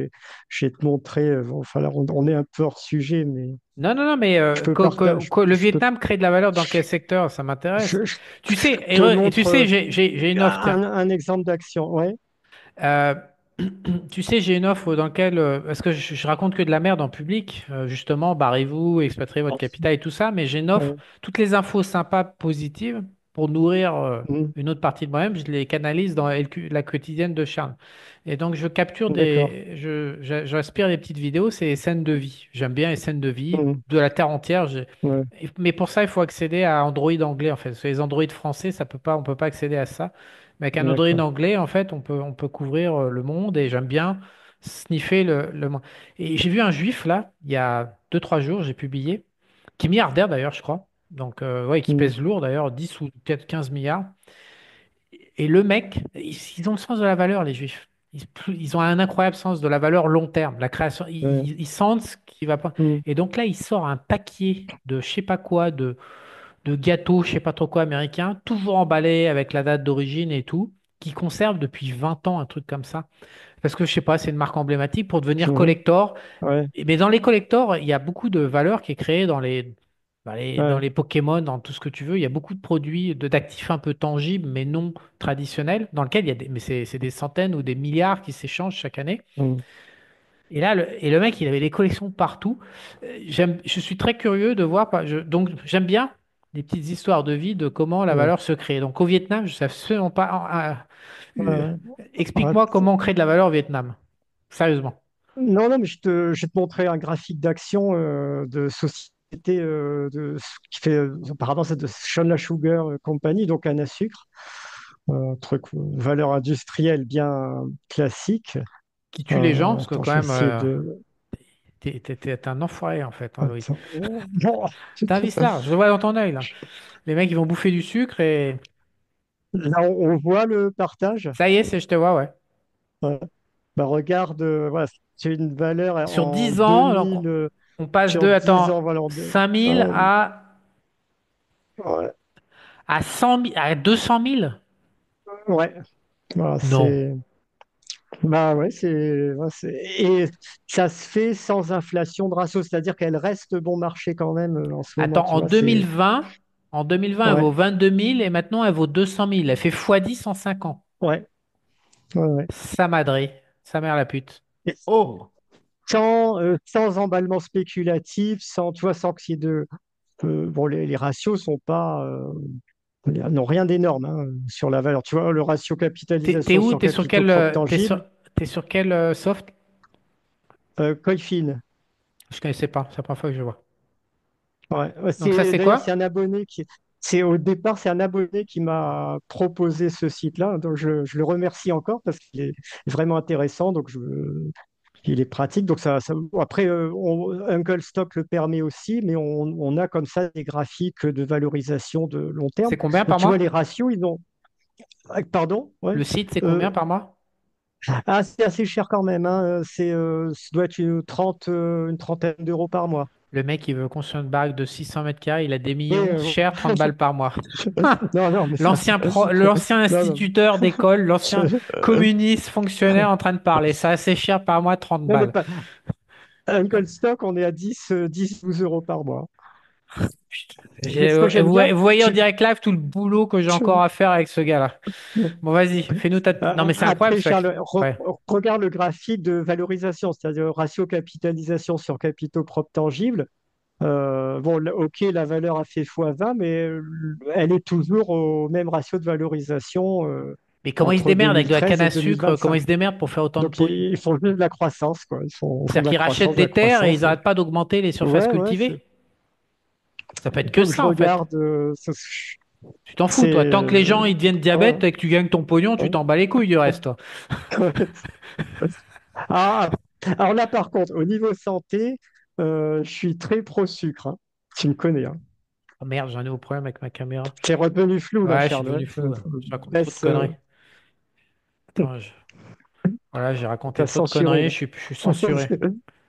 vais te montrer. Enfin, là, on est un peu hors sujet, mais Non, non, non, mais je peux partager. le Je peux, Vietnam crée de la valeur dans quel secteur? Ça m'intéresse. je Tu sais, te et tu montre sais, j'ai une offre, tiens. un exemple d'action. Ouais, Euh, tu sais, j'ai une offre dans laquelle, parce que je raconte que de la merde en public, justement, barrez-vous, expatriez votre capital et tout ça, mais j'ai une offre, ouais. toutes les infos sympas, positives, pour nourrir Hmm, une autre partie de moi-même, je les canalise dans la quotidienne de Charles. Et donc, je capture d'accord. j'inspire des petites vidéos, c'est les scènes de vie. J'aime bien les scènes de vie Hmm, de la Terre entière. ouais, Mais pour ça, il faut accéder à Android anglais, en fait. Parce que les Android français, on peut pas accéder à ça. Mais avec un Android d'accord. anglais, en fait, on peut couvrir le monde et j'aime bien sniffer le monde. Et j'ai vu un juif, là, il y a 2 3 jours, j'ai publié, qui est milliardaire d'ailleurs, je crois. Donc, ouais, qui Hmm, pèse lourd d'ailleurs, 10 ou peut-être 15 milliards. Et le mec, ils ont le sens de la valeur, les juifs. Ils ont un incroyable sens de la valeur long terme, la création. ouais, Ils sentent ce qui va pas. hmm, Et donc là, il sort un paquet de je sais pas quoi, de gâteaux, je sais pas trop quoi, américains, toujours emballés avec la date d'origine et tout, qui conservent depuis 20 ans un truc comme ça. Parce que je sais pas, c'est une marque emblématique pour devenir mhm, collector. ouais, Mais dans les collectors, il y a beaucoup de valeur qui est créée dans ouais, les Pokémon, dans tout ce que tu veux. Il y a beaucoup de produits, d'actifs un peu tangibles, mais non traditionnels, dans lesquels il y a mais c'est des centaines ou des milliards qui s'échangent chaque année. hmm, Et là, le mec, il avait des collections partout. Je suis très curieux de voir. Donc, j'aime bien les petites histoires de vie de comment la ouais, valeur se crée. Donc, au Vietnam, je ne sais absolument pas. Euh, ouais. Ouais. explique-moi comment on crée de la valeur au Vietnam. Sérieusement. Non, non, mais je vais te montrer un graphique d'action de société qui fait, apparemment, c'est de Shona Sugar Company, donc canne à sucre, truc, valeur industrielle bien classique. Qui tue les gens, parce que Attends, quand je vais même, essayer de. t'es un enfoiré, en fait, hein, Loïc. Attends. Bon. T'as un vice large, je le vois dans ton œil, là. Les mecs, ils vont bouffer du sucre et. Là, on voit le partage. Ça y est, je te vois, ouais. Ouais. Bah, regarde, voilà, c'est une valeur Sur en 10 ans, donc, 2000, on passe sur de, 10 attends, ans, voilà, 5000 euh, à. Ouais, À 100 000, à 200 000. ouais. Voilà, Non. bah ouais, et ça se fait sans inflation de ratio, c'est-à-dire qu'elle reste bon marché quand même en ce moment, Attends, tu vois, c'est, en 2020, elle ouais, vaut 22 000 et maintenant elle vaut 200 000. Elle fait x10 en 5 ans. ouais, ouais, ouais. Sa madré, sa mère la pute. Et Oh, sans emballement spéculatif, tu vois, sans qu'il y ait bon, les ratios n'ont rien d'énorme hein, sur la valeur. Tu vois, le ratio t'es capitalisation où? sur capitaux propres tangibles, T'es sur quel soft? Coifin. Je connaissais pas, c'est la première fois que je vois. Ouais, ouais, Donc ça, c'est d'ailleurs, c'est quoi? un abonné au départ, c'est un abonné qui m'a proposé ce site-là. Donc, je le remercie encore parce qu'il est vraiment intéressant. Il est pratique. Donc, bon, après, Uncle Stock le permet aussi, mais on a comme ça des graphiques de valorisation de long terme. C'est combien Donc, par tu vois, les mois? ratios, ils ont. Pardon? Ouais. Le site, c'est combien Euh, par mois? c'est assez cher quand même, hein. Ça doit être une trentaine d'euros par mois. Le mec, il veut construire une baraque de 600 mètres carrés, il a des Oui, millions, cher, 30 balles par mois. non, non, mais ça. L'ancien Non, non. instituteur d'école, l'ancien Je- communiste fonctionnaire en train de parler. Ça, assez cher par mois, 30 Non, mais balles. pas. Uncle Stock, on est à 12 euros par mois. Putain. Et ce que j'aime bien, Vous voyez en direct live tout le boulot que j'ai encore à faire avec ce gars-là. Bon, vas-y, fais-nous ta. Non, mais c'est incroyable après, ça. Charles, Ouais. regarde le graphique de valorisation, c'est-à-dire ratio capitalisation sur capitaux propres tangibles. Bon, ok, la valeur a fait x20, mais elle est toujours au même ratio de valorisation Mais comment ils se entre démerdent avec de la canne 2013 et à sucre? Comment 2025. ils se démerdent pour faire autant de Donc, pognon? ils font juste de la croissance, quoi. Ils font C'est-à-dire qu'ils rachètent de la des terres et ils croissance. n'arrêtent pas d'augmenter les surfaces Ouais, ouais, cultivées? Ça peut être que faut que je ça en fait. regarde. Tu t'en fous, C'est. toi. Tant que les gens ils deviennent Ouais, diabète et que tu gagnes ton pognon, tu ouais. t'en bats les couilles du reste, toi. Ah, alors là, par contre, au niveau santé, je suis très pro-sucre, hein. Tu me connais, hein. Oh merde, j'en ai au problème avec ma caméra. C'est redevenu flou, là, Ouais, je suis Charles. Ouais. devenu flou là. Je raconte trop de Laisse, conneries. Attends, voilà, j'ai raconté t'as trop de censuré, conneries, là. je suis censuré.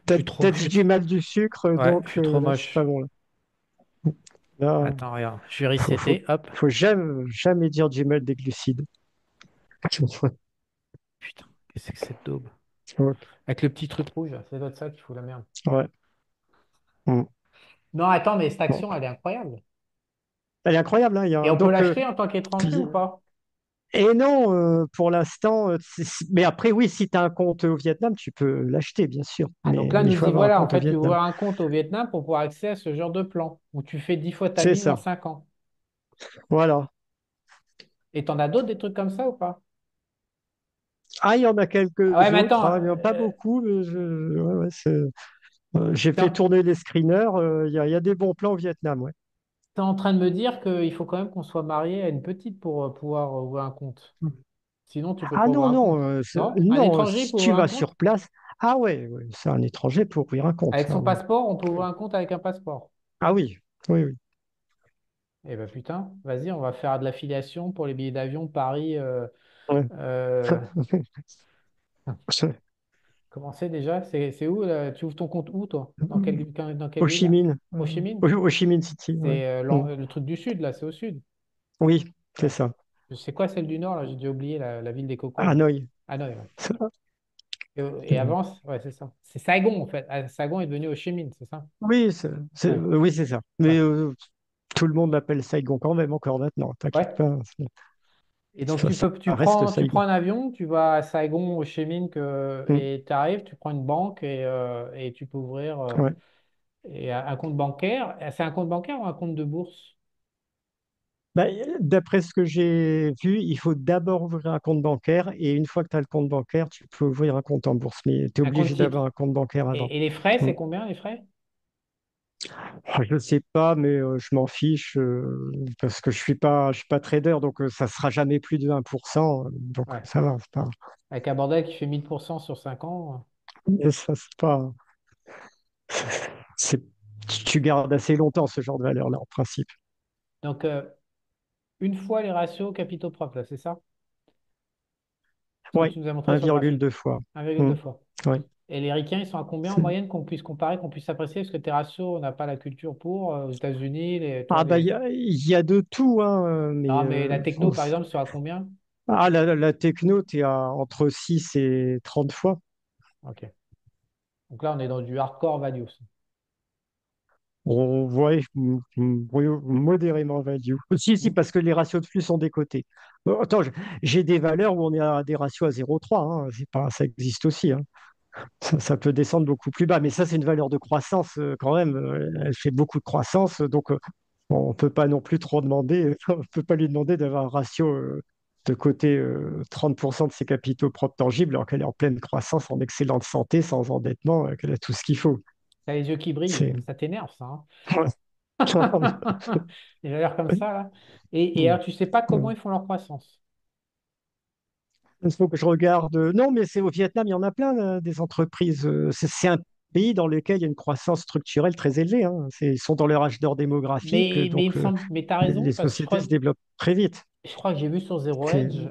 T'as dit du mal du sucre, Ouais, je donc suis trop là, c'est pas moche. bon. Là, Attends, regarde, je vais faut, faut, resetter, hop. faut jamais dire du mal des glucides. Putain, qu'est-ce que c'est que cette daube? Ouais. Avec le petit truc rouge, là, c'est d'autres ça qui fout la merde. Ouais. Mm. Non, attends, mais cette Bon. action, elle est incroyable. Elle est incroyable, hein. Et on peut Donc, l'acheter en tant qu'étranger ou pas? et non, pour l'instant, mais après, oui, si tu as un compte au Vietnam, tu peux l'acheter, bien sûr. Ah, donc Mais là, il nous faut y avoir un voilà. En compte au fait, tu Vietnam. ouvres un compte au Vietnam pour pouvoir accéder à ce genre de plan où tu fais 10 fois ta C'est mise en ça. 5 ans. Voilà. Et t'en as d'autres, des trucs comme ça ou pas? Ah, il y en a Ah ouais, quelques mais autres, attends, hein. Il n'y en a pas beaucoup, mais ouais, ouais, j'ai t'es fait en, tourner les screeners. Il y a des bons plans au Vietnam, ouais. t'es en train de me dire qu'il faut quand même qu'on soit marié à une petite pour pouvoir ouvrir un compte. Sinon, tu peux Ah pas ouvrir non, un non, compte. Non? Un non, étranger si pour tu ouvrir un vas compte? sur place. Ah ouais, ouais, c'est un étranger pour ouvrir un compte, Avec ça, son ouais. passeport, on peut ouvrir un compte avec un passeport. Ah oui, oui, oui. Eh ben putain, vas-y, on va faire de l'affiliation pour les billets d'avion Paris. Ouais. Euh, comment c'est déjà? C'est où là? Tu ouvres ton compte où, toi? Dans quelle Ho ville Chi là? Minh. Ho Chi Minh? Ho Chi Minh City, ouais. C'est Mm. le truc du sud, là, c'est au sud. Oui, c'est Ouais. ça. C'est quoi celle du nord, là? J'ai déjà oublié la ville des cocos, là. Hanoï. Hanoï, ouais. Et avance, ouais, c'est ça. C'est Saigon, en fait. Ah, Saigon est devenu Ho Chi Minh, c'est ça? Oui, Ouais, oui, c'est ça. Mais ouais. tout le monde l'appelle Saigon quand même encore maintenant. T'inquiète Ouais. pas. Et donc, Ça reste tu prends Saigon. un avion, tu vas à Saigon, Ho Chi Minh, Mm. et tu arrives, tu prends une banque et tu peux ouvrir Ouais. un compte bancaire. C'est un compte bancaire ou un compte de bourse? Bah, d'après ce que j'ai vu, il faut d'abord ouvrir un compte bancaire et une fois que tu as le compte bancaire, tu peux ouvrir un compte en bourse. Mais tu es Un compte obligé d'avoir titre. un compte bancaire avant. Et les frais, Mm. c'est combien les frais? Je ne sais pas, mais je m'en fiche parce que je suis pas trader, donc ça sera jamais plus de 1%. Donc Ouais. ça va, c'est pas, Avec un bordel qui fait 1000% sur 5 ans. mais ça, c'est pas, c'est, tu gardes assez longtemps ce genre de valeur-là en principe. Donc, une fois les ratios capitaux propres, là, c'est ça? Ce que Oui, tu nous as montré sur le 1,2 graphique. fois. 1,2 Mm. fois. Ouais. Et les ricains, ils sont à combien en moyenne qu'on puisse comparer, qu'on puisse apprécier? Parce que tes ratios, on n'a pas la culture pour. Aux États-Unis, toi, Ah bah il y a de tout, hein, mais non, mais la techno, par exemple, sera à combien? la techno, tu es à entre 6 et 30 fois. Ok. Donc là, on est dans du hardcore values. On voit oui, modérément value. Si, si, Hmm. parce que les ratios de flux sont décotés. Attends, j'ai des valeurs où on est à des ratios à 0,3, hein, c'est pas, ça existe aussi, hein. Ça peut descendre beaucoup plus bas, mais ça, c'est une valeur de croissance quand même. Elle fait beaucoup de croissance, donc on ne peut pas non plus trop demander, on peut pas lui demander d'avoir un ratio de côté 30% de ses capitaux propres tangibles, alors qu'elle est en pleine croissance, en excellente santé, sans endettement, qu'elle a tout ce qu'il faut. T'as les yeux qui brillent. C'est Ça t'énerve, ça, hein? ouais. Il a l'air comme ça, là. Et alors, tu sais pas comment ils font leur croissance. Il faut que je regarde. Non, mais c'est au Vietnam, il y en a plein, des entreprises. C'est un pays dans lequel il y a une croissance structurelle très élevée, hein. Ils sont dans leur âge d'or démographique, Mais il me donc semble, mais t'as les raison, parce que sociétés se développent très vite. je crois que j'ai vu sur Zero C'est- Edge,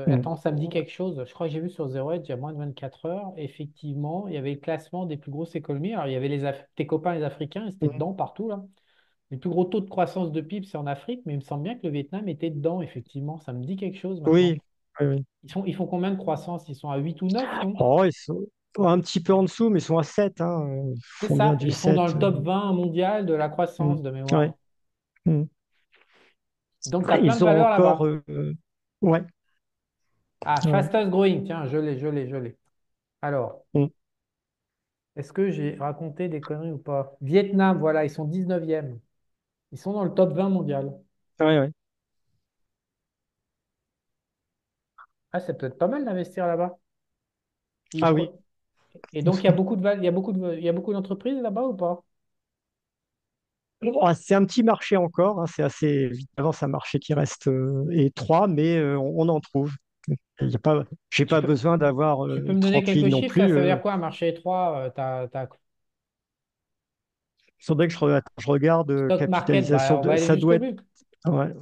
Mm. attends, ça me dit quelque chose. Je crois que j'ai vu sur Zero Edge il y a moins de 24 heures, effectivement, il y avait le classement des plus grosses économies. Alors, il y avait tes copains, les Africains, ils étaient Mm. dedans partout, là. Les plus gros taux de croissance de PIB, c'est en Afrique, mais il me semble bien que le Vietnam était dedans, effectivement. Ça me dit quelque chose maintenant. Oui, oui, oui. Ils font combien de croissance? Ils sont à 8 ou 9, non? Oh, ils sont un petit peu en dessous, mais ils sont à 7, hein. Ils C'est font bien ça, du ils sont dans 7. le top 20 mondial de la Mm. croissance de Ouais. mémoire. Mm. Donc, tu as plein de Ils ont valeurs encore. là-bas. Ouais. Ah, Ouais. fastest growing, tiens, je l'ai. Alors, Mm. est-ce que j'ai raconté des conneries ou pas? Vietnam, voilà, ils sont 19e. Ils sont dans le top 20 mondial. Ouais, ouais. Ah, c'est peut-être pas mal d'investir là-bas. Ils Ah oui. pro- Et donc, il y a beaucoup de il y a beaucoup d'entreprises là-bas ou pas? Ah, c'est un petit marché encore, hein, c'est assez évidemment c'est un marché qui reste étroit, mais on en trouve. Il y a pas, j'ai Tu pas peux, besoin d'avoir tu peux me donner 30 000 quelques non chiffres là? plus. Ça veut dire quoi un marché étroit? Il faudrait que je regarde Stock market, capitalisation bah, on va de, aller ça doit jusqu'au être but. ouais,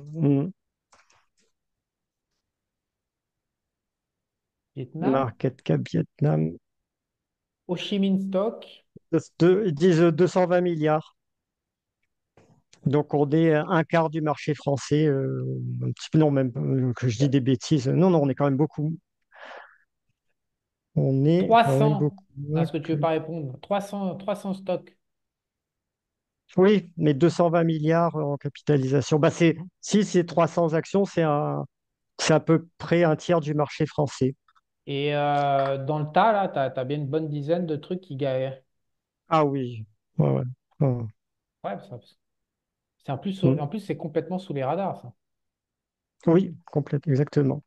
Vietnam, market cap Vietnam. Ho Chi Minh Stock. Ils disent 220 milliards. Donc on est un quart du marché français, un petit peu non même que je dis des bêtises. Non, non, on est quand même beaucoup. On est quand même 300. beaucoup Ah, moins est-ce que tu veux que. pas répondre? 300 stocks. Oui, mais 220 milliards en capitalisation. Bah si c'est 300 actions, c'est à peu près un tiers du marché français. Et dans le tas, là, tu as bien une bonne dizaine de trucs qui gagnent. Ah oui. Ouais, ouais. Ouais. Ouais, c'est Mm. en plus, c'est complètement sous les radars, ça. Oui, complètement, exactement.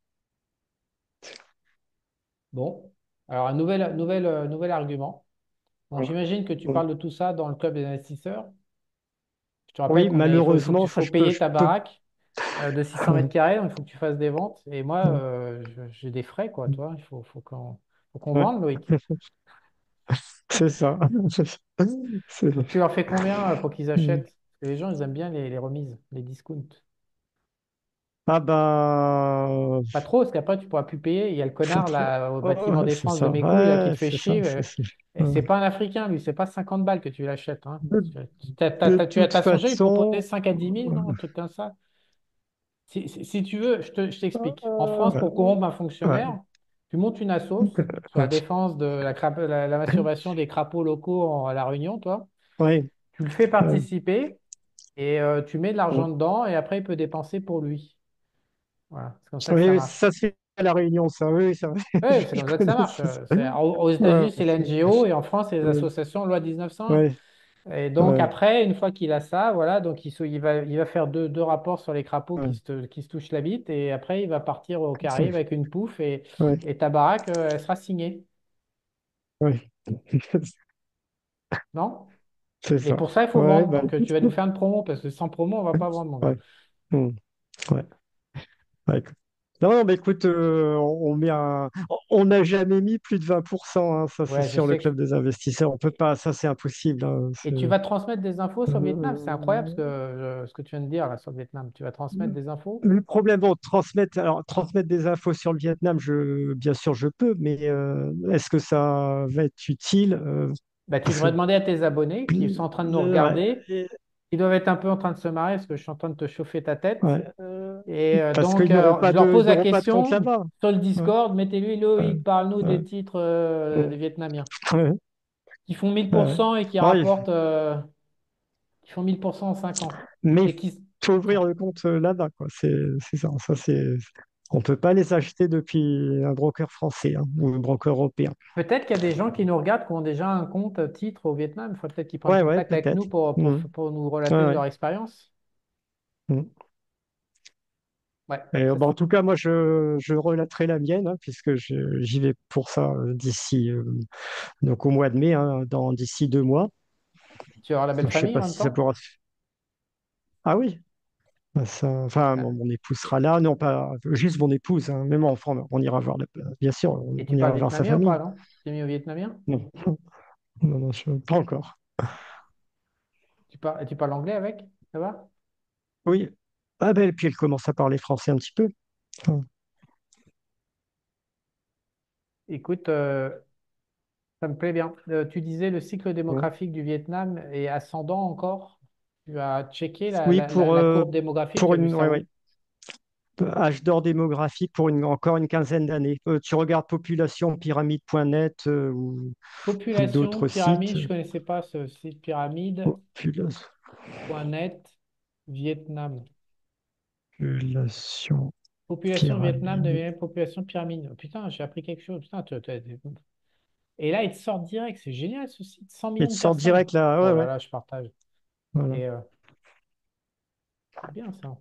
Bon. Alors, nouvel argument. Bon, Ouais. j'imagine que tu Mm. parles de tout ça dans le club des investisseurs. Je te rappelle Oui, malheureusement, il ça faut payer je ta peux. baraque de 600 mètres carrés, donc il faut que tu fasses des ventes. Et moi, Mm. j'ai des frais, quoi, toi. Faut qu'on Ouais. vende, Loïc. C'est ça. C'est- Donc, tu leur fais combien pour qu'ils Mm. achètent? Parce que les gens, ils aiment bien les remises, les discounts. Ah ben, Pas trop, parce qu'après, tu pourras plus payer. Il y a le connard là, au bâtiment ouais, c'est défense de ça. mes couilles là, qui Ouais, te fait c'est ça. chier. Et c'est Ouais. pas un Africain, lui, c'est pas 50 balles que tu l'achètes, hein. De, Tu toute t'as songé, il proposait façon, 5 à 10 000, non? Un truc comme ça. Si tu veux, je t'explique. En France, pour ouais, corrompre un ouais. fonctionnaire, tu montes une assos sur la défense de la masturbation des crapauds locaux à La Réunion, toi. Ouais, Tu le fais ouais. participer et tu mets de l'argent dedans et après, il peut dépenser pour lui. Voilà, c'est comme ça que ça Oui, marche. ça se fait à La Réunion, ça, oui, ça, Oui, c'est je comme ça que ça connais marche. ça. Aux Ouais, États-Unis, c'est la NGO et en France, c'est les ouais, associations loi 1901. ouais, Et donc ouais, après, une fois qu'il a ça, voilà, donc il va faire deux rapports sur les crapauds ouais, qui se touchent la bite et après il va partir au Caraïbe avec une pouffe ouais, et ta baraque, elle sera signée. ouais. Non? C'est Et ça. pour ça, il faut Ouais, vendre. bah, Donc tu vas nous faire une promo parce que sans promo, on va pas vendre, mon gars. ouais, hmm, ouais, ouais. Non, non, mais écoute, on met on n'a jamais mis plus de 20%, hein, ça c'est Ouais, je sur le sais que. club des investisseurs. On peut pas, ça c'est impossible, hein, Et tu vas transmettre des infos sur le Vietnam. C'est incroyable euh, ce que tu viens de dire là sur le Vietnam. Tu vas transmettre des infos? le problème, bon, transmettre des infos sur le Vietnam, bien sûr, je peux, mais est-ce que ça va être utile? Bah, tu Parce devrais que, demander à tes abonnés qui sont en train de nous ouais, regarder. Ils doivent être un peu en train de se marrer parce que je suis en train de te chauffer ta tête. ouais, Et parce donc, qu'ils n'auront je pas leur pose ils la n'auront pas de compte question là-bas. sur le Ouais, Discord. Mettez-lui ouais, Loïc, parle-nous ouais, des titres ouais, des Vietnamiens ouais, qui font mille pour ouais. cent et qui Bon, rapportent, qui font 1000% en 5 ans. mais il Et qui, faut ouvrir le compte là-bas, quoi. C'est ça. On peut pas les acheter depuis un broker français, hein, ou un broker européen. peut-être qu'il y a des gens qui nous regardent qui ont déjà un compte titre au Vietnam. Il faut peut-être qu'ils prennent Ouais, ouais, contact avec nous peut-être. Mm. pour nous Ouais, relater ouais. leur expérience. Mm. Ouais, Et, ça bon, en serait. tout cas, moi, je relaterai la mienne, hein, puisque j'y vais pour ça d'ici, donc au mois de mai, hein, d'ici 2 mois. Tu auras la belle Donc, je sais famille en pas même si ça temps? pourra se faire. Ah oui, enfin, Ah. mon épouse sera là. Non, pas juste mon épouse, hein, même enfant, on ira voir, bien sûr, Et tu on parles ira voir sa vietnamien ou pas, famille. non? Tu es mis au vietnamien? Non, non, non, pas encore. Tu parles anglais avec? Ça va? Oui. Ah ben, et puis elle commence à parler français un petit peu. Enfin, Écoute, ça me plaît bien. Tu disais le cycle ouais. démographique du Vietnam est ascendant encore. Tu as checké Oui, la courbe démographique, tu as vu ça ouais, ouais. où? Âge d'or démographique pour encore une quinzaine d'années. Tu regardes populationpyramide.net ou Population, d'autres pyramide, sites. je connaissais pas ce site pyramide.net, Population, Vietnam. population Population Vietnam pyramide. devient population pyramide. Oh, putain, j'ai appris quelque chose. Putain, et là, ils te sortent direct. C'est génial ce site. 100 Et millions tu de sors personnes. direct là. Ouais, Oh là ouais. là, je partage. Voilà. Et c'est bien ça.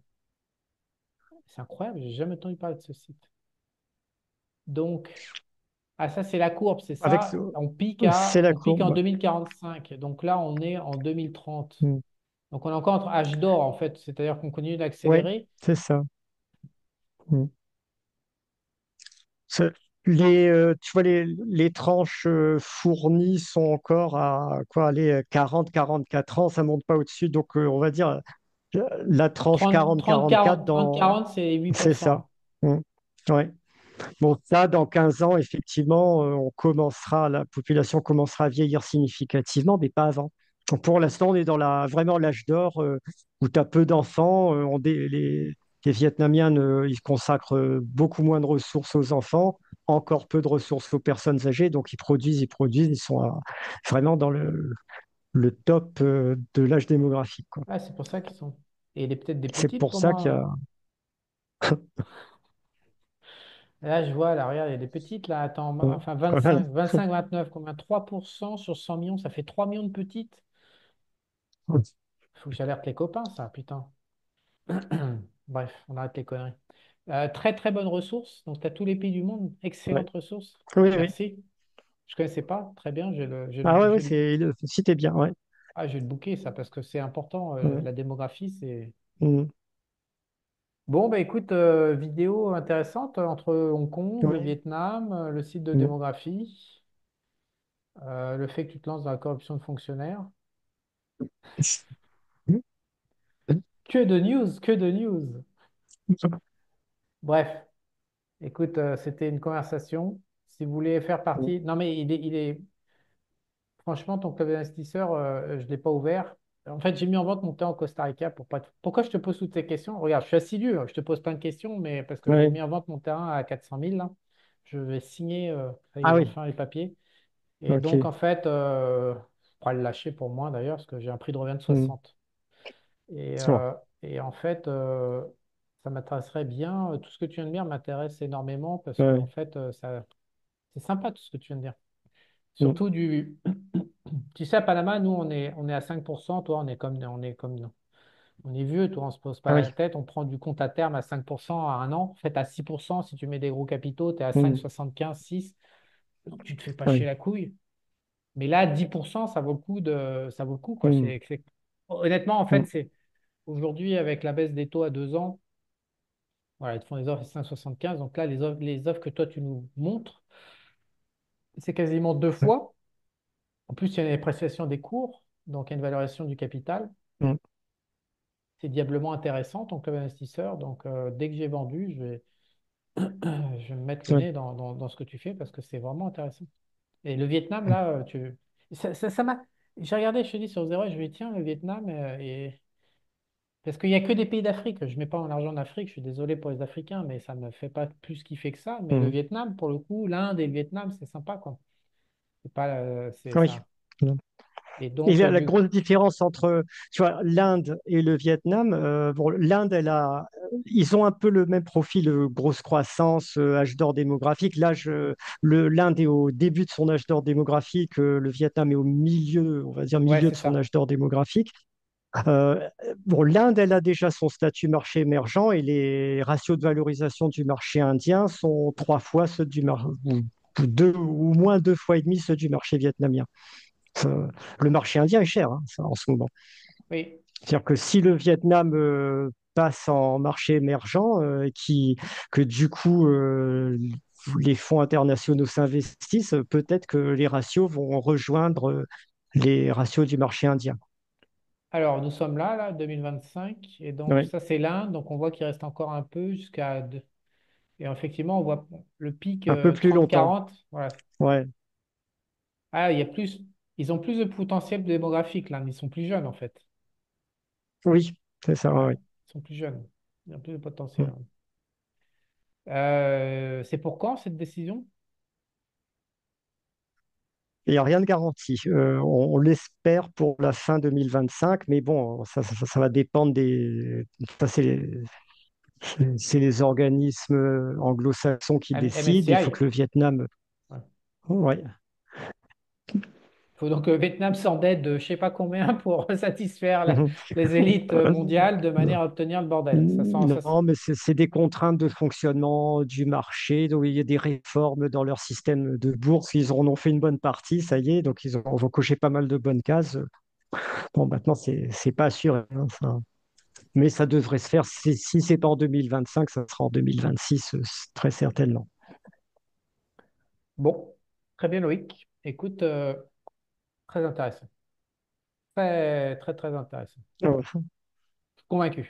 C'est incroyable. J'ai jamais entendu parler de ce site. Donc, ah, ça, c'est la courbe, c'est Avec, ça. c'est la On pique en courbe. 2045. Donc là, on est en 2030. Mm. Donc, on est encore entre âge d'or, en fait. C'est-à-dire qu'on continue Ouais, d'accélérer. c'est ça. Mm. C'est- tu vois, les tranches fournies sont encore à quoi, aller 40, 44 ans, ça monte pas au-dessus. Donc, on va dire la tranche 40, 44 30, 40, c'est c'est ça. 8%. Mm. Ouais. Bon, ça, dans 15 ans, effectivement, la population commencera à vieillir significativement, mais pas avant. Donc, pour l'instant, on est dans vraiment l'âge d'or où tu as peu d'enfants. Les Vietnamiens, ils consacrent beaucoup moins de ressources aux enfants, encore peu de ressources aux personnes âgées. Donc, ils produisent, ils sont vraiment dans le top de l'âge démographique, quoi. Ah, c'est pour ça qu'ils sont. Et peut-être des C'est petites pour comme ça qu'il y moi. a. Là, je vois, là, regarde, il y a des petites, là. Attends, enfin, Voilà. 25, 29, combien? 3% sur 100 millions, ça fait 3 millions de petites. Faut que j'alerte les copains, ça, putain. Bref, on arrête les conneries. Très très bonne ressource. Donc, tu as tous les pays du monde. Ouais. Excellente ressource. Oui, oui. Merci. Je ne connaissais pas. Très bien. Ah ouais, ouais, le site est bien, ouais. Je vais le booker, ça, parce que c'est important. Ouais. La démographie, c'est. Mm. Bon, bah écoute, vidéo intéressante entre Hong Kong, le Ouais. Vietnam, le site de Mm. démographie, le fait que tu te lances dans la corruption de fonctionnaires. Que de news, que de news. Bref, écoute, c'était une conversation. Si vous voulez faire partie. Non, mais franchement, ton club d'investisseurs, je ne l'ai pas ouvert. En fait, j'ai mis en vente mon terrain au Costa Rica pour pas. Pourquoi je te pose toutes ces questions? Regarde, je suis assidu, hein, je te pose plein de questions, mais parce que j'ai Ouais. mis en vente mon terrain à 400 000 là. Je vais signer, ça y est, Ah j'ai oui, enfin les papiers. Et donc, ok. en fait, je pourrais le lâcher pour moi d'ailleurs, parce que j'ai un prix de revient de Mm. 60. Et, Bon. euh, et en fait, ça m'intéresserait bien. Tout ce que tu viens de dire m'intéresse énormément parce que, en Ouais. fait, c'est sympa tout ce que tu viens de dire. Mm. Surtout Tu sais, à Panama, nous, on est à 5%. Toi, on est vieux. Toi, on se pose pas Ah la oui. tête. On prend du compte à terme à 5% à un an. En fait, à 6%, si tu mets des gros capitaux, tu es à Mm. 5,75, 6. Donc, tu te fais pas chier Ouais. la couille. Mais là, 10%, ça vaut le coup, quoi. Mm. Honnêtement, en fait, Mm. c'est aujourd'hui, avec la baisse des taux à 2 ans, Voilà, ils te font des offres S575. Donc là, les offres que toi, tu nous montres, c'est quasiment deux Ouais. fois. En plus, il y a les prestations des cours, donc il y a une valorisation du capital. Mm. C'est diablement intéressant, ton club investisseur. Donc, dès que j'ai vendu, je vais me mettre le Ouais. nez dans ce que tu fais parce que c'est vraiment intéressant. Et le Vietnam, là, ça m'a. J'ai regardé, je te dis, sur Zero, je me dis, tiens, le Vietnam, parce qu'il n'y a que des pays d'Afrique. Je ne mets pas mon argent en Afrique, je suis désolé pour les Africains, mais ça ne me fait pas plus kiffer que ça. Mais le Mm. Vietnam, pour le coup, l'Inde et le Vietnam, c'est sympa, quoi. C'est pas, c'est Oui. ça. Mm. Et Et donc, la grosse différence entre, tu vois, l'Inde et le Vietnam, bon, l'Inde, ils ont un peu le même profil, grosse croissance, âge d'or démographique. L'Inde est au début de son âge d'or démographique, le Vietnam est au milieu, on va dire ouais, milieu c'est de son ça. âge d'or démographique. Euh, bon, l'Inde, elle a déjà son statut marché émergent et les ratios de valorisation du marché indien sont trois fois ceux ou deux, ou moins deux fois et demi ceux du marché vietnamien. Le marché indien est cher, hein, ça, en ce moment. Oui. C'est-à-dire que si le Vietnam passe en marché émergent, que du coup les fonds internationaux s'investissent, peut-être que les ratios vont rejoindre les ratios du marché indien. Alors, nous sommes là, 2025. Et donc, Oui, ça, c'est l'Inde. Donc, on voit qu'il reste encore un peu jusqu'à. Et effectivement, on voit le pic un peu plus longtemps. 30-40. Voilà. Ouais, Ah, il y a plus. Ils ont plus de potentiel démographique, là. Ils sont plus jeunes, en fait. oui, c'est ça. Ouais. Ouais. Ils sont plus jeunes. Il y a plus de potentiel. Mm. Ouais. C'est pour quand cette décision? Il n'y a rien de garanti. On l'espère pour la fin 2025, mais bon, ça va dépendre ça, c'est les organismes anglo-saxons qui décident. Il faut MSCI. que le Vietnam. Ouais. Ouais. Il faut donc que le Vietnam s'endette de je sais pas combien pour satisfaire Mhm. les élites mondiales de manière à obtenir le bordel. Non, mais c'est des contraintes de fonctionnement du marché. Donc, il y a des réformes dans leur système de bourse. Ils en ont fait une bonne partie, ça y est. Donc, vont cocher pas mal de bonnes cases. Bon, maintenant, c'est pas assuré, hein, ça. Mais ça devrait se faire. Si c'est pas en 2025, ça sera en 2026, très certainement. Bon, très bien, Loïc. Écoute, très intéressant. Très, très, très intéressant. Ouais. Convaincu.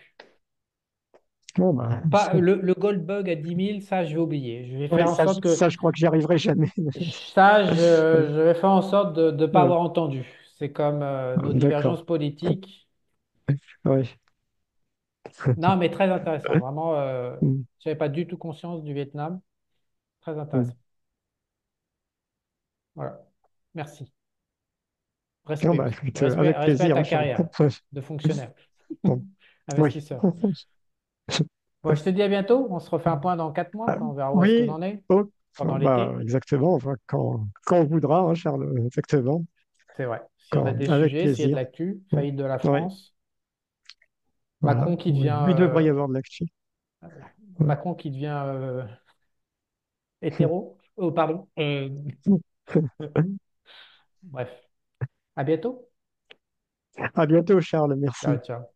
Bon, bah, Pas, le gold bug à 10 000, ça, je vais oublier. Je vais ouais, faire en sorte que je crois que j'y arriverai jamais. ça, je vais faire en sorte de ne pas Ouais, avoir entendu. C'est comme nos d'accord. divergences politiques. Ouais. Non, mais très intéressant. Vraiment, Mm. je n'avais pas du tout conscience du Vietnam. Très Mm. intéressant. Voilà. Merci. Non, bah, Respect. écoute, Respect, avec respect à plaisir, ta hein, Charles. carrière de fonctionnaire, Bon, oui. investisseur. Bon, je te dis à bientôt. On se refait un point dans 4 mois, Ah, quand on verra où est-ce qu'on oui, en est oh, pendant bah, l'été. exactement. On voit quand on voudra, hein, Charles. Exactement. C'est vrai. Si on a des Avec sujets, s'il y a de plaisir. l'actu, Mm. faillite de la Oui, France, voilà. Macron qui Oui, devient, il devrait y avoir de l'actu. Ouais. Macron qui devient hétéro. Oh, pardon. Bref. À bientôt. À bientôt, Charles. Ciao, Merci. ciao.